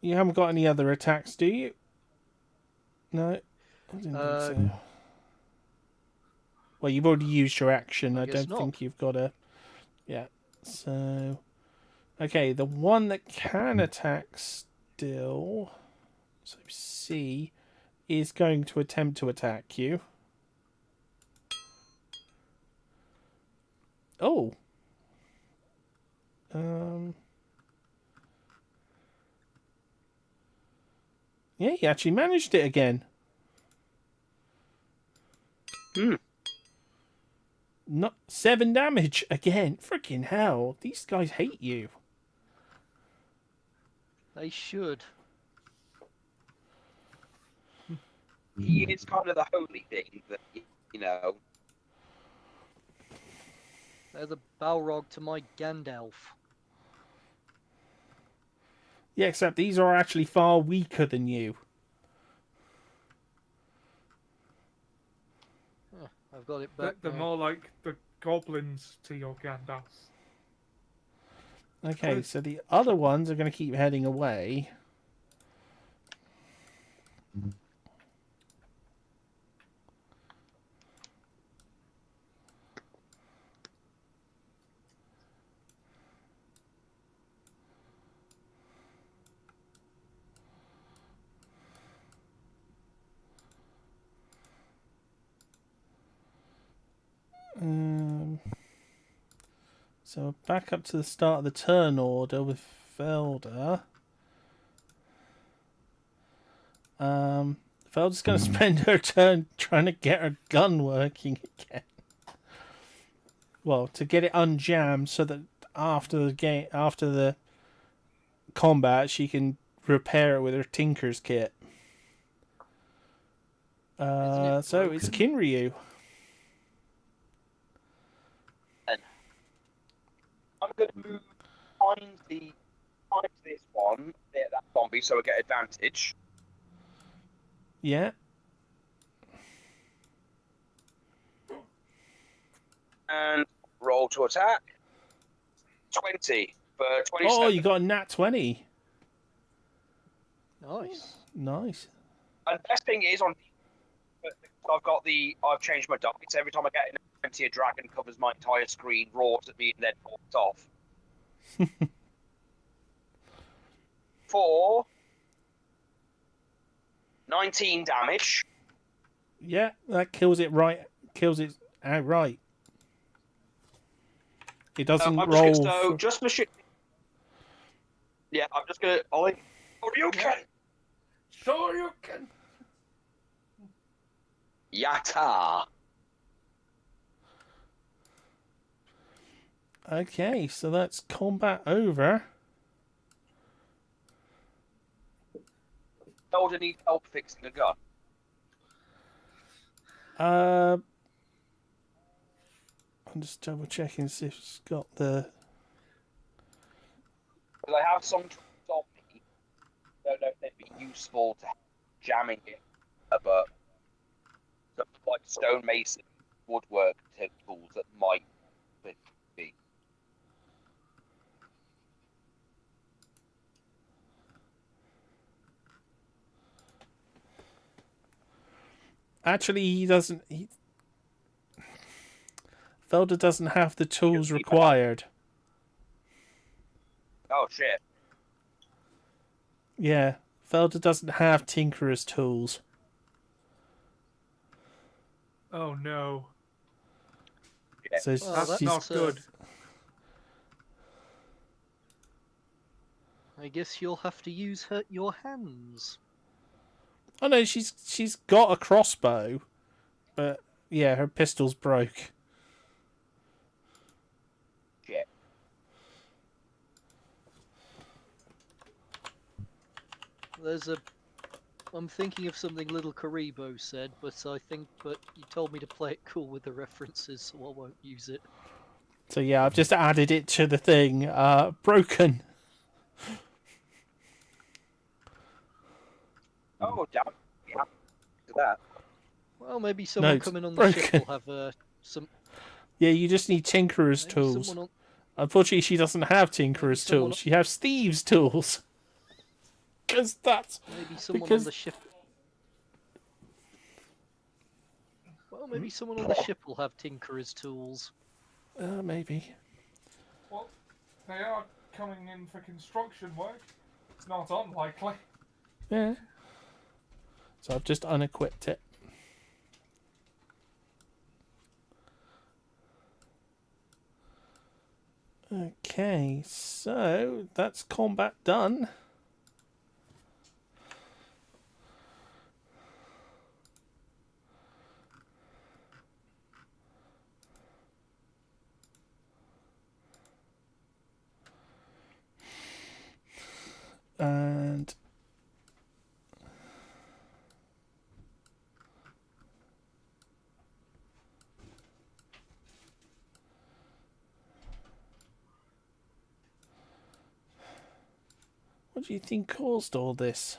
you haven't got any other attacks, do you? No, I didn't think so. Well, you've already used your action. I don't think you've got a. Yeah. So, okay, the one that can attack still. So C is going to attempt to attack you. Oh. Yeah, he actually managed it again. Not 7 damage again. Freaking hell. These guys hate you. They should. He is kind of the holy thing that, you know. They're the Balrog to my Gandalf. Yeah, except these are actually far weaker than you. Oh, I've got it back. they're more like the goblins to your Gandalf. Okay, so the other ones are going to keep heading away. So back up to the start of the turn order with Felder. Felder's going to spend her turn trying to get her gun working again. Well, to get it unjammed so that after the combat, she can repair it with her Tinker's kit. So it's Kinryu. I'm going to move behind this one, there, that zombie, so I get advantage. Yeah. And roll to attack. 20 for 27. Oh, you got a nat 20. Nice. Nice. And the best thing is I've changed my dice. Every time I get an 20, a dragon covers my entire screen, roars at me, and then walks off. For 19 damage. Yeah, that kills it right. Kills it outright. It doesn't roll. Just for shit. Yeah, I'm just gonna. You can. Sure you can. Yatta. Okay, so that's combat over. Elder need help fixing a gun. I'm just double checking to see if it's got the. Because I have some tools on me. Don't know if they'd be useful to jamming it, but some like stonemason, woodwork tools that might be. Actually, he doesn't. Felder doesn't have the tools required. Oh shit! Yeah, Felder doesn't have Tinkerer's tools. Oh no. Yeah. So That's not good. I guess you'll have to use your hands. Oh no, she's got a crossbow, but yeah, her pistol's broke. Shit. I'm thinking of something Little Karibo said, but you told me to play it cool with the references, so I won't use it. So yeah, I've just added it to the thing. Broken. Oh damn! Yeah. To that. Well, maybe someone it's coming on the ship broken. will have some. Yeah, you just need Tinkerer's Maybe tools. someone Unfortunately, she doesn't have Tinkerer's someone- tools. She has Steve's tools. Because that's... Maybe someone because- on the ship. Well, maybe someone on the ship will have Tinkerer's tools. Maybe. Well, they are coming in for construction work. It's not unlikely. Yeah. So I've just unequipped it. Okay, so that's combat done. And what do you think caused all this?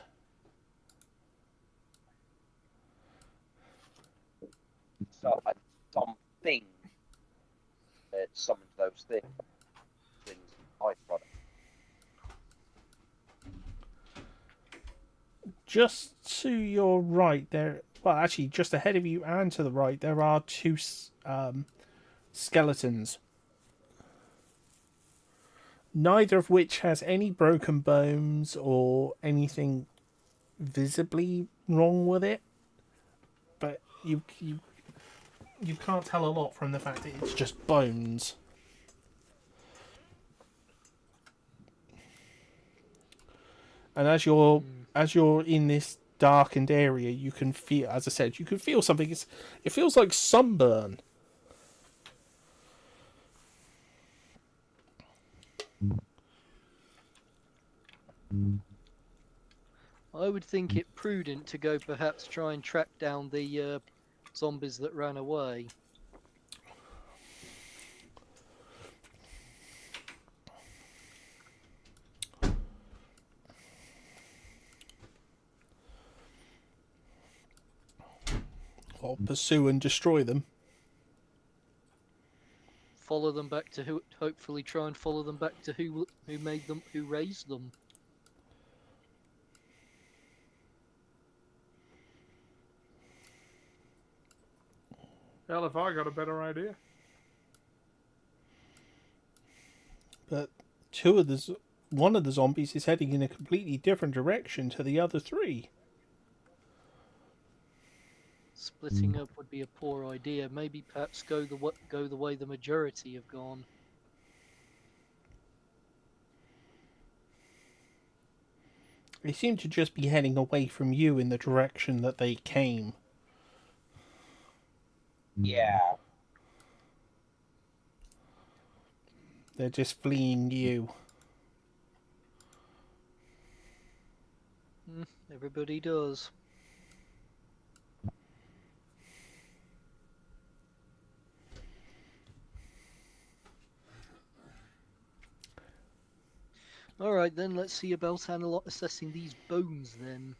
So something that summons those things. Byproduct. Just to your right there, well, actually, just ahead of you and to the right, there are two skeletons. Neither of which has any broken bones or anything visibly wrong with it. But you can't tell a lot from the fact that it's just bones. And as you're in this darkened area, you can feel, as I said, you can feel something. It feels like sunburn. I would think it prudent to go perhaps try and track down the zombies that ran away. Or pursue and destroy them. Follow them back to who. Hopefully, try and follow them back to who made them, who raised them. Hell, if I got a better idea. But one of the zombies is heading in a completely different direction to the other three. Splitting up would be a poor idea. Maybe perhaps go the way the majority have gone. They seem to just be heading away from you in the direction that they came. Yeah. They're just fleeing you. Everybody does. Alright then, let's see about assessing these bones then.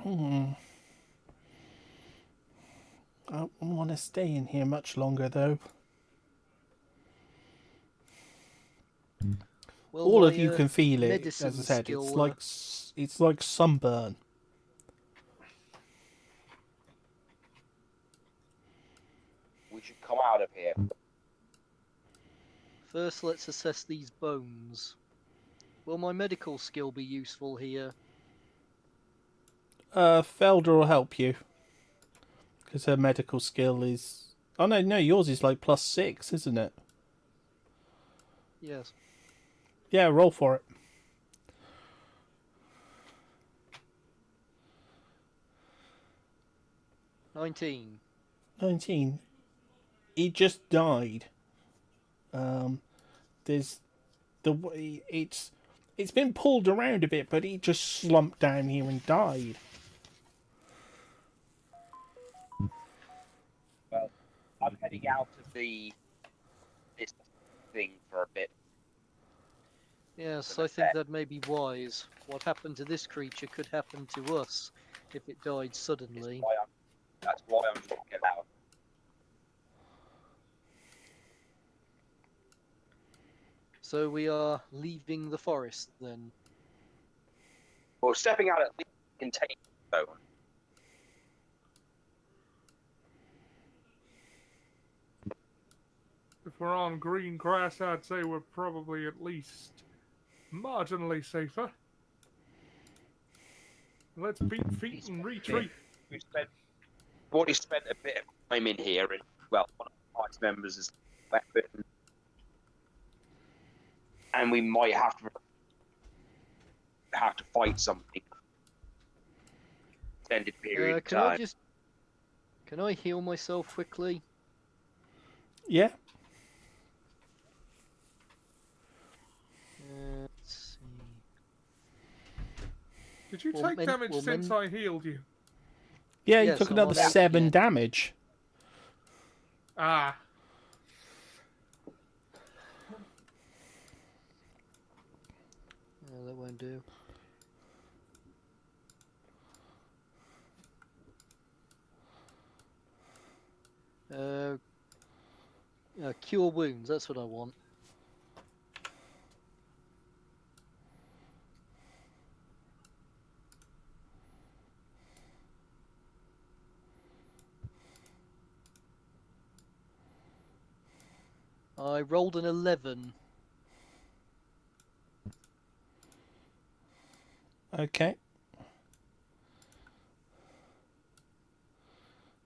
I don't want to stay in here much longer, though. Well, All of my, you can feel it. As I medicine said, skill, it's like sunburn. We should come out of here. First, let's assess these bones. Will my medical skill be useful here? Felder will help you. Because her medical skill is... Oh, no, yours is like +6, isn't it? Yes. Yeah, roll for it. 19. 19. He just died. There's the way it's been pulled around a bit, but he just slumped down here and died. Well, I'm heading out of this thing for a bit. Yes, I think that may be wise. What happened to this creature could happen to us if it died suddenly. That's why I'm trying to get out. So we are leaving the forest then. Well, stepping out at least contain though. If we're on green grass, I'd say we're probably at least marginally safer. Let's beat feet and retreat. We've already spent a bit of time in here, and well, one of the party members is weapon, and we might have to fight something extended period of time. Can I heal myself quickly? Yeah. Let's see. Did you Well, take damage since I healed you? Yeah, you Yes, took I'm another on out 7 again. damage. Ah. No, that won't do. Cure wounds, that's what I want. I rolled an 11. Okay.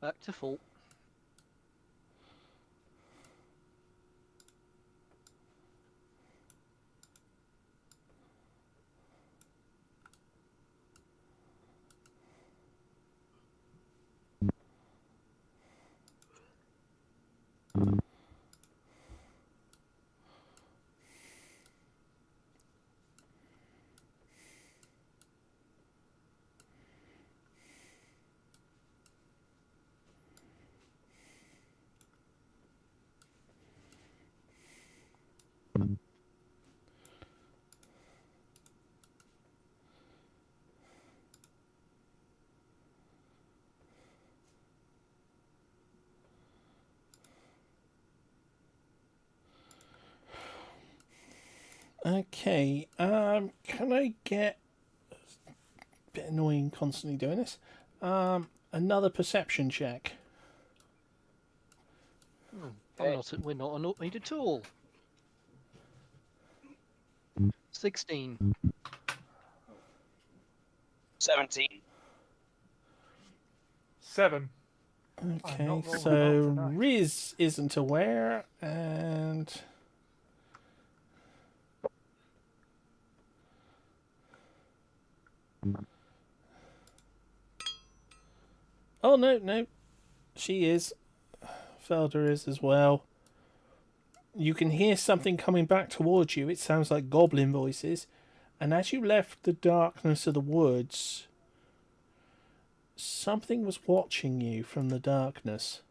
Back to full. Okay, can I get... Bit annoying constantly doing this. Another perception check. We're not annoyed at all. 16. 17. 7. Okay, rolling well so tonight. Riz isn't aware, and... Oh, no. She is. Felder is as well. You can hear something coming back towards you. It sounds like goblin voices. And as you left the darkness of the woods, something was watching you from the darkness.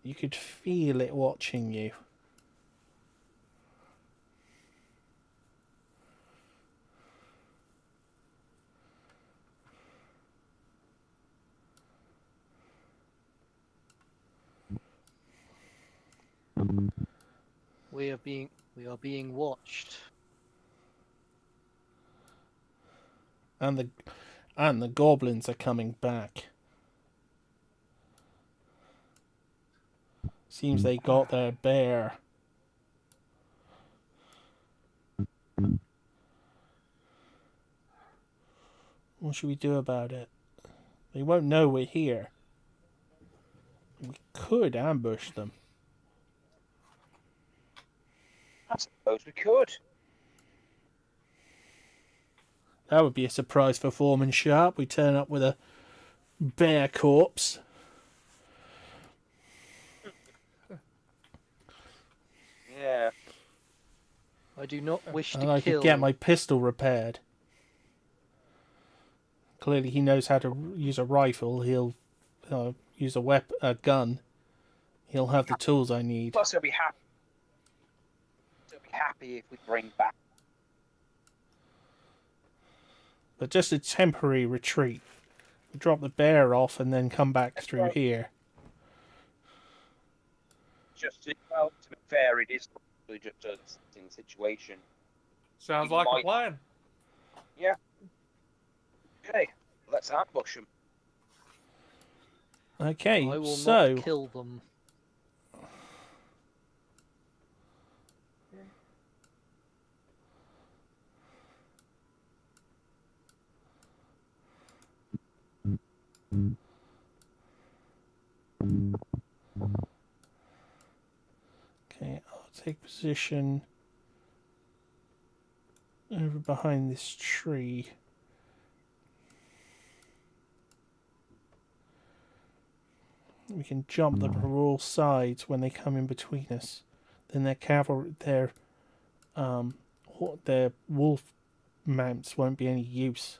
You could feel it watching you. We are being watched. And the goblins are coming back. Seems they got their bear. What should we do about it? They won't know we're here. We could ambush them. I suppose we could. That would be a surprise for Foreman Sharp. We turn up with a bear corpse. Yeah. I do not wish And to I kill. could get my pistol repaired. Clearly he knows how to use a rifle. He'll use a gun. He'll have the tools I need. Plus, he'll be happy. He'll be happy if we bring back. But just a temporary retreat. We drop the bear off and then come back through here. Just to be fair, it is probably just a situation. Sounds You like might- a plan. Yeah. Okay, let's ambush him. Okay, I will so not kill them. okay, I'll take position over behind this tree. We can jump them from all sides when they come in between us. Then their wolf mounts won't be any use.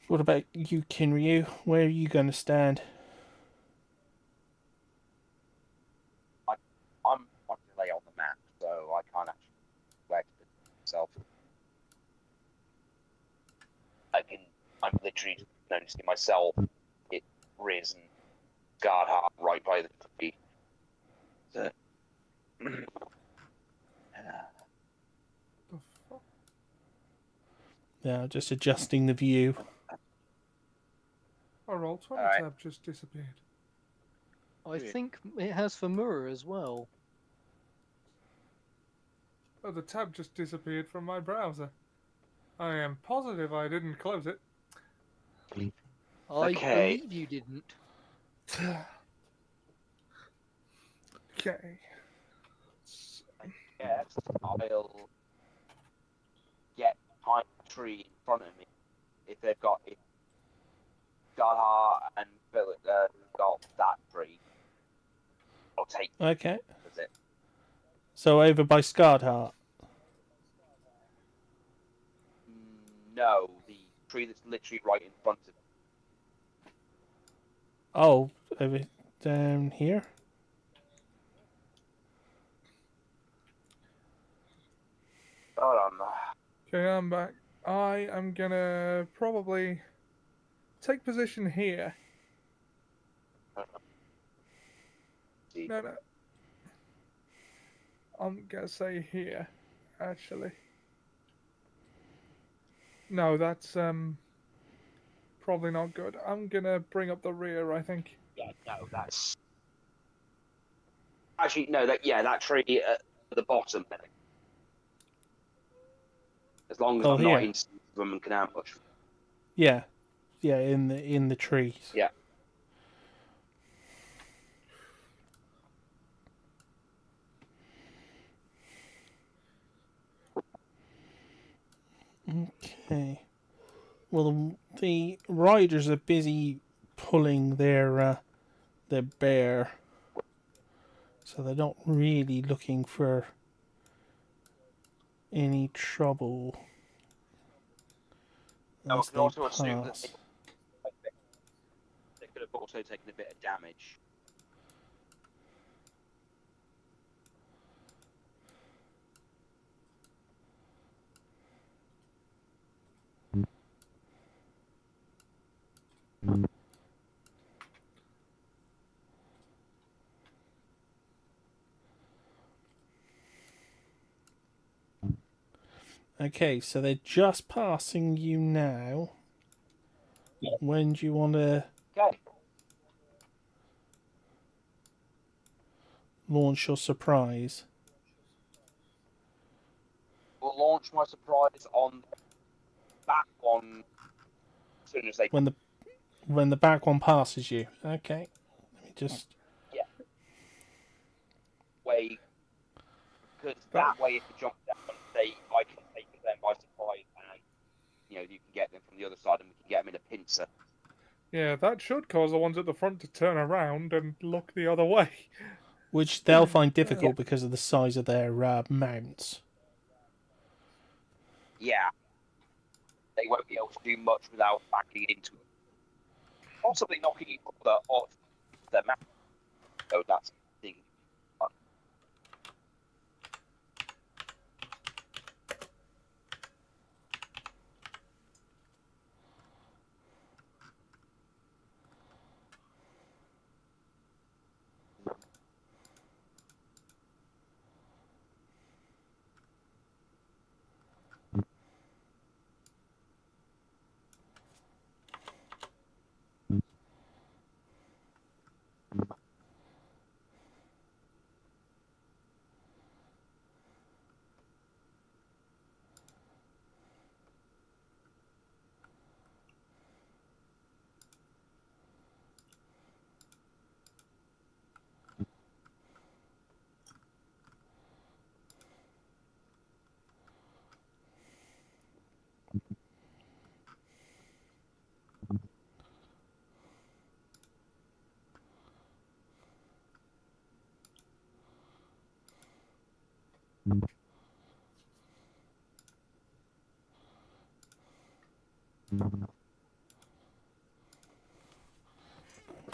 What about you, Kinryu? Where are you going to stand? I'm on delay on the map, so I can't actually where to put myself. I'm literally noticing myself. It risen guard heart right by the tree. So, The fuck? Yeah, just adjusting the view. Our roll 20 Alright. tab just disappeared. I think it has for Mura as well. Oh, the tab just disappeared from my browser. I am positive I didn't close it. I Okay. believe you didn't. Okay. yes, I'll get behind the tree in front of me if they've got it. Guard and Philip got that tree. I'll take Okay. the So over by Scarred Heart. No, the tree that's literally right in front of it. Oh, over down here. Hold on. Okay, I'm back. I am gonna probably take position here. No, no. I'm gonna say here, actually. No, that's probably not good. I'm gonna bring up the rear, I think. Yeah, no, that's actually no. That tree at the bottom. As long as Oh, I'm not here. in them and can ambush. Yeah, yeah, in the trees. Yeah. Okay. Well, the riders are busy pulling their bear, so they're not really looking for any trouble No, I as could they also assume that pass. they could have also taken a bit of damage. Okay, so they're just passing you now. When do you want to Okay. launch your surprise? We'll launch my surprise on the back one as soon as they When the back one passes you. Okay. Let me just. way, because that way if they jump down, I can take them by surprise and you can get them from the other side and we can get them in a pincer. Yeah, that should cause the ones at the front to turn around and look the other way. Which they'll find difficult because of the size of their mounts. Yeah. They won't be able to do much without backing into it. Possibly knocking each other off their map. So that's the thing.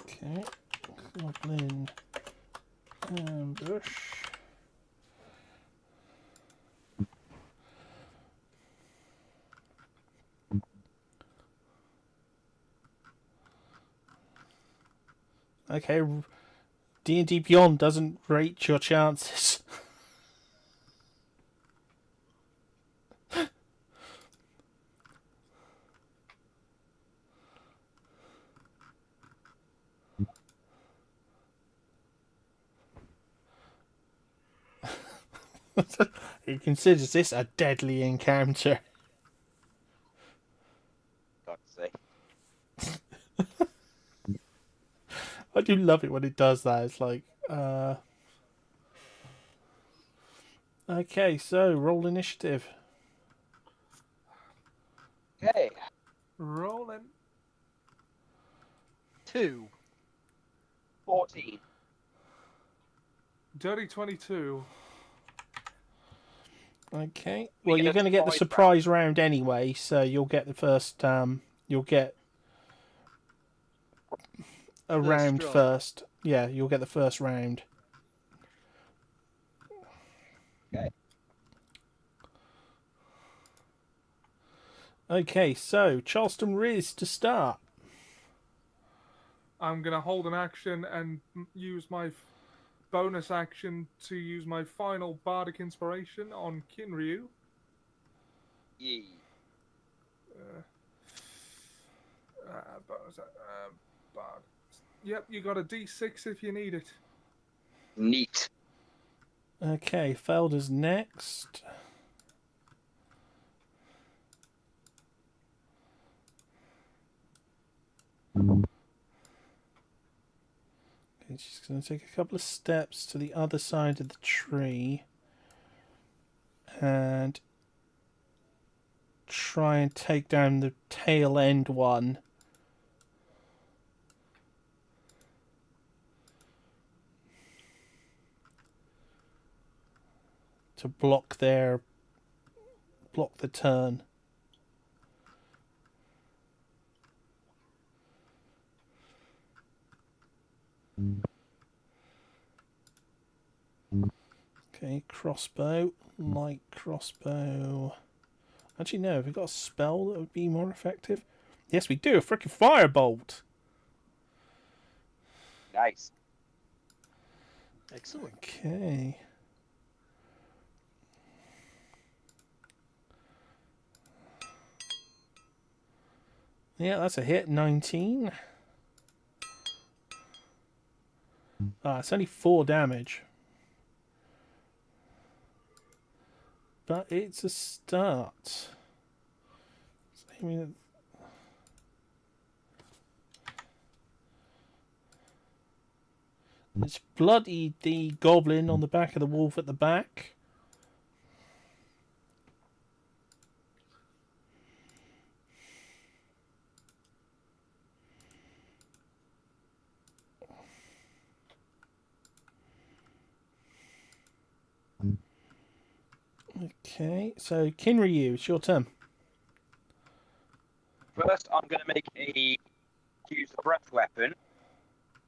Okay. Goblin ambush. Okay. D&D Beyond doesn't rate your chances. He considers this a deadly encounter. God's sake. I do love it when it does that. It's like, okay, so roll initiative. Okay. Rolling. 2. 14. Dirty 22. Okay. We Well, get you're a going to get the surprise round anyway, so you'll get the first. You'll get a First round strike. first. Yeah, you'll get the first round. Okay. Okay, so Charleston Riz to start. I'm gonna hold an action and use my bonus action to use my final bardic inspiration on Kinryu. Yeah. Bonus, bard. Yep, you got a D6 if you need it. Neat. Okay, Felder's next. Okay, she's going to take a couple of steps to the other side of the tree and try and take down the tail end one. To block the turn. Okay, crossbow, light crossbow. Actually, no, have we got a spell that would be more effective? Yes, we do, a freaking firebolt. Nice. Excellent. Okay. Yeah, that's a hit, 19. It's only 4 damage. But it's a start. I mean, it's bloodied the goblin on the back of the wolf at the back. Okay, so Kinryu, it's your turn. First, I'm going to use the breath weapon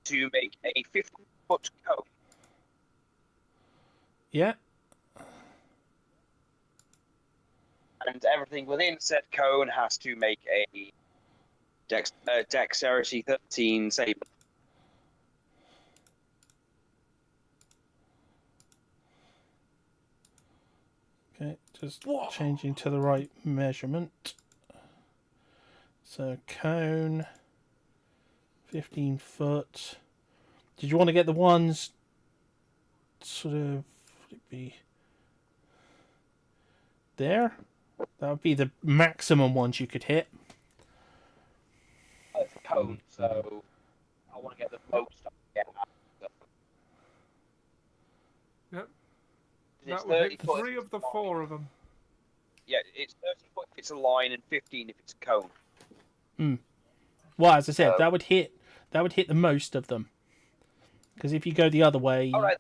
to make a 50-foot cone. Yeah. And everything within said cone has to make a dexterity 13 save. Okay, just changing to the right measurement. So cone, 15 foot. Did you want to get the ones sort of, would it be there? That would be the maximum ones you could hit. It's a cone, so I want to get the most I can get out of it. Yep. It's That would 30 hit foot 3 if of the it's a 4 line. of them. Yeah, it's 30 foot if it's a line and 15 if it's a cone. Well, as I said, that would hit the most of them. Because if you go the other way, All right.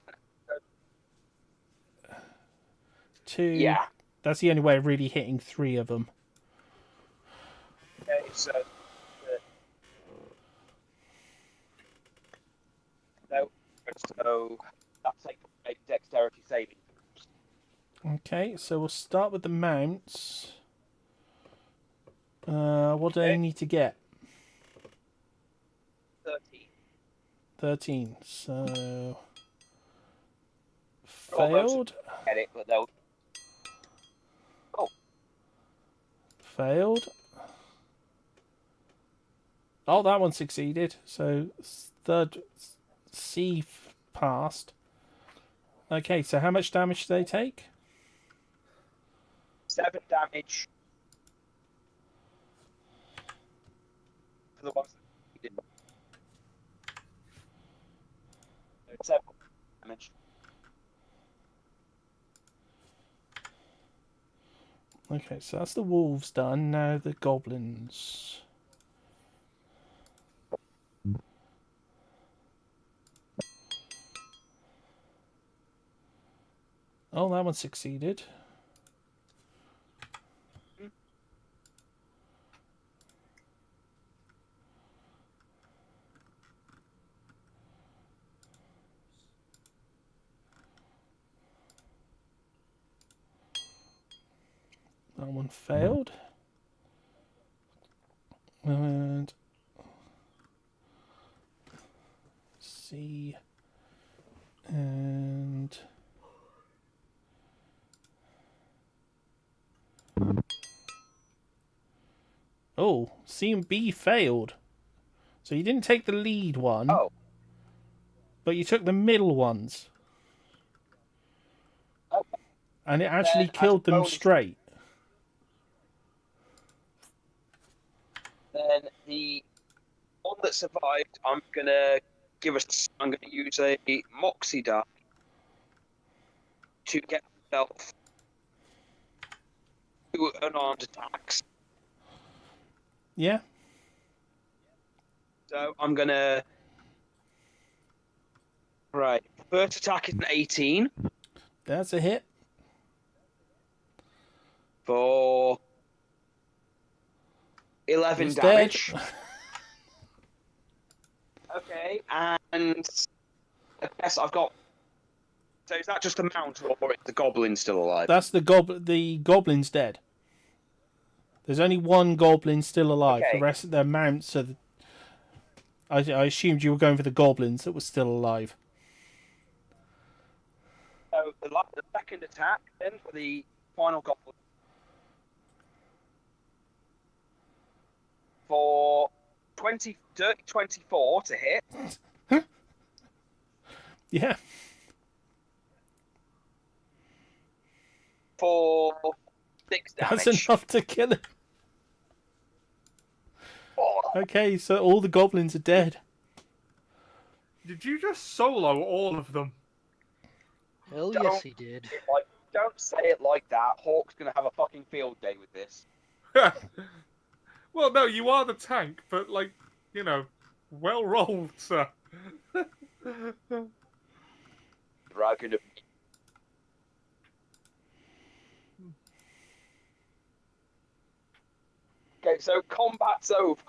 2. Yeah. That's the only way of really hitting 3 of them. Okay, so that's like a dexterity saving. Okay, so we'll start with the mounts. What do they need to get? 13. 13. So Almost failed. get it, but they'll. Oh, Failed. Oh, that one succeeded. So third C passed. Okay, so how much damage do they take? 7 damage for the ones that did. 7 damage. Okay, so that's the wolves done. Now the goblins. Oh, that one succeeded. That one failed. And C and oh, C and B failed. So you didn't take the lead one, Oh. but you took the middle ones. Oh. And it And actually then, as killed a them bonus- straight. Then the one that survived, I'm gonna use a Moxie die to get myself 2 unarmed attacks. Yeah. So I'm gonna. Right. First attack is an 18 That's a hit. for 11 He's damage. dead. Okay, and I guess I've got. So is that just a mount, or is the goblin still alive? That's the goblin's dead. There's only one goblin still alive. Okay. The rest of their mounts are. I assumed you were going for the goblins that were still alive. So the second attack, then for the final goblin, for 24 to hit. Yeah. For 6 damage. That's enough to kill him. Oh, Okay, so all the goblins are dead. Did you just solo all of them? Hell Don't- yes, he did. don't say it like that. Hawk's gonna have a fucking field day with this. Well, no, you are the tank, but, like, you know, well rolled, sir. Dragon of Okay, so combat's over.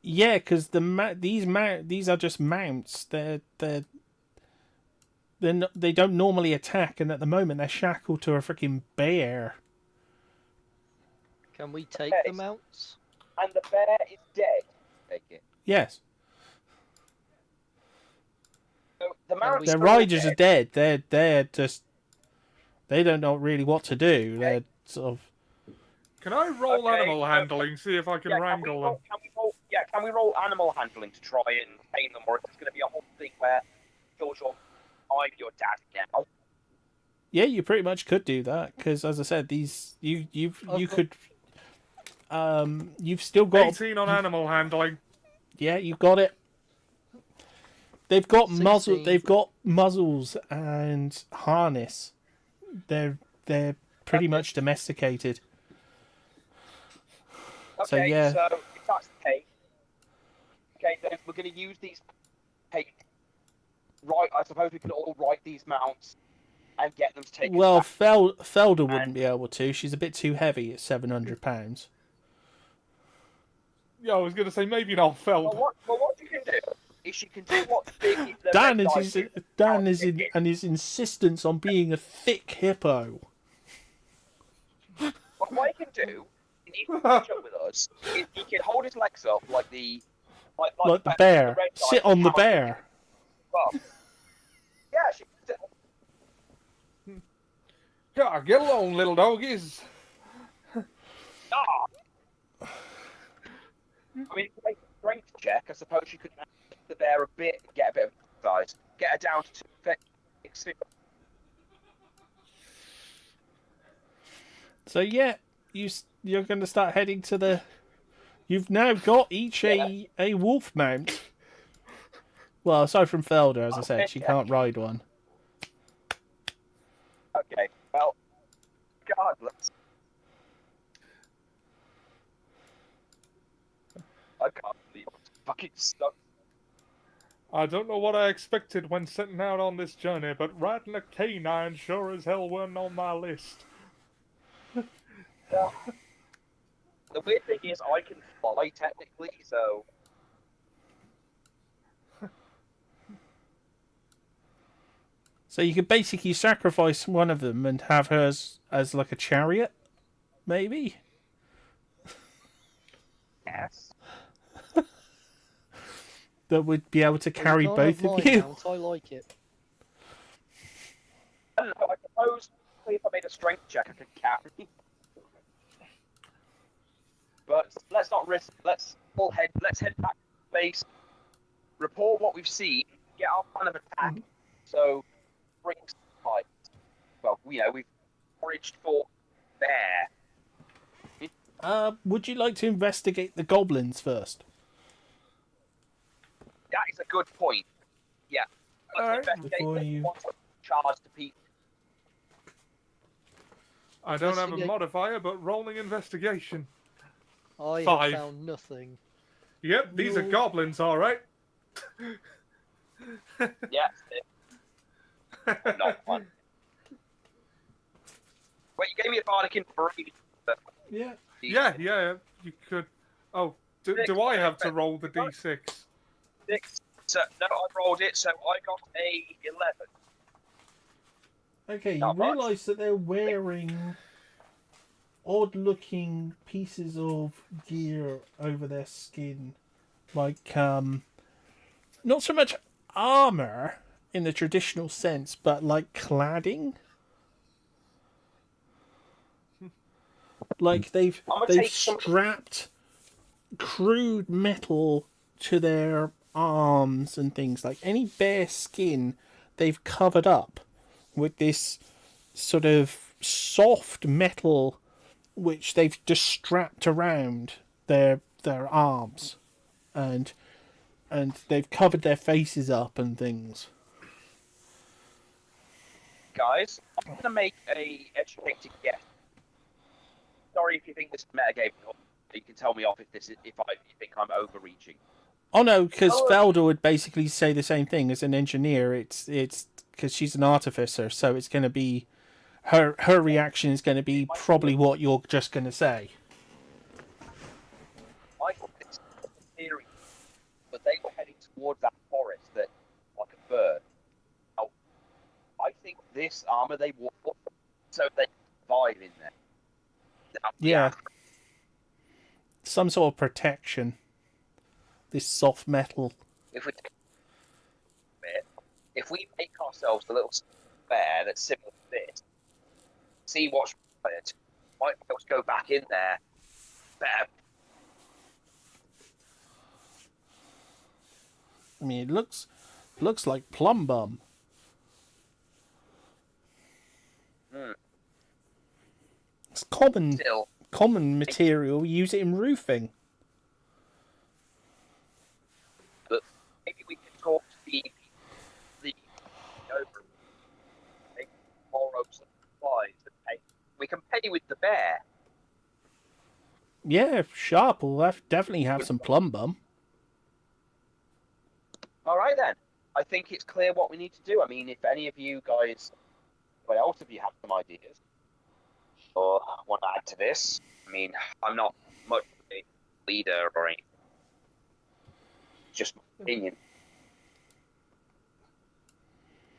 Yeah, because these are just mounts. They don't normally attack, and at the moment they're shackled to a freaking bear. Can we take the mounts? And the bear is dead. Take it. Yes, So the mount their riders are dead. They're just they don't know really what to do. They're sort of Can I roll Okay, animal handling, see if I can wrangle them? Can we roll animal handling to try and tame them, or is this going to be a whole thing where George, I'm your dad now? yeah. You pretty much could do that because, as I said, these you could you've still got 18 on animal handling. yeah, you got it. They've got 16. They've got muzzles and harness. They're pretty much domesticated. Okay, So, yeah. So if that's the case, okay, then we're going to use these. Right, I suppose we could all write these mounts and get them to take. Well, us back. Felder wouldn't be able to. She's a bit too heavy at £700. Yeah, I was going to say maybe not Feld. Well, what you can do is you can do what big. Dan and his insistence on being a thick hippo. What he can do, and he can catch up with us, is he can hold his legs up like the Like the bear. red guy Sit on the coward. bear. Well, yeah, she can sit. Yeah, get along, little doggies. Ah. I mean, to make a strength check, I suppose you could make the bear a bit, get a bit of size, get her down to 2. So yeah, you're going to start heading to the. You've now got each a wolf mount. Well, aside from Felder, as I said, she can't ride one. Okay, well, regardless. I can't believe I'm fucking stuck. I don't know what I expected when setting out on this journey, but riding a canine sure as hell weren't on my list. Yeah. The weird thing is, I can fly technically, so. So you could basically sacrifice one of them and have hers as like a chariot, maybe? Yes. That would be able to carry Well, you can't both have of my you. mount, I like it. I don't know. I suppose if I made a strength check, I could carry. But let's not risk. Let's head back to base. Report what we've seen. Get our plan of attack. So bring supplies. Well, we've foraged for bear. Would you like to investigate the goblins first? That is a good point. Yeah. Alright. Let's investigate Before this you- one charge to people. I don't have a Investigate. modifier, but rolling investigation. I 5. have found nothing. Yep, these are Roll. goblins, all right. Yeah. Not one. Wait, you gave me a bardic inspiration. Yeah. Yeah, you could. Oh, do I have to roll the d6? 6. So, no, I rolled it, so I got a 11. Okay, you Not much. realise that they're wearing odd-looking pieces of gear over their skin, like not so much armor in the traditional sense, but like cladding. Like they've I'm gonna they've take some- strapped crude metal to their arms and things. Like any bare skin, they've covered up with this sort of soft metal, which they've just strapped around their arms, and they've covered their faces up and things. Guys, I'm going to make a educated guess. Sorry if you think this is metagame, or you can tell me off if you think I'm overreaching. Oh no, because Oh. Felder would basically say the same thing as an engineer. It's because she's an artificer, so it's going to be her reaction is going to be probably what you're just going to say. I thought this was a theory, but they were heading towards that forest that, like a bird. Now, I think this armor they wore so they survive in there. Now, Yeah, some sort of protection. This soft metal. If we make ourselves a little bear that's similar to this, see what's required, might be able to go back in there better. I mean, it looks like plum bum. It's Still, common material. Use it in roofing. but maybe we can talk to the over, make borrow some supplies and pay. We can pay with the bear. Yeah, Sharp will definitely have some plum bum. All right then. I think it's clear what we need to do. I mean, if any of you guys, what else of you have some ideas or want to add to this, I mean, I'm not much of a leader or anything. Just my opinion.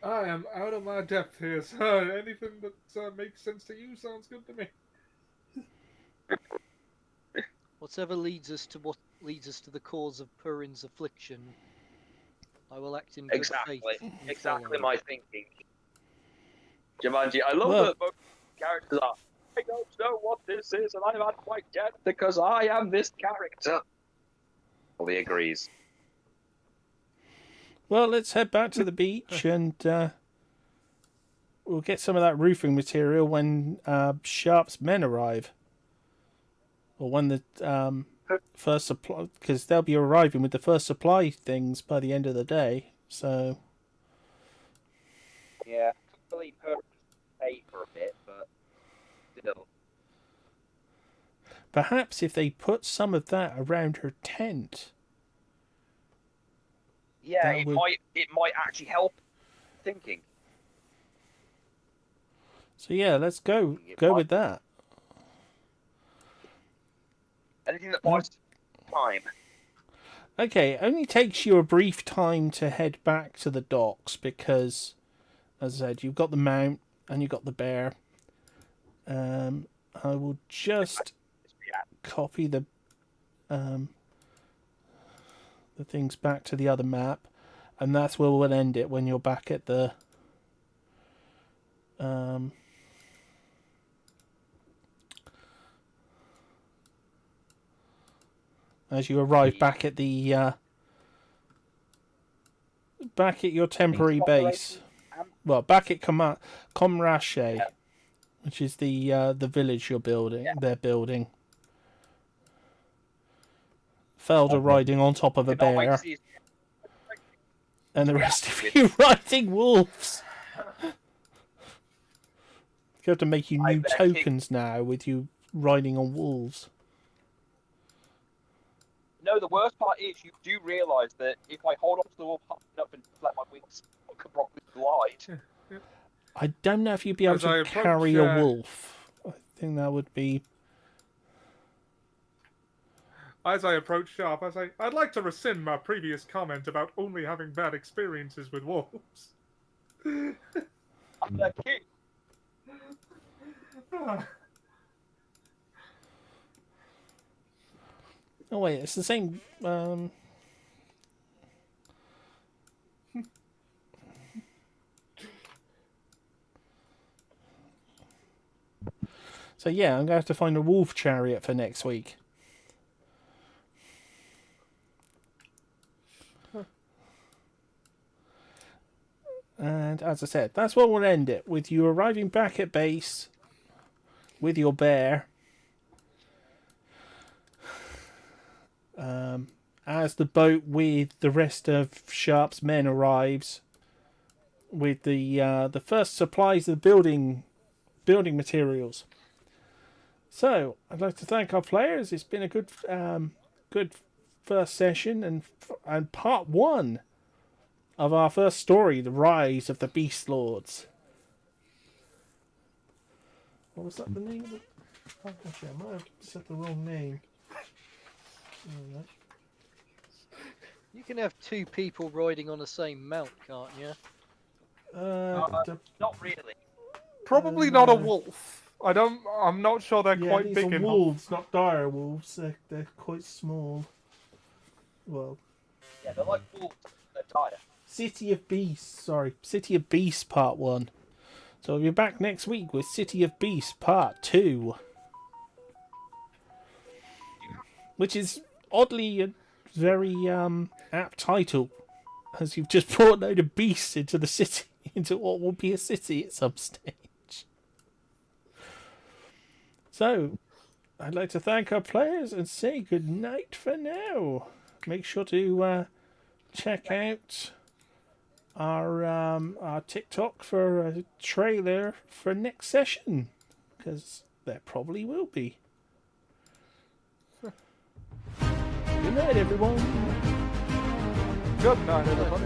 I am out of my depth here, so anything that makes sense to you sounds good to me. Whatever leads us to the cause of Purin's affliction, I will act in good Exactly. faith. and Exactly follow. my thinking. Jumanji, I love Well- that both characters are. I don't know what this is, and I'm not quite yet because I am this character. Fully agrees. Well, let's head back to the beach and we'll get some of that roofing material when Sharp's men arrive. Or when the first supply, because they'll be arriving with the first supply things by the end of the day. So Yeah, fully pay for a bit, but still. perhaps if they put some of that around her tent. Yeah, That it would- might actually help thinking. So yeah, let's go It go might- with that. Anything that buys time. Okay, it only takes you a brief time to head back to the docks because as I said, you've got the mount and you've got the bear. I will just copy the things back to the other map, and that's where we'll end it when you're back at the as you arrive back at the back at your temporary base. Well, back at Comrache, which is the village you're building. They're building. Felder riding on top of a bear, and the rest of you riding wolves. You have to make you new tokens now with you riding on wolves. No, the worst part is you do realise that if I hold on to the wolf up and let my wings properly glide. I don't know if you'd be able to carry a wolf. I think that would be... As I approach Sharp, I say, I'd like to rescind my previous comment about only having bad experiences with wolves. I'm that king. Oh wait, it's the same. So yeah, I'm gonna have to find a wolf chariot for next week. And as I said, that's what we'll end it with, you arriving back at base with your bear. As the boat with the rest of Sharp's men arrives with the first supplies of building materials. So I'd like to thank our players. It's been a good first session and part one of our first story, The Rise of the Beast Lords. What was that the name of it? Oh, actually, I might have said the wrong name. You can have two people riding on the same mount, can't you? Not really. Probably not a wolf. I'm not sure they're quite these big are enough. wolves, not dire wolves. They're quite small. Well, Yeah, they're like wolves. They're tired. City of Beasts Part 1. So we'll be back next week with City of Beasts Part 2. Which is oddly a very apt title, as you've just brought a load of beasts into the city, into what will be a city at some stage. So, I'd like to thank our players and say good night for now. Make sure to check out our TikTok for a trailer for next session, because there probably will be. Good night, everyone. Good night, everybody.